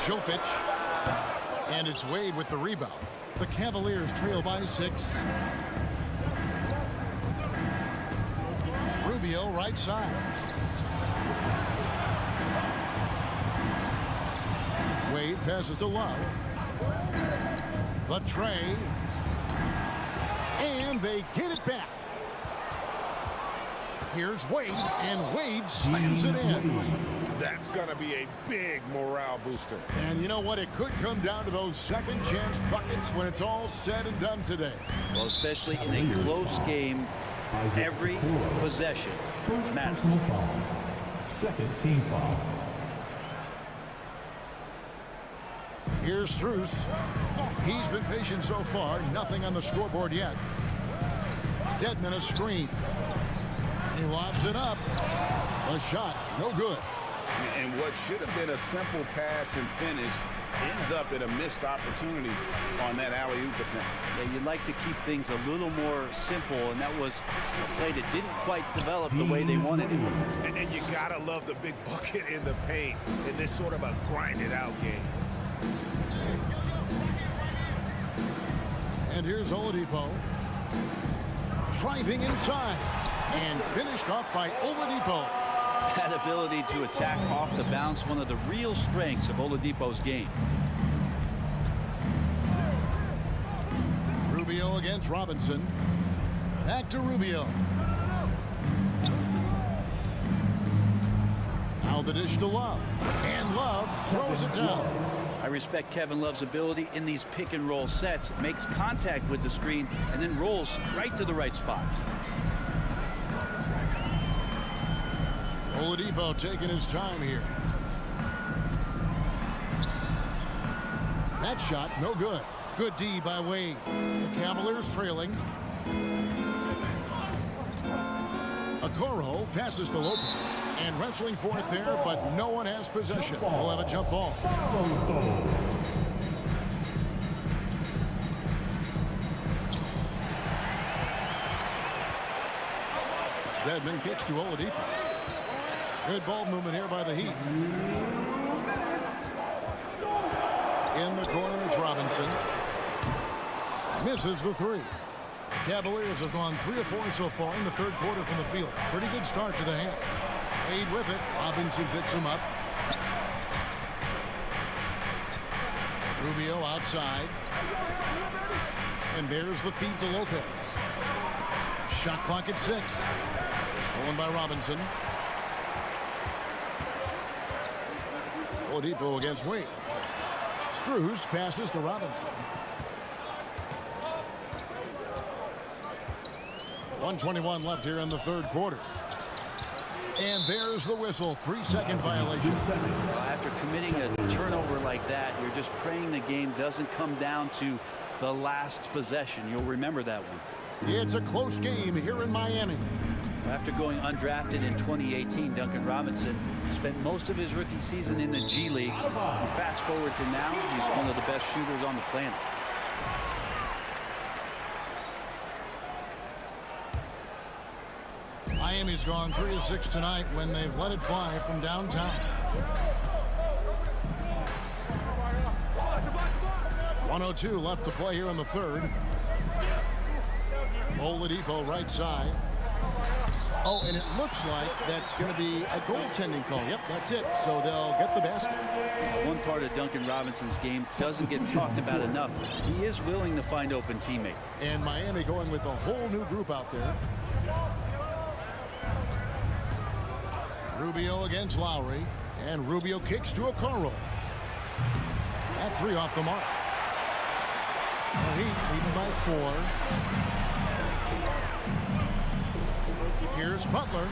Jovic. And it's Wade with the rebound. The Cavaliers trail by 6. Rubio right side. Wade passes to Love. The tray. And they get it back. Here's Wade, and Wade slams it in. That's going to be a big morale booster. And you know what? It could come down to those second chance buckets when it's all said and done today. Well, especially in a close game, every possession matters. Second team foul. Here's Strus. He's been patient so far. Nothing on the scoreboard yet. Dedmon a screen. He lobs it up. A shot, no good. And what should have been a simple pass and finish ends up in a missed opportunity on that alley-oop attempt. Yeah, you'd like to keep things a little more simple, and that was a play that didn't quite develop the way they wanted it. And you gotta love the big bucket in the paint in this sort of a grinded-out game. And here's Oladipo. Driving inside. And finished off by Oladipo. That ability to attack off the bounce, one of the real strengths of Oladipo's game. Rubio against Robinson. Back to Rubio. Now the dish to Love. And Love throws it down. I respect Kevin Love's ability in these pick and roll sets. Makes contact with the screen and then rolls right to the right spot. Oladipo taking his time here. That shot, no good. Good D by Wade. The Cavaliers trailing. Okoro passes to Lopez. And wrestling for it there, but no one has possession. We'll have a jump ball. Dedmon kicks to Oladipo. Good ball movement here by the Heat. In the corner, it's Robinson. Misses the 3. Cavaliers have gone 3 of 4 so far in the third quarter from the field. Pretty good start to the half. Wade with it. Robinson picks him up. Rubio outside. And there's the feed to Lopez. Shot clock at 6. Stolen by Robinson. Oladipo against Wade. Strus passes to Robinson. 1:21 left here in the third quarter. And there's the whistle. 3-second violation. After committing a turnover like that, you're just praying the game doesn't come down to the last possession. You'll remember that one. It's a close game here in Miami. After going undrafted in 2018, Duncan Robinson spent most of his rookie season in the G League. Fast forward to now, he's one of the best shooters on the planet. Miami's gone 3 of 6 tonight when they've let it fly from downtown. 1:02 left to play here in the third. Oladipo right side. Oh, and it looks like that's going to be a goaltending call. Yep, that's it. So they'll get the basket. One part of Duncan Robinson's game doesn't get talked about enough. He is willing to find open teammates. And Miami going with a whole new group out there. Rubio against Lowry. And Rubio kicks to Okoro. That 3 off the mark. The Heat leading by 4. Here's Butler.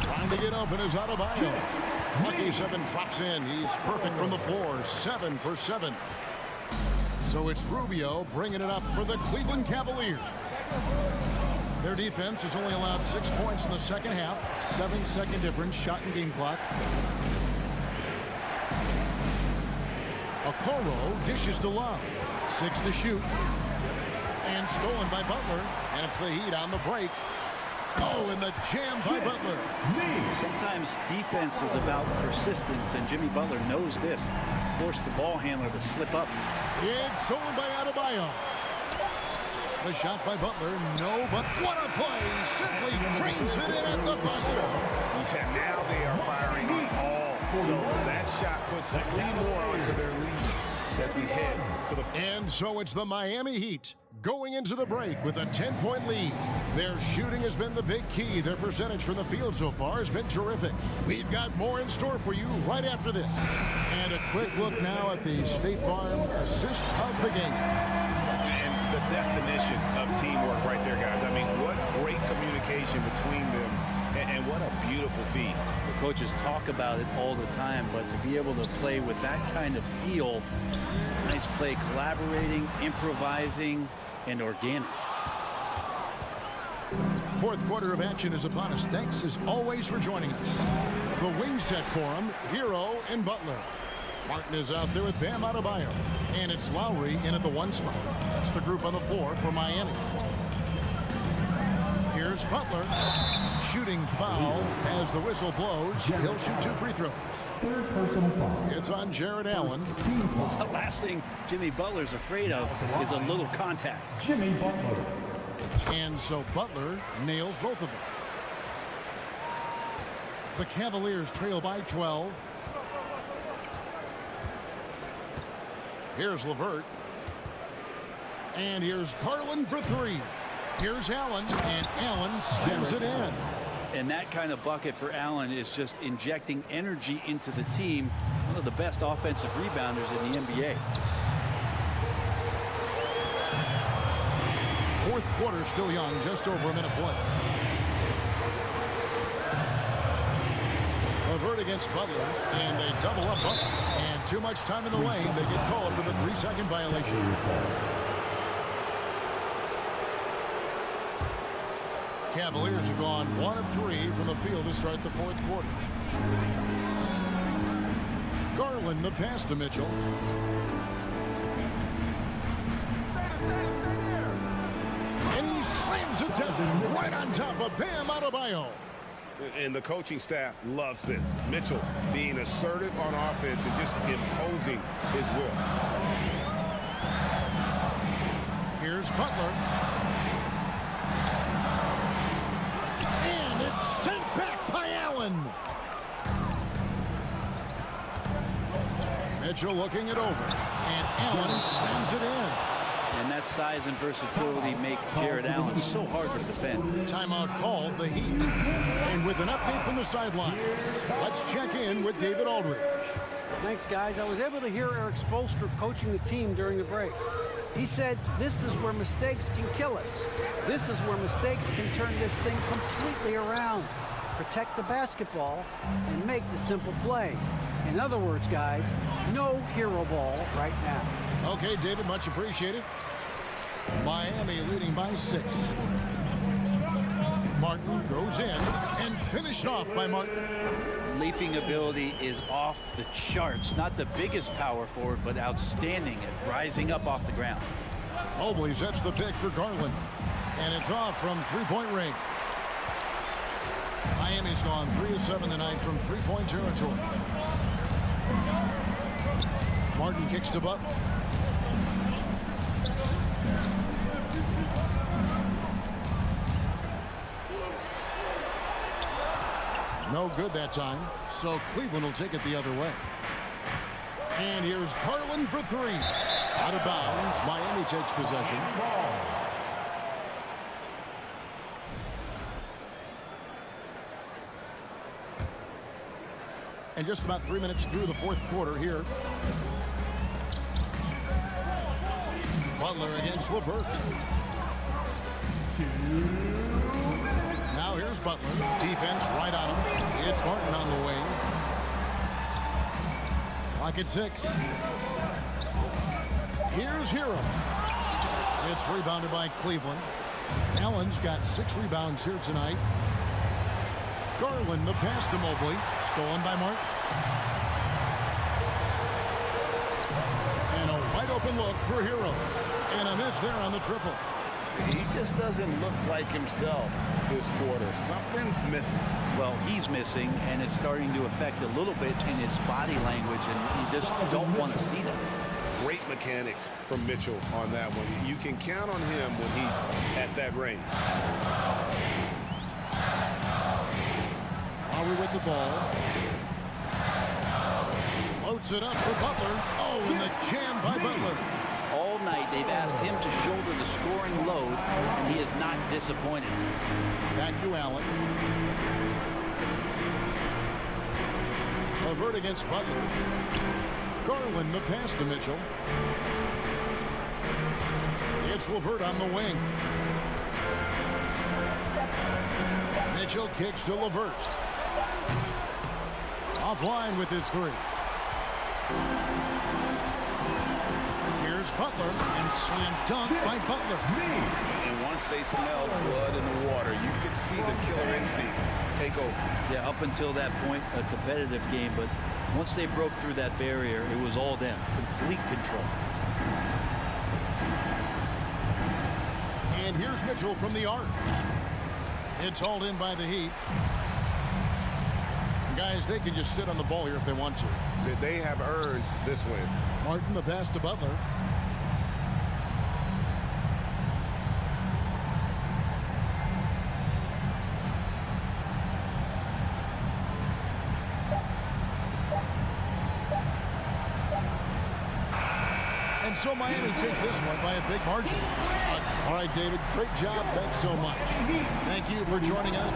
Trying to get open is Adebayo. Lucky 7 drops in. He's perfect from the floor. 7 for 7. So it's Rubio bringing it up for the Cleveland Cavaliers. Their defense has only allowed 6 points in the second half. 7-second difference, shot and game clock. Okoro dishes to Love. 6 to shoot. And stolen by Butler. And it's the Heat on the break. Oh, and the jam by Butler. Sometimes defense is about persistence, and Jimmy Butler knows this. Forced the ball handler to slip up. It's stolen by Adebayo. The shot by Butler, no, but what a play. Simply drains it in at the buzzer. Yeah, now they are firing on all. So that shot puts 3 more onto their lead as we head to the... And so it's the Miami Heat going into the break with a 10-point lead. Their shooting has been the big key. Their percentage from the field so far has been terrific. We've got more in store for you right after this. And a quick look now at the State Farm assist of the game. And the definition of teamwork right there, guys. I mean, what great communication between them, and what a beautiful feed. The coaches talk about it all the time, but to be able to play with that kind of feel, nice play, collaborating, improvising, and organic. Fourth quarter of action is upon us. Thanks as always for joining us. The wing set for him, Hero and Butler. Martin is out there with Bam Adebayo. And it's Lowry in at the 1 spot. That's the group on the floor for Miami. Here's Butler. Shooting foul as the whistle blows. He'll shoot 2 free throws. Third personal foul. It's on Jared Allen. The last thing Jimmy Butler's afraid of is a little contact. Jimmy Butler. And so Butler nails both of them. The Cavaliers trail by 12. Here's LeVert. And here's Garland for 3. Here's Allen, and Allen slams it in. And that kind of bucket for Allen is just injecting energy into the team. One of the best offensive rebounders in the NBA. Fourth quarter still young, just over a minute play. LeVert against Butler, and they double up Butler. And too much time in the lane. They get called for the 3-second violation. Cavaliers have gone 1 of 3 from the field to start the fourth quarter. Garland the pass to Mitchell. And he slams it down right on top of Bam Adebayo. And the coaching staff loves this. Mitchell being assertive on offense and just imposing his will. Here's Butler. And it's sent back by Allen. Mitchell looking it over. And Allen slams it in. And that size and versatility make Jared Allen so hard to defend. Timeout called, the Heat. And with an update from the sideline, let's check in with David Aldridge. Thanks, guys. I was able to hear Eric Spoelstra coaching the team during the break. He said, this is where mistakes can kill us. This is where mistakes can turn this thing completely around. Protect the basketball and make the simple play. In other words, guys, no hero ball right now. Okay, David, much appreciated. Miami leading by 6. Martin goes in and finished off by Martin. Leaping ability is off the charts. Not the biggest power forward, but outstanding at rising up off the ground. Mobley sets the pick for Garland. And it's off from three-point range. Miami's gone 3 of 7 tonight from three-point territory. Martin kicks to Butler. No good that time, so Cleveland will take it the other way. And here's Garland for 3. Out of bounds, Miami takes possession. And just about 3 minutes through the fourth quarter here. Butler against LeVert. Now here's Butler. Defense right on him. It's Martin on the wing. Clock at 6. Here's Hero. It's rebounded by Cleveland. Allen's got 6 rebounds here tonight. Garland, the pass to Mobley. Stolen by Martin. And a wide open look for Hero. And a miss there on the triple. He just doesn't look like himself this quarter. Something's missing. Well, he's missing, and it's starting to affect a little bit in his body language, and you just don't want to see that. Great mechanics from Mitchell on that one. You can count on him when he's at that range. Lowry with the ball. Floats it up for Butler. Oh, and the jam by Butler. All night they've asked him to shoulder the scoring load, and he is not disappointed. Back to Allen. LeVert against Butler. Garland, the pass to Mitchell. It's LeVert on the wing. Mitchell kicks to LeVert. Offline with his 3. Here's Butler, and slam dunk by Butler. And once they smelled blood in the water, you could see the killer instinct take over. Yeah, up until that point, a competitive game, but once they broke through that barrier, it was all them. Complete control. And here's Mitchell from the arc. It's hauled in by the Heat. Guys, they can just sit on the ball here if they want to. They have earned this win. Martin, the pass to Butler. And so Miami takes this one by a big margin. All right, David, great job. Thanks so much. Thank you for joining us.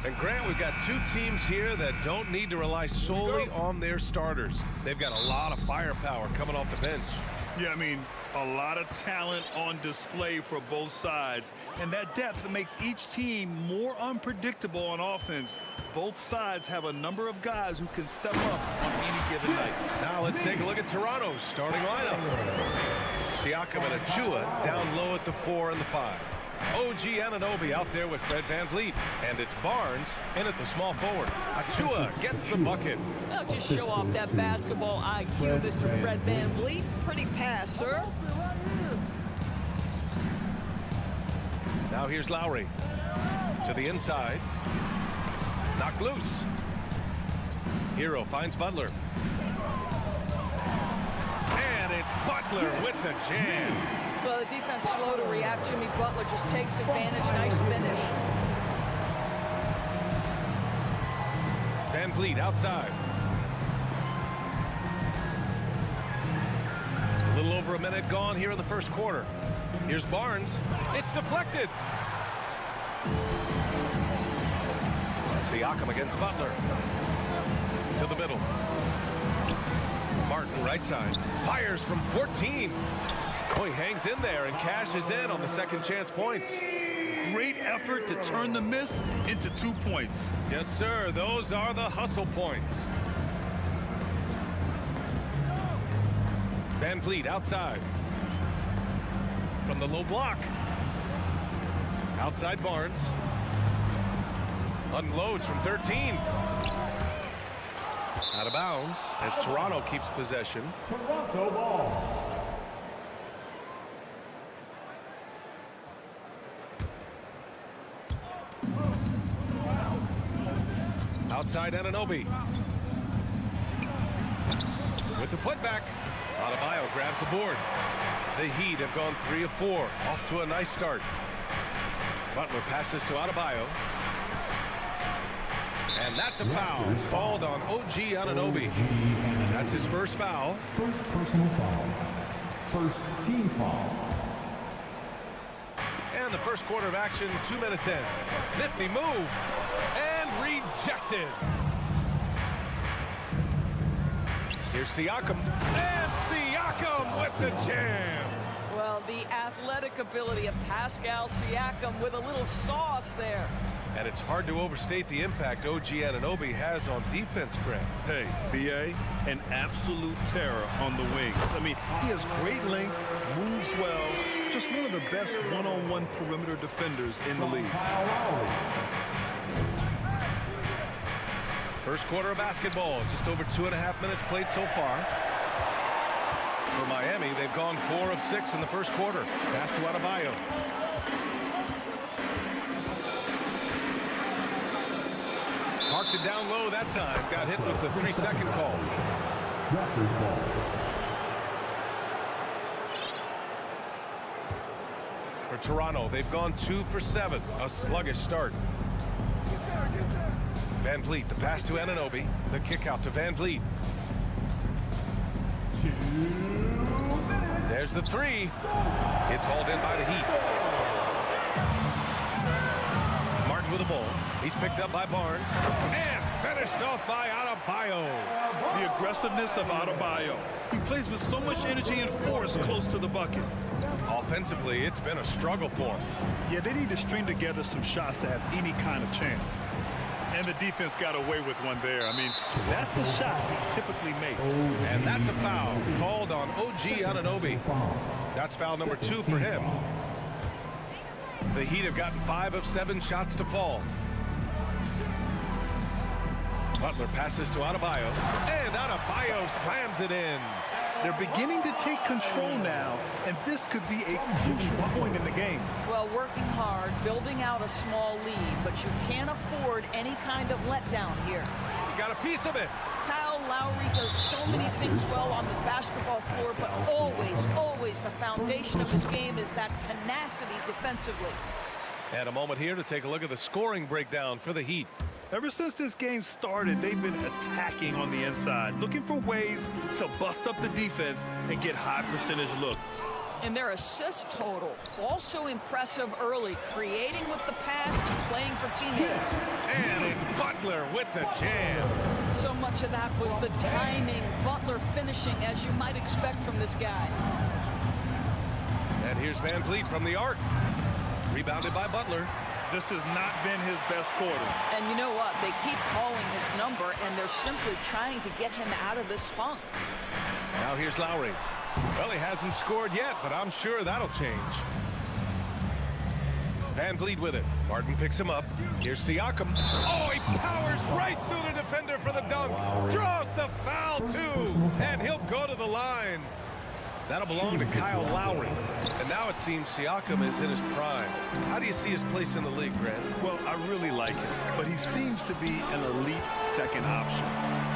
And Grant, we've got two teams here that don't need to rely solely on their starters. They've got a lot of firepower coming off the bench. Yeah, I mean, a lot of talent on display for both sides. And that depth makes each team more unpredictable on offense. Both sides have a number of guys who can step up on any given night. Now let's take a look at Toronto's starting lineup. Siakam and Achua down low at the 4 and the 5. OG Anunoby out there with Fred VanVleet. And it's Barnes in at the small forward. Achua gets the bucket. Now just show off that basketball IQ, Mr. Fred VanVleet. Pretty pass, sir. Now here's Lowry. To the inside. Knocked loose. Hero finds Butler. And it's Butler with the jam. Well, the defense slow to react. Jimmy Butler just takes advantage. Nice finish. VanVleet outside. A little over a minute gone here in the first quarter. Here's Barnes. It's deflected. Siakam against Butler. To the middle. Martin right side. Fires from 14. Boy, hangs in there and cashes in on the second chance points. Great effort to turn the miss into 2 points. Yes, sir. Those are the hustle points. VanVleet outside. From the low block. Outside Barnes. Unloads from 13. Out of bounds as Toronto keeps possession. Toronto ball. Outside Anunoby. With the putback. Adebayo grabs the board. The Heat have gone 3 of 4. Off to a nice start. Butler passes to Adebayo. And that's a foul. Called on OG Anunoby. That's his first foul. First personal foul. First team foul. And the first quarter of action, 2 minutes in. Nifty move. And rejected. Here's Siakam. And Siakam with the jam. Well, the athletic ability of Pascal Siakam with a little sauce there. And it's hard to overstate the impact OG Anunoby has on defense, Grant. Hey, BA, an absolute terror on the wings. I mean, he has great length, moves well, just one of the best one-on-one perimeter defenders in the league. First quarter of basketball, just over 2.5 minutes played so far. For Miami, they've gone 4 of 6 in the first quarter. Pass to Adebayo. Marked it down low that time. Got hit with the 3-second call. Raptors ball. For Toronto, they've gone 2 for 7. A sluggish start. VanVleet, the pass to Anunoby. The kick out to VanVleet. There's the 3. It's hauled in by the Heat. Martin with the ball. He's picked up by Barnes. And finished off by Adebayo. The aggressiveness of Adebayo. He plays with so much energy and force close to the bucket. Offensively, it's been a struggle for him. Yeah, they need to string together some shots to have any kind of chance. And the defense got away with one there. I mean, that's a shot he typically makes. And that's a foul called on OG Anunoby. That's foul number 2 for him. The Heat have gotten 5 of 7 shots to fall. Butler passes to Adebayo. And Adebayo slams it in. They're beginning to take control now, and this could be a crucial point in the game. Well, working hard, building out a small lead, but you can't afford any kind of letdown here. You got a piece of it. Kyle Lowry does so many things well on the basketball floor, but always the foundation of his game is that tenacity defensively. And a moment here to take a look at the scoring breakdown for the Heat. Ever since this game started, they've been attacking on the inside, looking for ways to bust up the defense and get high percentage looks. And their assist total, also impressive early, creating with the pass and playing for teammates. And Butler with the jam. So much of that was the timing. Butler finishing, as you might expect from this guy. And here's Van Vliet from the arc. Rebounded by Butler. This has not been his best quarter. And you know what? They keep calling his number, and they're simply trying to get him out of this funk. Now here's Lowry. Well, he hasn't scored yet, but I'm sure that'll change. Van Vliet with it. Martin picks him up. Here's Siakam. Oh, he powers right through the defender for the dunk. Draws the foul, too. And he'll go to the line. That'll belong to Kyle Lowry. And now it seems Siakam is in his prime. How do you see his place in the league, Grant? Well, I really like him, but he seems to be an elite second option.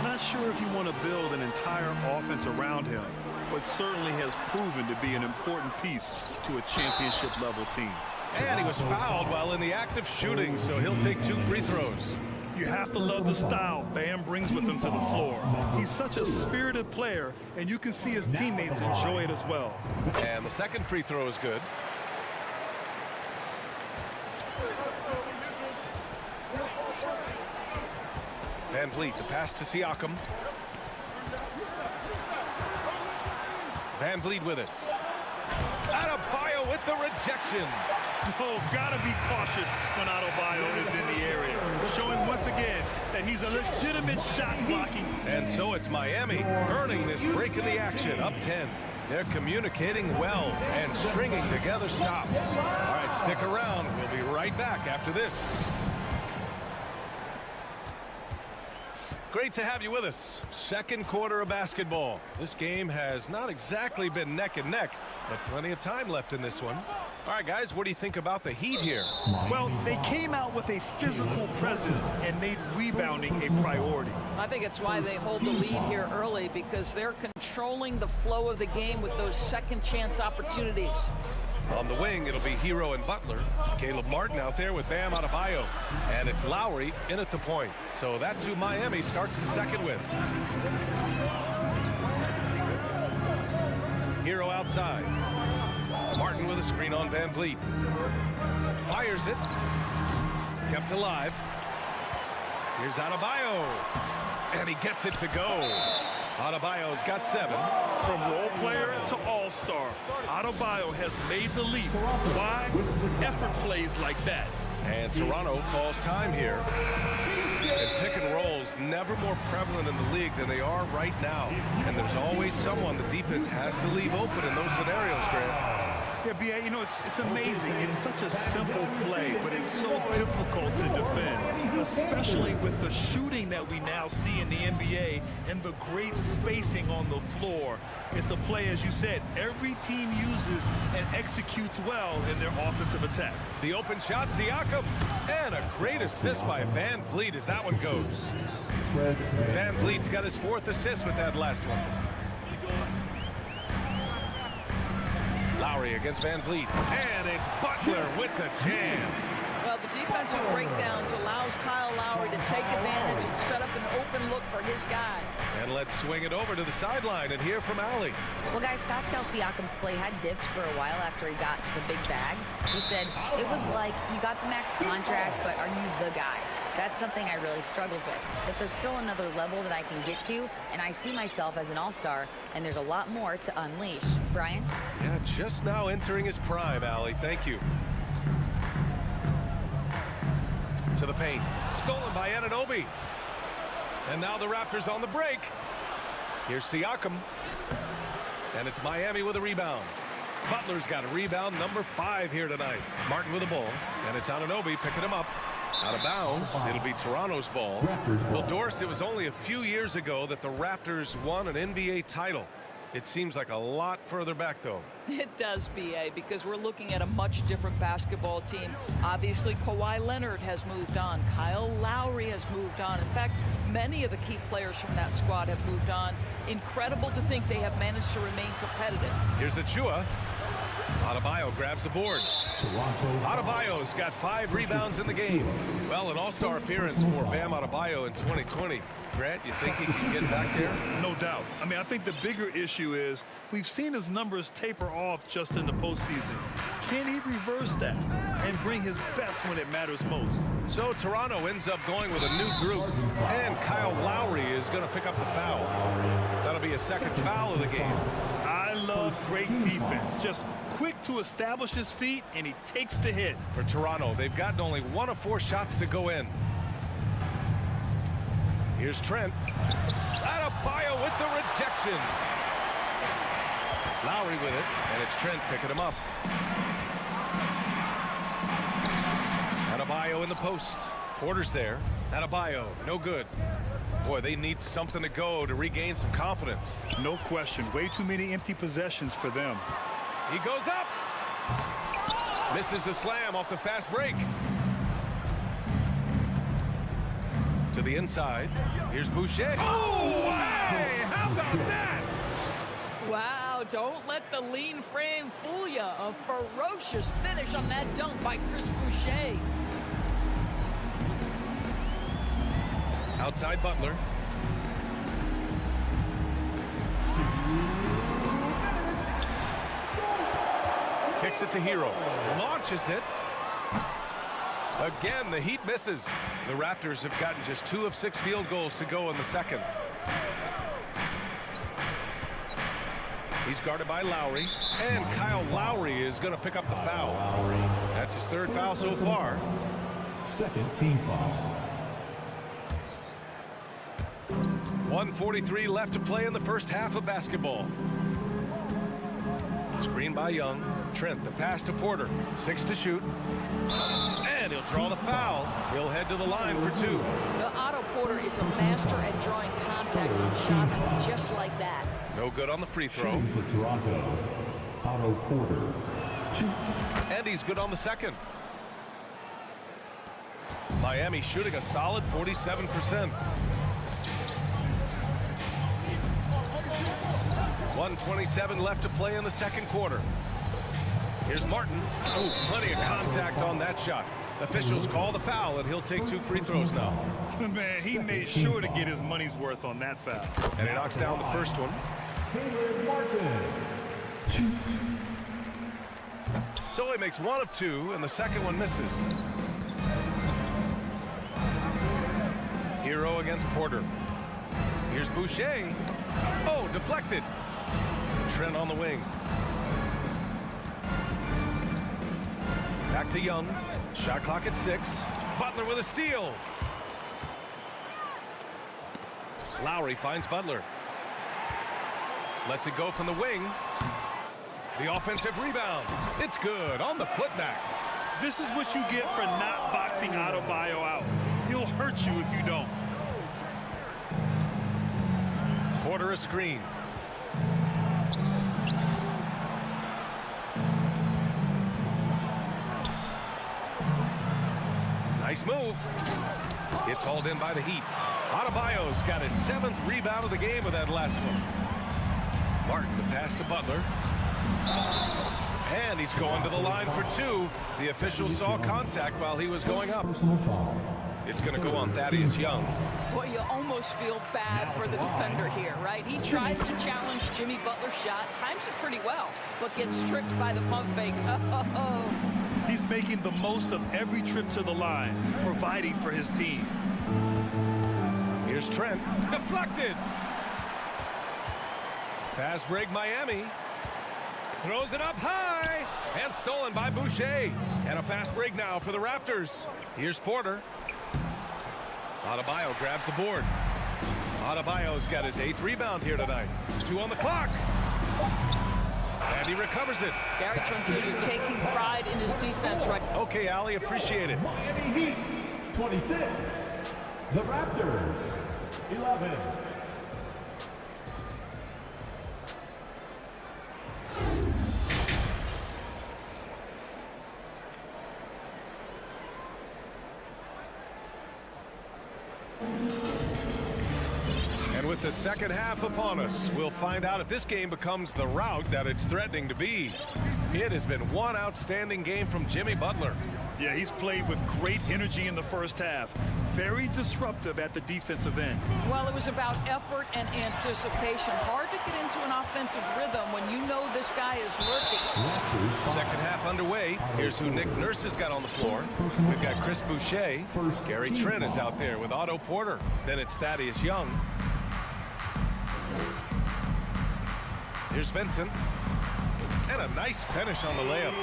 Not sure if you want to build an entire offense around him, but certainly has proven to be an important piece to a championship-level team. And he was fouled while in the act of shooting, so he'll take 2 free throws. You have to love the style Bam brings with him to the floor. He's such a spirited player, and you can see his teammates enjoy it as well. And the second free throw is good. Van Vliet, the pass to Siakam. Van Vliet with it. Adebayo with the rejection. Oh, gotta be cautious when Adebayo is in the area. Showing once again that he's a legitimate shot blocking. And so it's Miami earning this break in the action, up 10. They're communicating well and stringing together stops. All right, stick around. We'll be right back after this. Great to have you with us. Second quarter of basketball. This game has not exactly been neck and neck, but plenty of time left in this one. All right, guys, what do you think about the Heat here? Well, they came out with a physical presence and made rebounding a priority. I think it's why they hold the lead here early, because they're controlling the flow of the game with those second chance opportunities. On the wing, it'll be Hero and Butler. Caleb Martin out there with Bam Adebayo. And it's Lowry in at the point. So that's who Miami starts the second with. Hero outside. Martin with a screen on Van Vliet. Fires it. Kept alive. Here's Adebayo. And he gets it to go. Adebayo's got 7. From role player to all-star, Adebayo has made the leap. Why? Effort plays like that. And Toronto calls time here. And pick and rolls never more prevalent in the league than they are right now. And there's always someone the defense has to leave open in those scenarios, Grant. Yeah, B.A., you know, it's amazing. It's such a simple play, but it's so difficult to defend, especially with the shooting that we now see in the NBA and the great spacing on the floor. It's a play, as you said, every team uses and executes well in their offensive attack. The open shot, Siakam, and a great assist by Van Vliet as that one goes. Van Vliet's got his 4th assist with that last one. Lowry against Van Vliet, and it's Butler with the jam. Well, the defensive breakdowns allows Kyle Lowry to take advantage and set up an open look for his guy. And let's swing it over to the sideline and hear from Allie. Well, guys, Pascal Siakam's play had dipped for a while after he got the big bag. He said, it was like, you got the max contract, but are you the guy? That's something I really struggled with. But there's still another level that I can get to, and I see myself as an all-star, and there's a lot more to unleash. Brian? Yeah, just now entering his prime, Allie. Thank you. To the paint. Stolen by Anunoby. And now the Raptors on the break. Here's Siakam. And it's Miami with a rebound. Butler's got a rebound, number 5 here tonight. Martin with the ball. And it's Anunoby picking him up. Out of bounds. It'll be Toronto's ball. Well, Doris, it was only a few years ago that the Raptors won an NBA title. It seems like a lot further back, though. It does, B.A., because we're looking at a much different basketball team. Obviously, Kawhi Leonard has moved on. Kyle Lowry has moved on. In fact, many of the key players from that squad have moved on. Incredible to think they have managed to remain competitive. Here's Achua. Adebayo grabs the board. Adebayo's got 5 rebounds in the game. Well, an all-star appearance for Bam Adebayo in 2020. Grant, you think he can get back there? No doubt. I mean, I think the bigger issue is we've seen his numbers taper off just in the postseason. Can he reverse that and bring his best when it matters most? So Toronto ends up going with a new group, and Kyle Lowry is going to pick up the foul. That'll be a second foul of the game. I love great defense. Just quick to establish his feet, and he takes the hit. For Toronto, they've gotten only 1 of 4 shots to go in. Here's Trent. Adebayo with the rejection. Lowry with it, and it's Trent picking him up. Adebayo in the post. Porter's there. Adebayo, no good. Boy, they need something to go to regain some confidence. No question. Way too many empty possessions for them. He goes up. Misses the slam off the fast break. To the inside. Here's Boucher. Oh, hey! How about that? Wow, don't let the lean frame fool you. A ferocious finish on that dunk by Chris Boucher. Outside Butler. Kicks it to Hero. Launches it. Again, the Heat misses. The Raptors have gotten just 2 of 6 field goals to go in the second. He's guarded by Lowry. And Kyle Lowry is going to pick up the foul. That's his 3rd foul so far. Second team foul. 1:43 left to play in the first half of basketball. Screen by Young. Trent, the pass to Porter. 6 to shoot. And he'll draw the foul. He'll head to the line for 2. The Otto Porter is a master at drawing contact on shots just like that. No good on the free throw. Shooting for Toronto, Otto Porter. 2. And he's good on the second. Miami shooting a solid 47%. 1:27 left to play in the second quarter. Here's Martin. Oh, plenty of contact on that shot. Officials call the foul, and he'll take 2 free throws now. Man, he made sure to get his money's worth on that foul. And he knocks down the first one. So he makes 1 of 2, and the second one misses. Hero against Porter. Here's Boucher. Oh, deflected. Trent on the wing. Back to Young. Shot clock at 6. Butler with a steal. Lowry finds Butler. Lets it go from the wing. The offensive rebound. It's good on the putback. This is what you get for not boxing Adebayo out. He'll hurt you if you don't. Porter a screen. Nice move. It's hauled in by the Heat. Adebayo's got his 7th rebound of the game with that last one. Martin, the pass to Butler. And he's going to the line for 2. The official saw contact while he was going up. It's going to go on Thaddeus Young. Boy, you almost feel bad for the defender here, right? He tries to challenge Jimmy Butler's shot, times it pretty well, but gets tricked by the pump fake. He's making the most of every trip to the line, providing for his team. Here's Trent. Deflected. Fast break Miami. Throws it up high. And stolen by Boucher. And a fast break now for the Raptors. Here's Porter. Adebayo grabs the board. Adebayo's got his 8th rebound here tonight. 2 on the clock. And he recovers it. Gary Trent Jr. taking pride in his defense right. Okay, Allie, appreciate it. Miami Heat, 26. The Raptors, 11. And with the second half upon us, we'll find out if this game becomes the rout that it's threatening to be. It has been one outstanding game from Jimmy Butler. Yeah, he's played with great energy in the first half. Very disruptive at the defensive end. Well, it was about effort and anticipation. Hard to get into an offensive rhythm when you know this guy is lurking. Second half underway. Here's who Nick Nurse has got on the floor. We've got Chris Boucher. Gary Trent is out there with Otto Porter. Then it's Thaddeus Young. Here's Vincent. And a nice finish on the layup.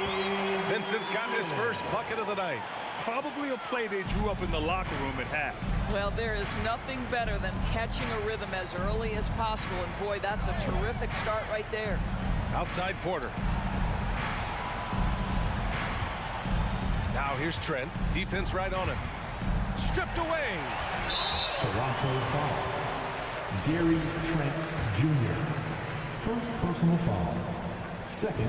Vincent's got his first bucket of the night. Probably a play they drew up in the locker room at half. Well, there is nothing better than catching a rhythm as early as possible. And boy, that's a terrific start right there. Outside Porter. Now here's Trent. Defense right on him. Stripped away. Toronto foul. Gary Trent Jr. First personal foul. Second.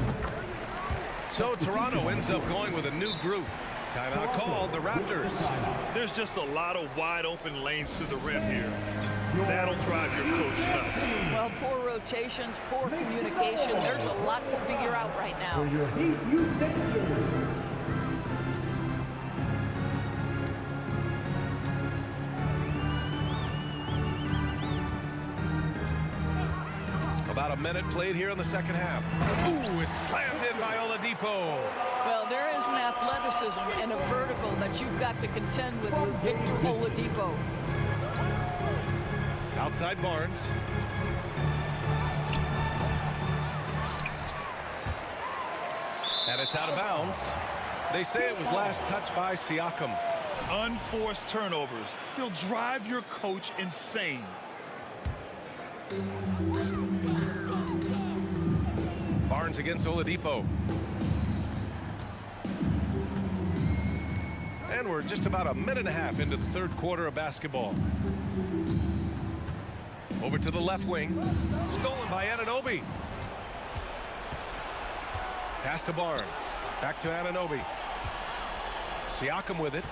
So Toronto ends up going with a new group. Timeout called the Raptors. There's just a lot of wide open lanes to the rim here. That'll drive your coach nuts. Well, poor rotations, poor communication. There's a lot to figure out right now. About a minute played here in the second half. Ooh, it's slammed in by Oladipo. Well, there is an athleticism and a vertical that you've got to contend with Victor Oladipo. Outside Barnes. And it's out of bounds. They say it was last touched by Siakam. Unforced turnovers. They'll drive your coach insane. Barnes against Oladipo. And we're just about a minute and a half into the third quarter of basketball. Over to the left wing. Stolen by Anunoby. Pass to Barnes. Back to Anunoby. Siakam with it.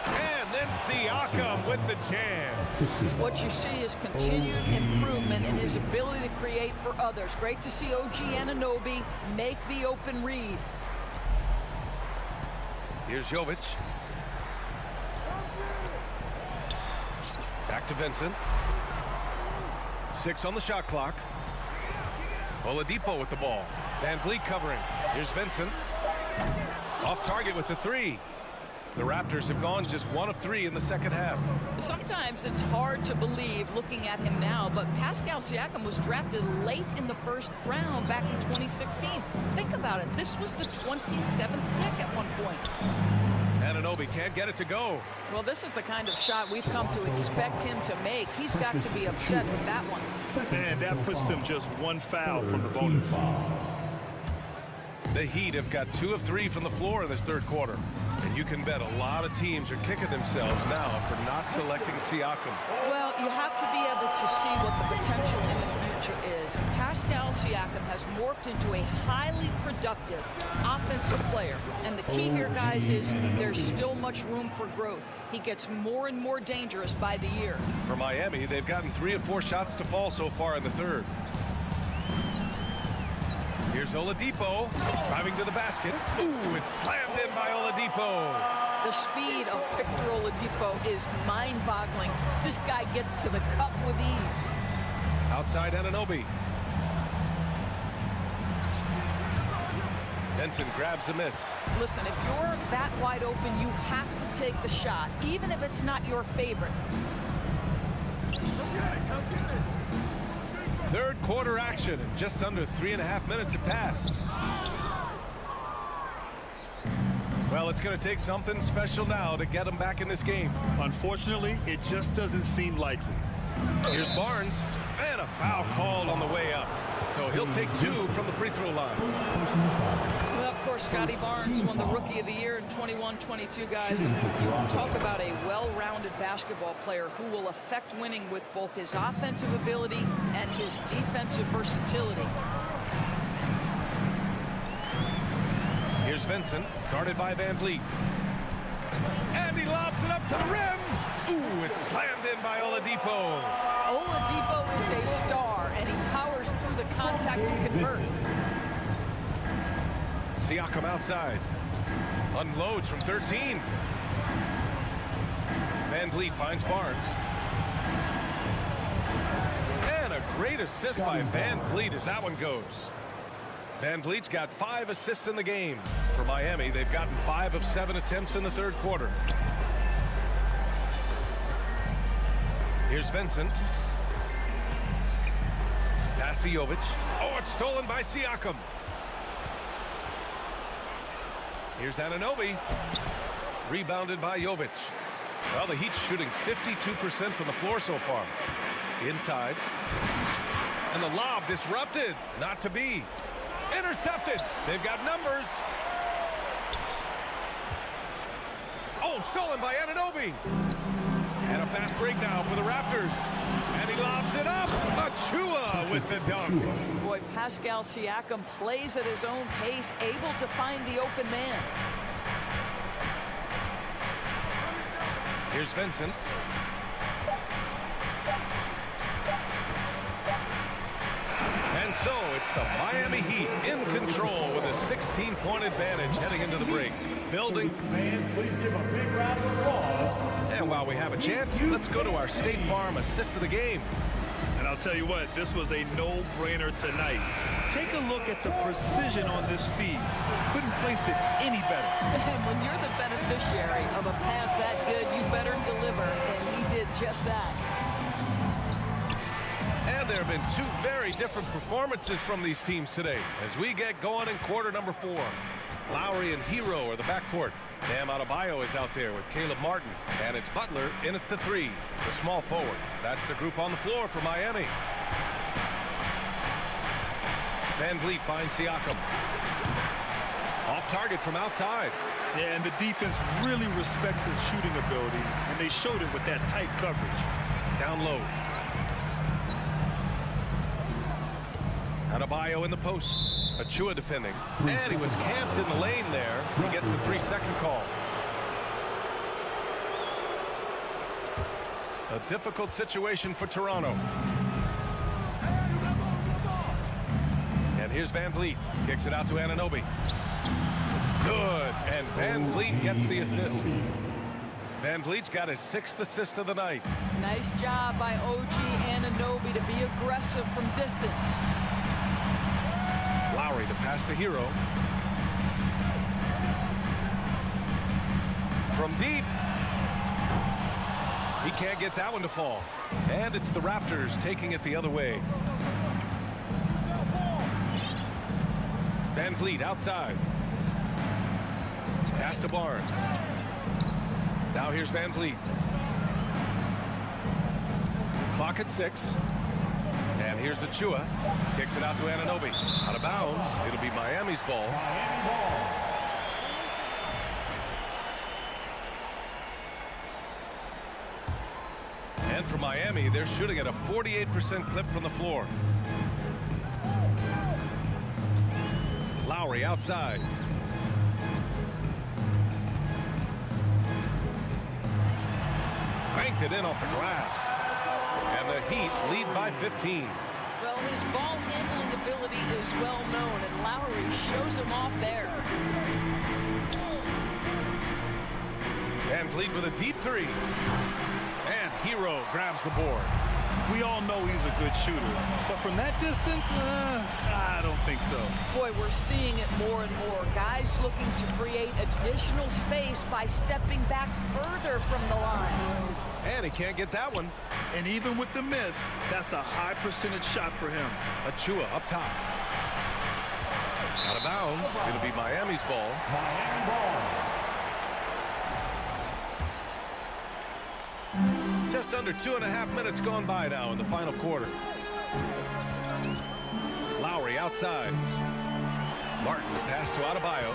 And then Siakam with the jam. What you see is continued improvement in his ability to create for others. Great to see OG Anunoby make the open read. Here's Jovic. Back to Vincent. 6 on the shot clock. Oladipo with the ball. Van Vliet covering. Here's Vincent. Off target with the 3. The Raptors have gone just 1 of 3 in the second half. Sometimes it's hard to believe looking at him now, but Pascal Siakam was drafted late in the first round back in 2016. Think about it. This was the 27th pick at one point. Anunoby can't get it to go. Well, this is the kind of shot we've come to expect him to make. He's got to be upset with that one. And that puts them just 1 foul from the bonus. The Heat have got 2 of 3 from the floor in this third quarter. And you can bet a lot of teams are kicking themselves now for not selecting Siakam. Well, you have to be able to see what the potential in the future is. And Pascal Siakam has morphed into a highly productive offensive player. And the key here, guys, is there's still much room for growth. He gets more and more dangerous by the year. For Miami, they've gotten 3 of 4 shots to fall so far in the third. Here's Oladipo driving to the basket. Ooh, it's slammed in by Oladipo. The speed of Victor Oladipo is mind-boggling. This guy gets to the cup with ease. Outside Anunoby. Benson grabs a miss. Listen, if you're that wide open, you have to take the shot, even if it's not your favorite. Third quarter action, and just under 3.5 minutes have passed. Well, it's going to take something special now to get them back in this game. Unfortunately, it just doesn't seem likely. Here's Barnes, and a foul called on the way up. So he'll take 2 from the free throw line. Well, of course, Scotty Barnes won the Rookie of the Year in 21-22, guys. And you talk about a well-rounded basketball player who will affect winning with both his offensive ability and his defensive versatility. Here's Vincent, guarded by Van Vliet. And he lobs it up to the rim. Ooh, it's slammed in by Oladipo. Oladipo is a star, and he powers through the contact to convert. Siakam outside. Unloads from 13. Van Vliet finds Barnes. And a great assist by Van Vliet as that one goes. Van Vliet's got 5 assists in the game. For Miami, they've gotten 5 of 7 attempts in the third quarter. Here's Vincent. Pass to Jovic. Oh, it's stolen by Siakam. Here's Anunoby. Rebounded by Jovic. Well, the Heat's shooting 52% from the floor so far. Inside. And the lob disrupted. Not to be. Intercepted. They've got numbers. Oh, stolen by Anunoby. And a fast break now for the Raptors. And he lobs it up. Achua with the dunk. Boy, Pascal Siakam plays at his own pace, able to find the open man. Here's Vincent. And so it's the Miami Heat in control with a 16-point advantage heading into the break. Building. Fans, please give a big round of applause. And while we have a chance, let's go to our State Farm assist of the game. And I'll tell you what, this was a no-brainer tonight. Take a look at the precision on this feed. Couldn't place it any better. And when you're the beneficiary of a pass that good, you better deliver, and he did just that. And there have been 2 very different performances from these teams today as we get going in quarter number 4. Lowry and Hero are the backcourt. Bam Adebayo is out there with Caleb Martin. And it's Butler in at the 3, the small forward. That's the group on the floor for Miami. Van Vliet finds Siakam. Off target from outside. Yeah, and the defense really respects his shooting ability, and they showed it with that tight coverage. Down low. Adebayo in the post. Achua defending. And he was camped in the lane there. He gets a 3-second call. A difficult situation for Toronto. And here's Van Vliet. Kicks it out to Anunoby. Good. And Van Vliet gets the assist. Van Vliet's got his 6th assist of the night. Nice job by OG Anunoby to be aggressive from distance. Lowry to pass to Hero. From deep. He can't get that one to fall. And it's the Raptors taking it the other way. Van Vliet outside. Pass to Barnes. Now here's Van Vliet. Clock at 6. And here's Achua. Kicks it out to Anunoby. Out of bounds. It'll be Miami's ball. Miami ball. And for Miami, they're shooting at a 48% clip from the floor. Lowry outside. Banked it in off the glass. And the Heat lead by 15. Well, his ball handling ability is well known, and Lowry shows him off there. Van Vliet with a deep 3. And Hero grabs the board. We all know he's a good shooter, but from that distance, I don't think so. Boy, we're seeing it more and more. Guys looking to create additional space by stepping back further from the line. And he can't get that one. And even with the miss, that's a high percentage shot for him. Achua up top. Out of bounds. It'll be Miami's ball. Miami ball. Just under 2.5 minutes gone by now in the final quarter. Lowry outside. Martin the pass to Adebayo.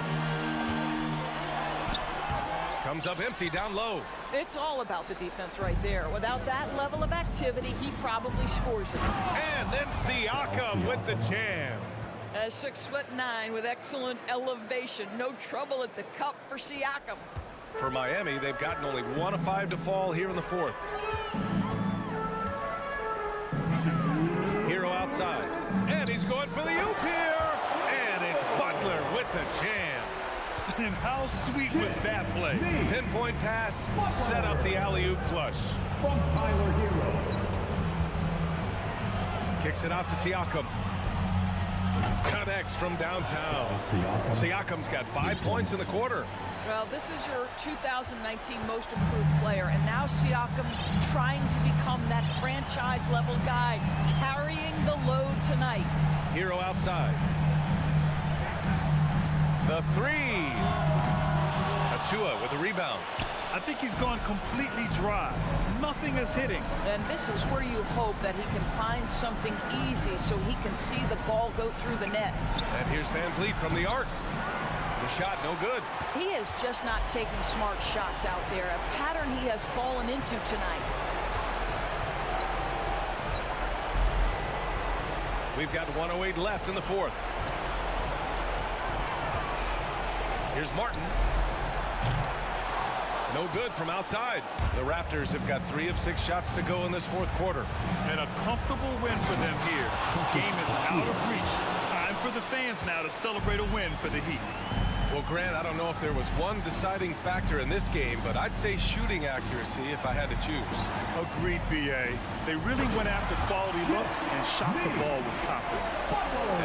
Comes up empty down low. It's all about the defense right there. Without that level of activity, he probably scores it. And then Siakam with the jam. 6'9" with excellent elevation. No trouble at the cup for Siakam. For Miami, they've gotten only 1 of 5 to fall here in the 4th. Hero outside. And he's going for the oop here. And it's Butler with the jam. And how sweet was that play? Pinpoint pass, set up the alley-oop flush. From Tyler Hero. Kicks it out to Siakam. Connects from downtown. Siakam's got 5 points in the quarter. Well, this is your 2019 most improved player, and now Siakam trying to become that franchise-level guy, carrying the load tonight. Hero outside. The three. Achua with a rebound. I think he's gone completely dry. Nothing is hitting. And this is where you hope that he can find something easy so he can see the ball go through the net. And here's Van Vliet from the arc. The shot no good. He is just not taking smart shots out there, a pattern he has fallen into tonight. We've got 1:08 left in the fourth. Here's Martin. No good from outside. The Raptors have got 3 of 6 shots to go in this fourth quarter. And a comfortable win for them here. Game is out of reach. Time for the fans now to celebrate a win for the Heat. Well, Grant, I don't know if there was one deciding factor in this game, but I'd say shooting accuracy if I had to choose. Agreed, B.A. They really went after quality looks and shot the ball with confidence.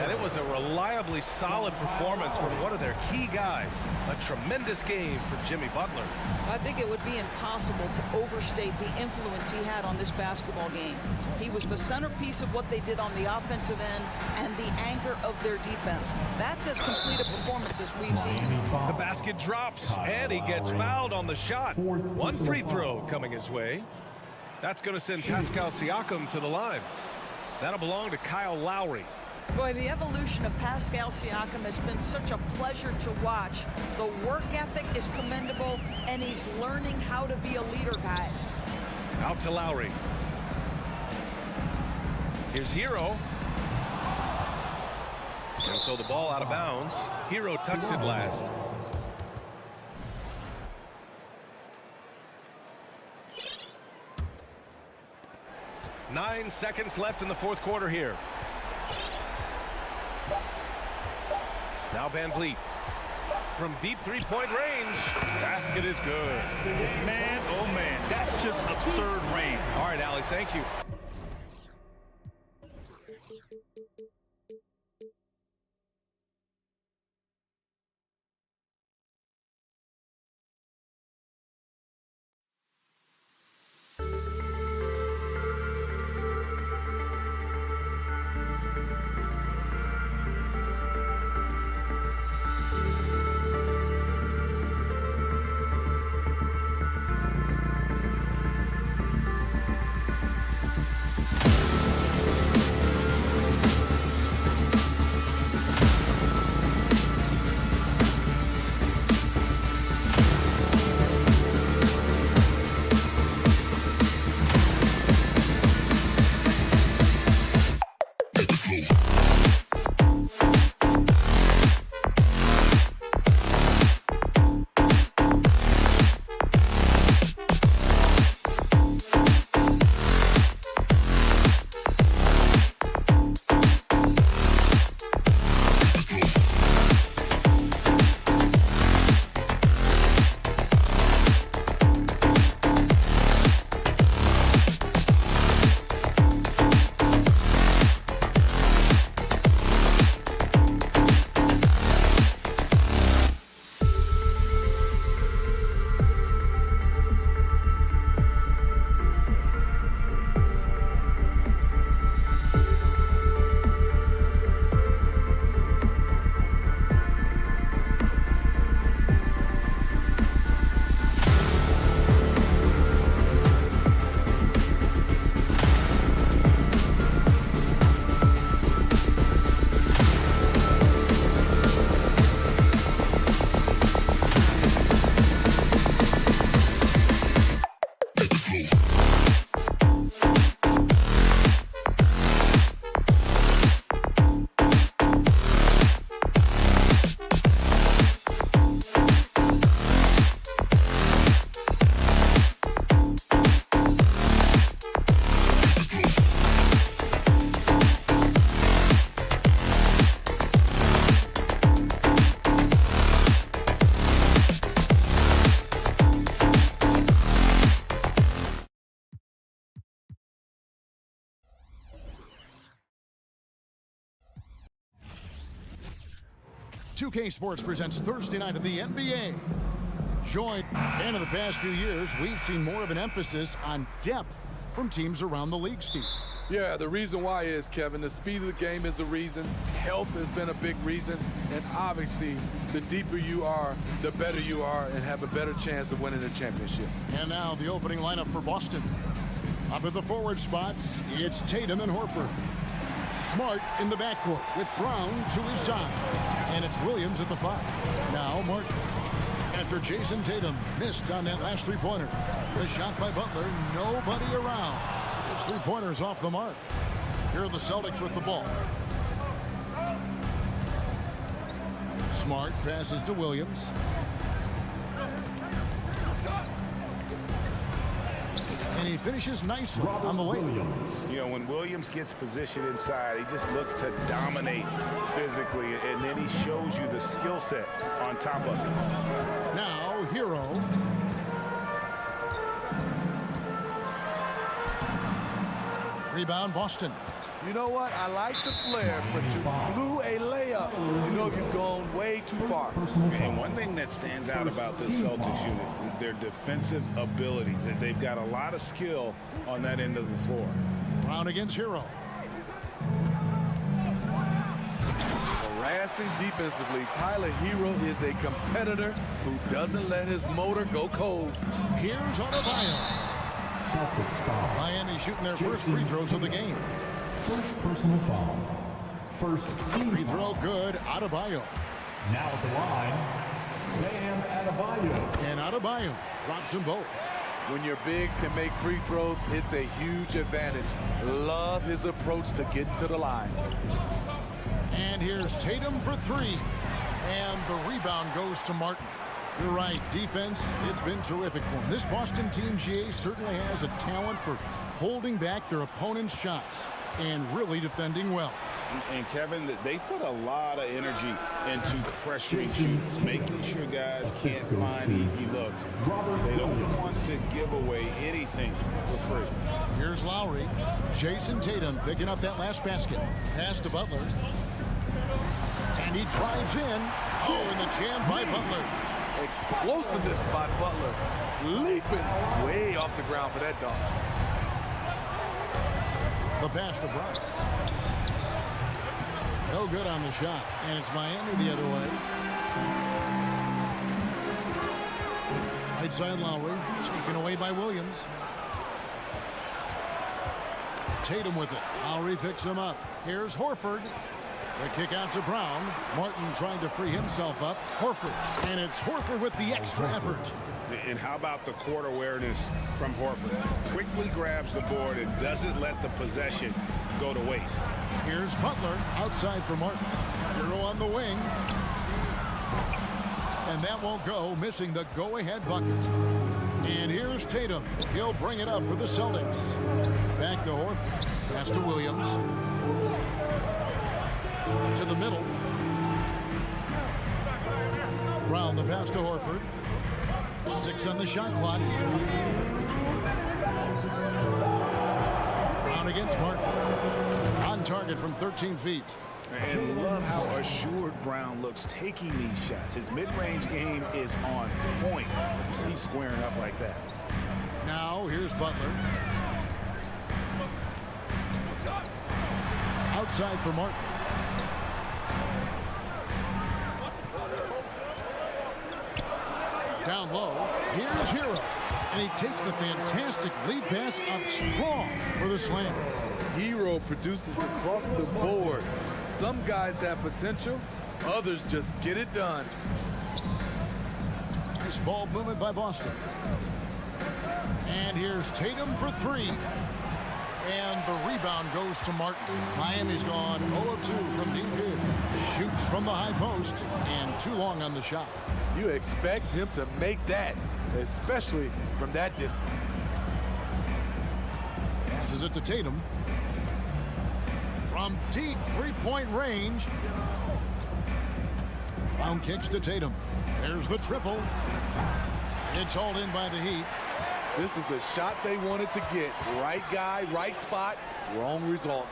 And it was a reliably solid performance from one of their key guys. A tremendous game for Jimmy Butler. I think it would be impossible to overstate the influence he had on this basketball game. He was the centerpiece of what they did on the offensive end and the anchor of their defense. That's as complete a performance as we've seen. The basket drops, and he gets fouled on the shot. 1 free throw coming his way. That's going to send Pascal Siakam to the line. That'll belong to Kyle Lowry. Boy, the evolution of Pascal Siakam has been such a pleasure to watch. The work ethic is commendable, and he's learning how to be a leader, guys. Out to Lowry. Here's Hero. And so the ball out of bounds. Hero touched it last. Nine seconds left in the fourth quarter here. Now Van Vliet. From deep three-point range. Basket is good. Man, oh man, that's just absurd range. All right, Allie, thank you. 2K Sports presents Thursday night of the NBA. And in the past few years, we've seen more of an emphasis on depth from teams around the league, Steve. Yeah, the reason why is, Kevin, the speed of the game is the reason. Health has been a big reason. And obviously, the deeper you are, the better you are and have a better chance of winning the championship. And now the opening lineup for Boston. Up at the forward spots, it's Tatum and Horford. Smart in the backcourt with Brown to his side. And it's Williams at the 5. Now Martin. After Jason Tatum missed on that last three-pointer. The shot by Butler, nobody around. His three-pointer's off the mark. Here are the Celtics with the ball. Smart passes to Williams. And he finishes nicely on the lane. You know, when Williams gets positioned inside, he just looks to dominate physically, and then he shows you the skill set on top of it. Now, Hero. Rebound, Boston. You know what? I like the flare, but you blew a layup. You know you've gone way too far. And one thing that stands out about this Celtics unit, their defensive abilities. That they've got a lot of skill on that end of the floor. Brown against Hero. Harassing defensively, Tyler Hero is a competitor who doesn't let his motor go cold. Here's Adebayo. Miami shooting their first free throws of the game. First personal foul. First team free throw good, Adebayo. Now at the line, Bam Adebayo. And Adebayo drops them both. When your bigs can make free throws, it's a huge advantage. Love his approach to get to the line. And here's Tatum for 3. And the rebound goes to Martin. You're right, defense, it's been terrific for him. This Boston team, GA, certainly has a talent for holding back their opponent's shots and really defending well. And Kevin, they put a lot of energy into pressuring shoots, making sure guys can't find easy looks. They don't want to give away anything for free. Here's Lowry. Jason Tatum picking up that last basket. Pass to Butler. And he drives in. Oh, and the jam by Butler. Explosiveness by Butler. Leaping way off the ground for that dunk. The pass to Brown. No good on the shot. And it's Miami the other way. Right side Lowry. Taken away by Williams. Tatum with it. Lowry picks him up. Here's Horford. The kick out to Brown. Martin trying to free himself up. Horford. And it's Horford with the extra effort. And how about the court awareness from Horford? Quickly grabs the board and doesn't let the possession go to waste. Here's Butler outside for Martin. Hero on the wing. And that won't go, missing the go-ahead bucket. And here's Tatum. He'll bring it up for the Celtics. Back to Horford. Pass to Williams. To the middle. Brown the pass to Horford. 6 on the shot clock. Brown against Martin. On target from 13 feet. And love how assured Brown looks taking these shots. His mid-range game is on point. He's squaring up like that. Now here's Butler. Outside for Martin. Down low, here's Hero. And he takes the fantastic lead pass up strong for the slam. Hero produces across the board. Some guys have potential, others just get it done. Nice ball movement by Boston. And here's Tatum for 3. And the rebound goes to Martin. Miami's gone 0 of 2 from deep here. Shoots from the high post and too long on the shot. You expect him to make that, especially from that distance. Passes it to Tatum. From deep three-point range. Brown kicks to Tatum. There's the triple. It's hauled in by the Heat. This is the shot they wanted to get. Right guy, right spot, wrong result.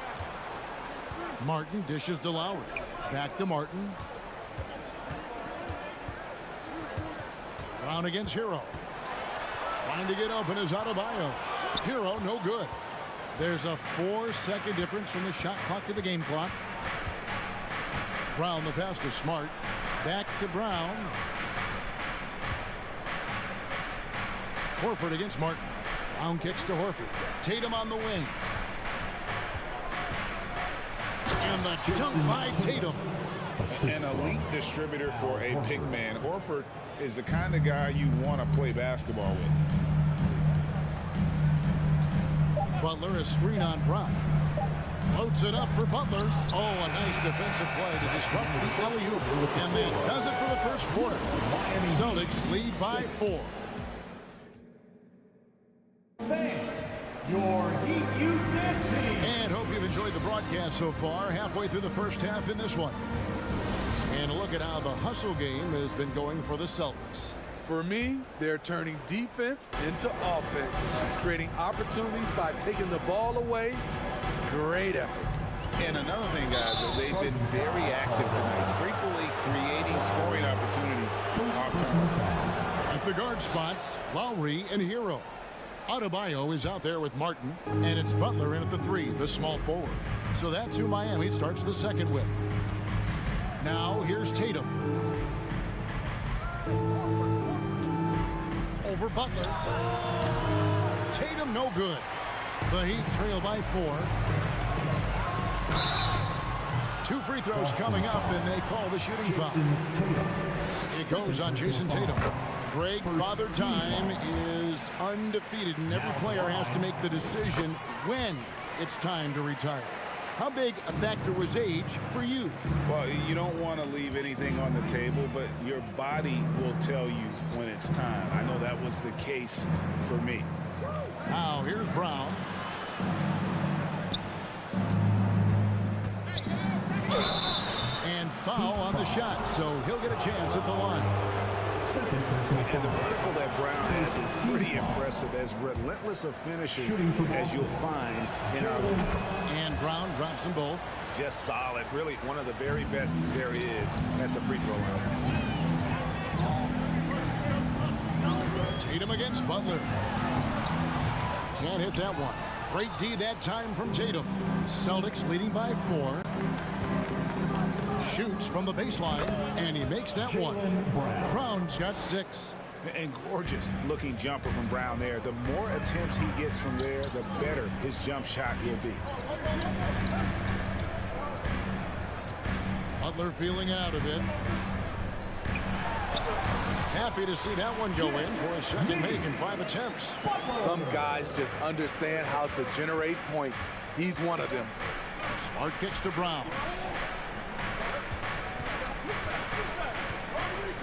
Martin dishes to Lowry. Back to Martin. Brown against Hero. Trying to get open is Adebayo. Hero, no good. There's a 4-second difference from the shot clock to the game clock. Brown, the pass to Smart. Back to Brown. Horford against Martin. Brown kicks to Horford. Tatum on the wing. And the dunk by Tatum. An elite distributor for a big man. Horford is the kind of guy you want to play basketball with. Butler, a screen on Brown. Loads it up for Butler. Oh, a nice defensive play to disrupt the alley-oop. And that does it for the first quarter. Celtics lead by 4. Your Heat Youth Dance Team. And hope you've enjoyed the broadcast so far. Halfway through the first half in this one. And look at how the hustle game has been going for the Celtics. For me, they're turning defense into offense, creating opportunities by taking the ball away. Great effort. And another thing, guys, is they've been very active tonight, frequently creating scoring opportunities off turnovers. At the guard spots, Lowry and Hero. Adebayo is out there with Martin, and it's Butler in at the 3, the small forward. So that's who Miami starts the second with. Now here's Tatum. Over Butler. Tatum no good. The Heat trail by 4. 2 free throws coming up, and they call the shooting foul. It goes on Jason Tatum. Greg, Father Time is undefeated, and every player has to make the decision when it's time to retire. How big a factor was age for you? Well, you don't want to leave anything on the table, but your body will tell you when it's time. I know that was the case for me. Now, here's Brown. And foul on the shot, so he'll get a chance at the line. And the vertical that Brown has is pretty impressive, as relentless a finisher as you'll find in our league. And Brown drops them both. Just solid. Really one of the very best there is at the free throw line. Tatum against Butler. Can't hit that one. Great D that time from Tatum. Celtics leading by 4. Shoots from the baseline, and he makes that one. Brown's got 6. And gorgeous looking jumper from Brown there. The more attempts he gets from there, the better his jump shot will be. Butler feeling out of it. Happy to see that one go in for a second make in 5 attempts. Some guys just understand how to generate points. He's one of them. Smart kicks to Brown.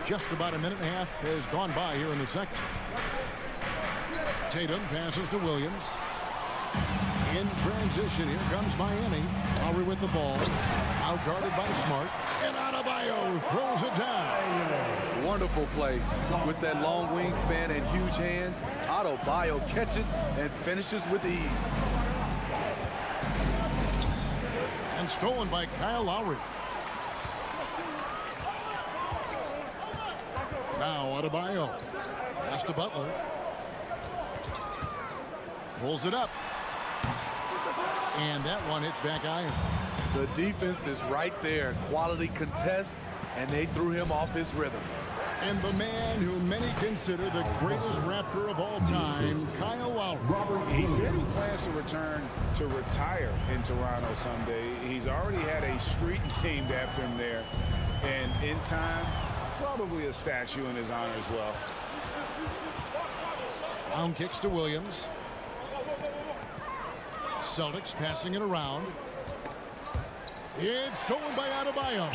Just about a minute and a half has gone by here in the second. Tatum passes to Williams. In transition, here comes Miami. Lowry with the ball. Out guarded by Smart. And Adebayo throws it down. Wonderful play. With that long wingspan and huge hands, Adebayo catches and finishes with ease. And stolen by Kyle Lowry. Now Adebayo. Pass to Butler. Pulls it up. And that one hits back iron. The defense is right there. Quality contest, and they threw him off his rhythm. And the man who many consider the greatest Raptor of all time, Kyle Lowry. He said he plans to return to retire in Toronto someday. He's already had a street named after him there. And in time, probably a statue in his honor as well. Brown kicks to Williams. Celtics passing it around. It's stolen by Adebayo.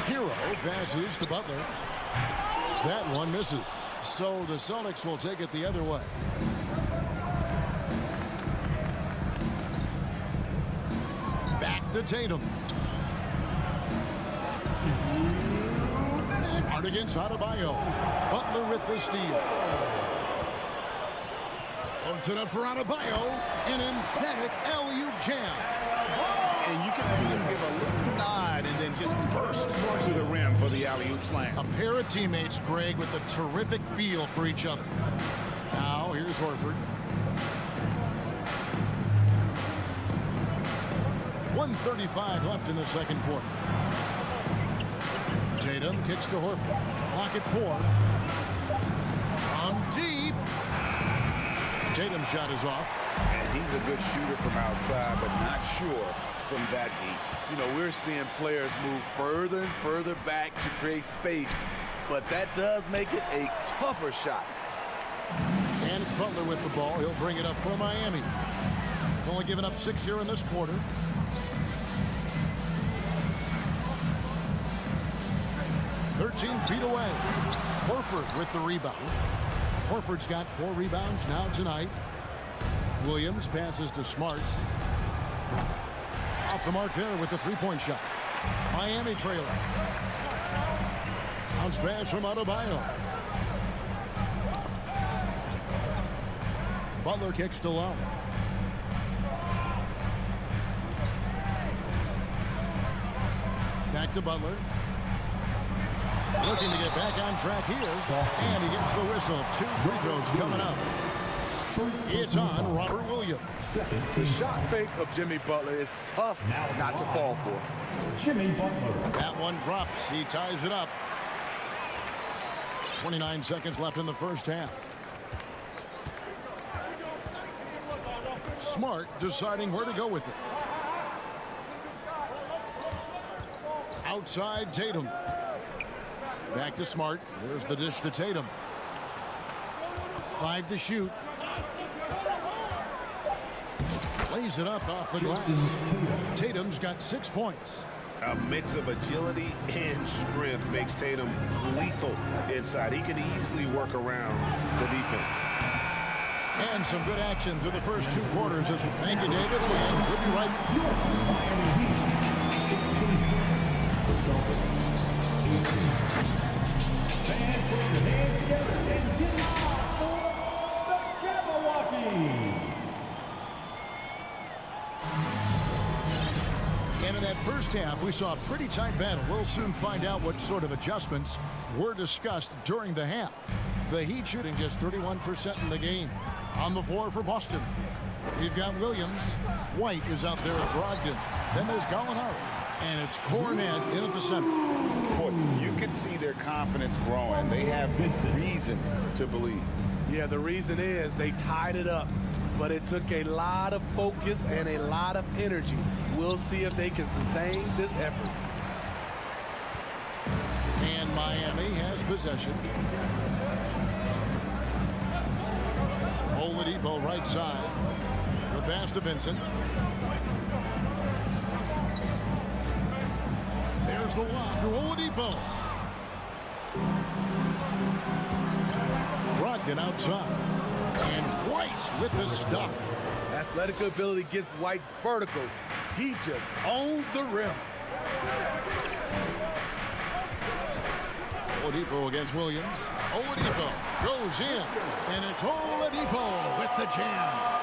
Hero passes to Butler. That one misses. So the Celtics will take it the other way. Back to Tatum. Smart against Adebayo. Butler with the steal. Puts it up for Adebayo. An emphatic alley-oop jam. And you can see him give a little nod and then just burst to the rim for the alley-oop slam. A pair of teammates, Greg, with a terrific feel for each other. Now, here's Horford. 1:35 left in the second quarter. Tatum kicks to Horford. Clock at 4. From deep. Tatum's shot is off. And he's a good shooter from outside, but not sure from that deep. You know, we're seeing players move further and further back to create space, but that does make it a tougher shot. And it's Butler with the ball. He'll bring it up for Miami. Only given up 6 here in this quarter. "13 feet away. Horford with the rebound. Horford's got 4 rebounds now tonight. Williams passes to Smart. Off the mark there with the three-point shot. Miami trailer. Bounce pass from Adebayo. Butler kicks to Lowry. Back to Butler. Looking to get back on track here. And he gets the whistle. 2 free throws coming up. It's on Robert Williams. The shot fake of Jimmy Butler is tough not to fall for. Jimmy Butler. That one drops. He ties it up. 29 seconds left in the first half. Smart deciding where to go with it. Outside Tatum. Back to Smart. There's the dish to Tatum. 5 to shoot. Lays it up off the glass. Tatum's got 6 points. A mix of agility and strength makes Tatum lethal inside. He can easily work around the defense. And some good action through the first 2 quarters. Thank you, David. And we'll be right back. The Celtics, 18. Fans, put your hands together and get live for the Cavaliers. And in that first half, we saw a pretty tight battle. We'll soon find out what sort of adjustments were discussed during the half. The Heat shooting just 31% in the game. On the floor for Boston, we've got Williams. White is out there at Brogdon. Then there's Gallinari. And it's Cornet in at the center. Boy, you can see their confidence growing. They have reason to believe. Yeah, the reason is they tied it up, but it took a lot of focus and a lot of energy. We'll see if they can sustain this effort. And Miami has possession. Oladipo right side. The pass to Vincent. There's the lob to Oladipo. Brogdon outside. And White with the stuff. Athletic ability gets White vertical. He just owns the rim. Oladipo against Williams. Oladipo goes in. And it's Oladipo with the jam.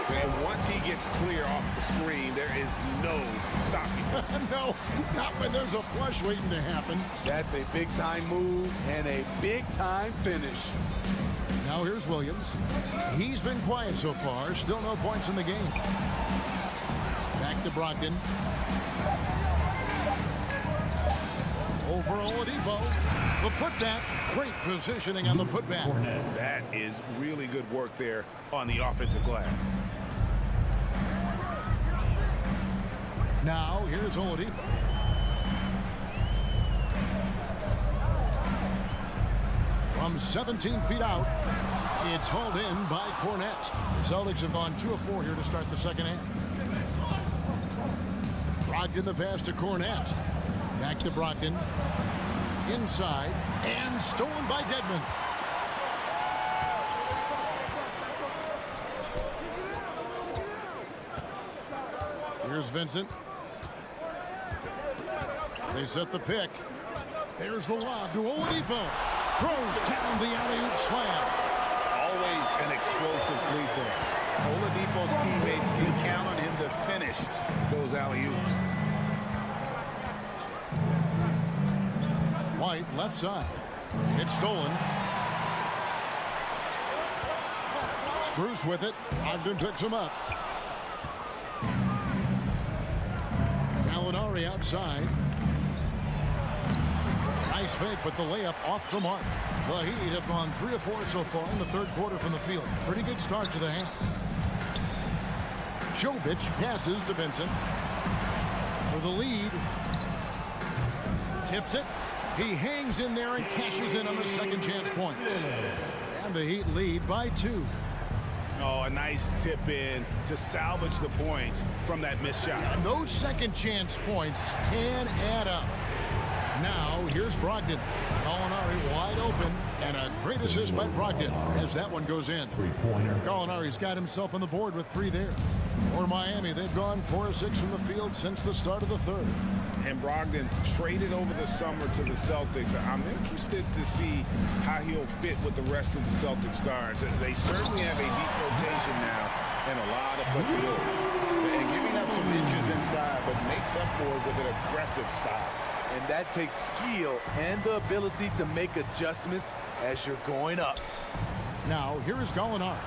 And once he gets clear off the screen, there is no stopping. No, not when there's a flush waiting to happen. That's a big-time move and a big-time finish. Now here's Williams. He's been quiet so far. Still no points in the game. Back to Brogdon. Over Oladipo. The putback. Great positioning on the putback. That is really good work there on the offensive glass. Now here's Oladipo. From 17 feet out, it's hauled in by Cornet. The Celtics have gone 2 of 4 here to start the second half. Brogdon the pass to Cornet. Back to Brogdon. Inside and stolen by Dedmon. Here's Vincent. They set the pick. There's the lob to Oladipo. Throws down the alley-oop slam. Always an explosive free throw. Oladipo's teammates can count on him to finish those alley-oops. White, left side. It's stolen. Strus with it. Ogden picks him up. Gallinari outside. Nice fake, but the layup off the mark. The Heat have gone 3 of 4 so far in the third quarter from the field. Pretty good start to the half. Jovic passes to Vincent for the lead. Tips it. He hangs in there and cashes in on the second chance points. And the Heat lead by 2. Oh, a nice tip in to salvage the points from that missed shot. And those second chance points can add up. Now, here's Brogdon. Gallinari wide open, and a great assist by Brogdon as that one goes in. Gallinari's got himself on the board with 3 there. For Miami, they've gone 4 of 6 from the field since the start of the third. And Brogdon traded over the summer to the Celtics. I'm interested to see how he'll fit with the rest of the Celtics guards. They certainly have a deep rotation now and a lot of flexibility. And giving up some inches inside, but makes up for it with an aggressive style. And that takes skill and the ability to make adjustments as you're going up. Now, here is Gallinari.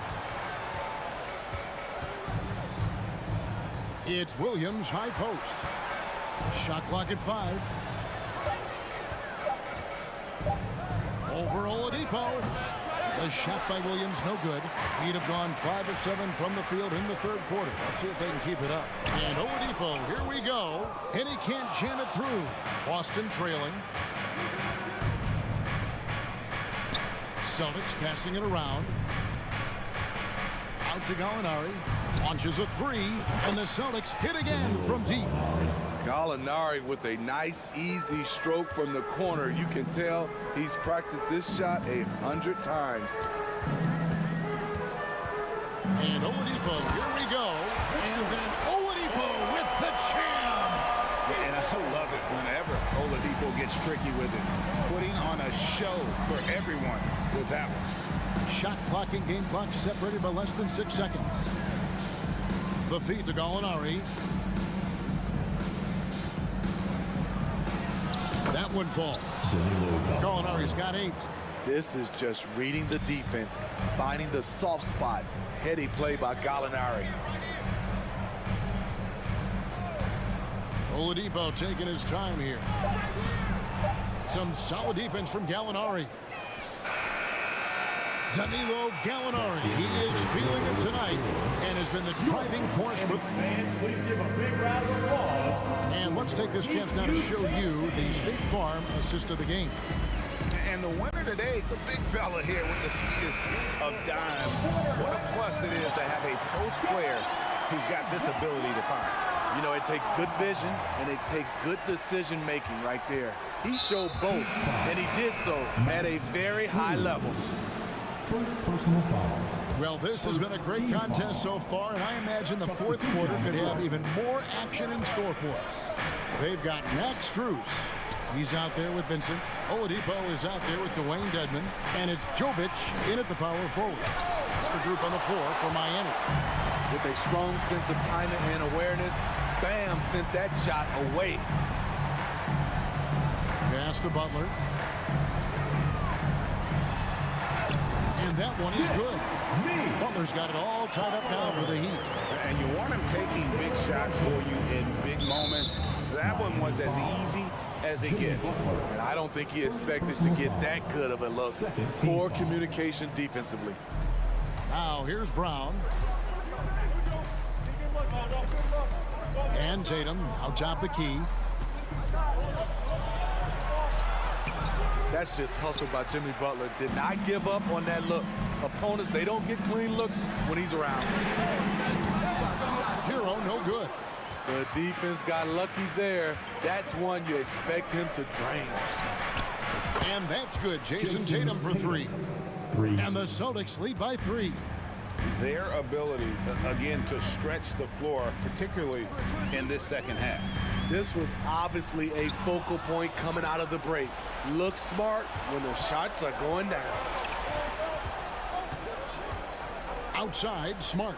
It's Williams, high post. Shot clock at 5. Over Oladipo. The shot by Williams, no good. He'd have gone 5 of 7 from the field in the third quarter. Let's see if they can keep it up. And Oladipo, here we go. And he can't jam it through. Boston trailing. Celtics passing it around. Out to Gallinari. Launches a 3. And the Celtics hit again from deep. Gallinari with a nice, easy stroke from the corner. You can tell he's practiced this shot 100 times. And Oladipo, here we go. And then Oladipo with the jam. And I love it whenever Oladipo gets tricky with it. Putting on a show for everyone with that one. Shot clock and game clock separated by less than 6 seconds. The feed to Gallinari. That one falls. Gallinari's got 8. This is just reading the defense, finding the soft spot. Heady play by Gallinari. Oladipo taking his time here. Some solid defense from Gallinari. Danilo Gallinari. He is feeling it tonight and has been the driving force. Please give a big round of applause. And let's take this chance now to show you the State Farm assist of the game. And the winner today, the big fella here with the sweetest of dimes. What a plus it is to have a post player who's got this ability to find. You know, it takes good vision and it takes good decision making right there. He showed both, and he did so at a very high level. First personal foul. Well, this has been a great contest so far, and I imagine the fourth quarter could have even more action in store for us. They've got Max Strus. He's out there with Vincent. Oladipo is out there with Dwayne Dedmon. And it's Jovic in at the power forward. It's the group on the floor for Miami. With a strong sense of timing and awareness, Bam sent that shot away. Pass to Butler. And that one is good. Butler's got it all tied up now for the Heat. And you want him taking big shots for you in big moments. That one was as easy as it gets. And I don't think he expected to get that good of a look. Poor communication defensively. Now here's Brown. And Tatum out top the key. That's just hustle by Jimmy Butler. Did not give up on that look. Opponents, they don't get clean looks when he's around. Hero, no good. The defense got lucky there. That's one you expect him to drain. And that's good. Jason Tatum for 3. And the Celtics lead by 3. Their ability, again, to stretch the floor, particularly in this second half. This was obviously a focal point coming out of the break. Look smart when the shots are going down. Outside, Smart.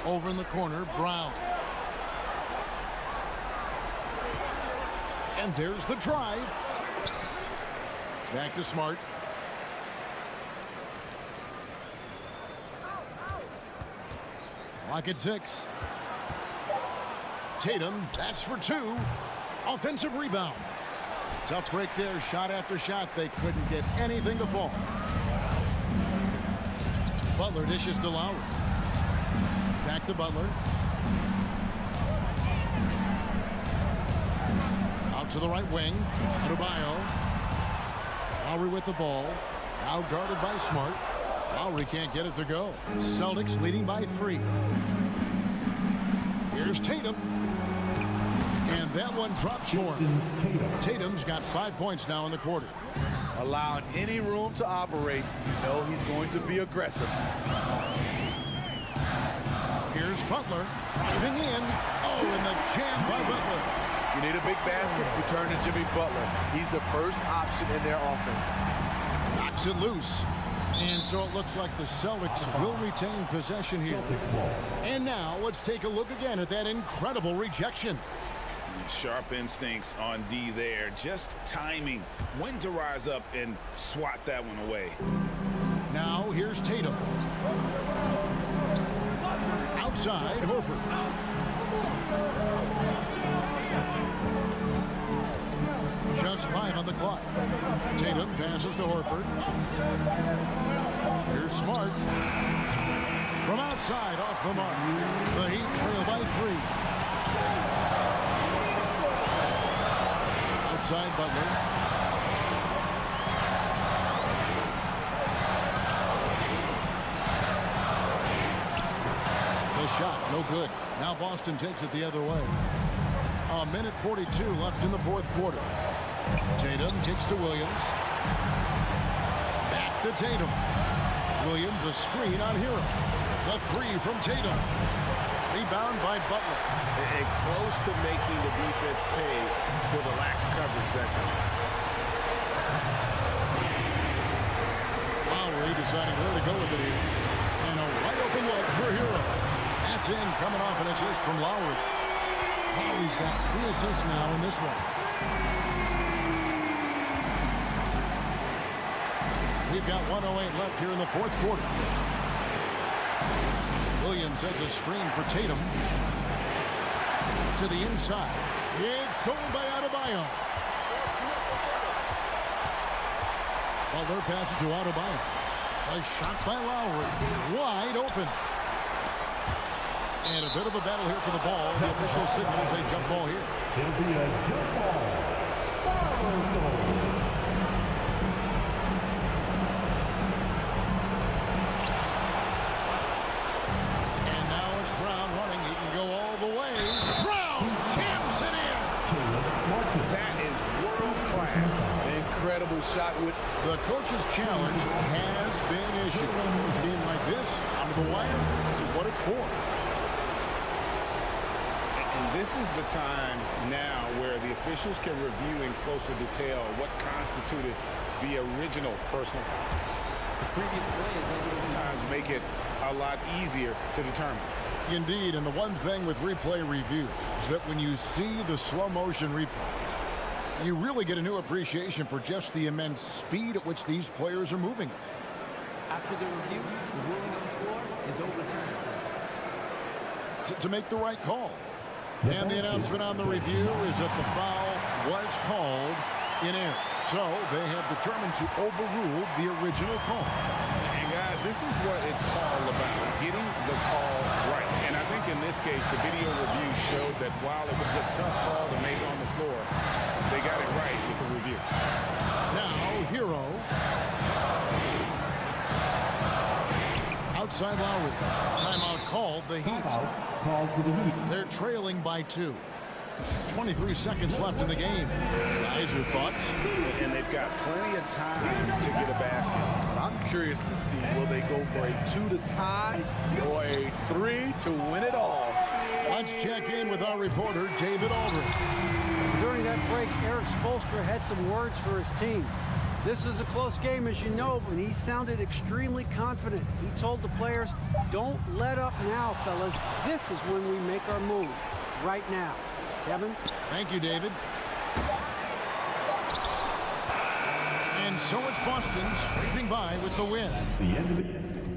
Over in the corner, Brown. And there's the drive. Back to Smart. Clock at 6. Tatum, that's for 2. Offensive rebound. Tough break there, shot after shot. They couldn't get anything to fall. Butler dishes to Lowry. Back to Butler. Out to the right wing. Adebayo. Lowry with the ball. Now guarded by Smart. Lowry can't get it to go. Celtics leading by 3. Here's Tatum. And that one drops for him. Tatum's got 5 points now in the quarter. Allowing any room to operate, you know he's going to be aggressive. Here's Butler driving in. Oh, and the jam by Butler. You need a big basket, you turn to Jimmy Butler. He's the first option in their offense. Knocks it loose. And so it looks like the Celtics will retain possession here. And now let's take a look again at that incredible rejection. Sharp instincts on D there. Just timing when to rise up and swat that one away. Now here's Tatum. Outside, Horford. Just 5 on the clock. Tatum passes to Horford. Here's Smart. From outside, off the mark. The Heat trail by 3. Outside Butler. The shot, no good. Now Boston takes it the other way. A minute 42 left in the fourth quarter. Tatum kicks to Williams. Back to Tatum. Williams a screen on Hero. The 3 from Tatum. Rebound by Butler. And close to making the defense pay for the lax coverage that time. Lowry deciding where to go with it here. And a wide open look for Hero. That's in, coming off an assist from Lowry. Lowry's got 3 assists now in this one. We've got 1:08 left here in the fourth quarter. Williams has a screen for Tatum. To the inside. It's stolen by Adebayo. Butler passes to Adebayo. A shot by Lowry. Wide open. And a bit of a battle here for the ball. The official signals a jump ball here. It'll be a jump ball. And now it's Brown running. He can go all the way. Brown jams it in. That is world class. Incredible shot with The coach's challenge has been issued. A game like this, out of the wire, this is what it's for. And this is the time now where the officials can review in closer detail what constituted the original personal foul. The previous play is Sometimes make it a lot easier to determine. Indeed, and the one thing with replay review is that when you see the slow motion replays, you really get a new appreciation for just the immense speed at which these players are moving. After the review, the ruling on the floor is overturned. To make the right call. And the announcement on the review is that the foul was called in error. So they have determined to overrule the original call. And guys, this is what it's all about, getting the call right. And I think in this case, the video review showed that while it was a tough call to make on the floor, they got it right with the review. Now, Hero. Outside Lowry. Timeout called. The Heat. Called for the Heat. They're trailing by 2. 23 seconds left in the game. Guys, your thoughts? And they've got plenty of time to get a basket. But I'm curious to see, will they go for a 2 to tie or a 3 to win it all? Let's check in with our reporter, David Aldridge. During that break, Erik Spoelstra had some words for his team. This is a close game, as you know, but he sounded extremely confident. He told the players, don't let up now, fellas. This is when we make our move, right now. Kevin? Thank you, David. And so it's Boston scraping by with the win. That's the end of the game.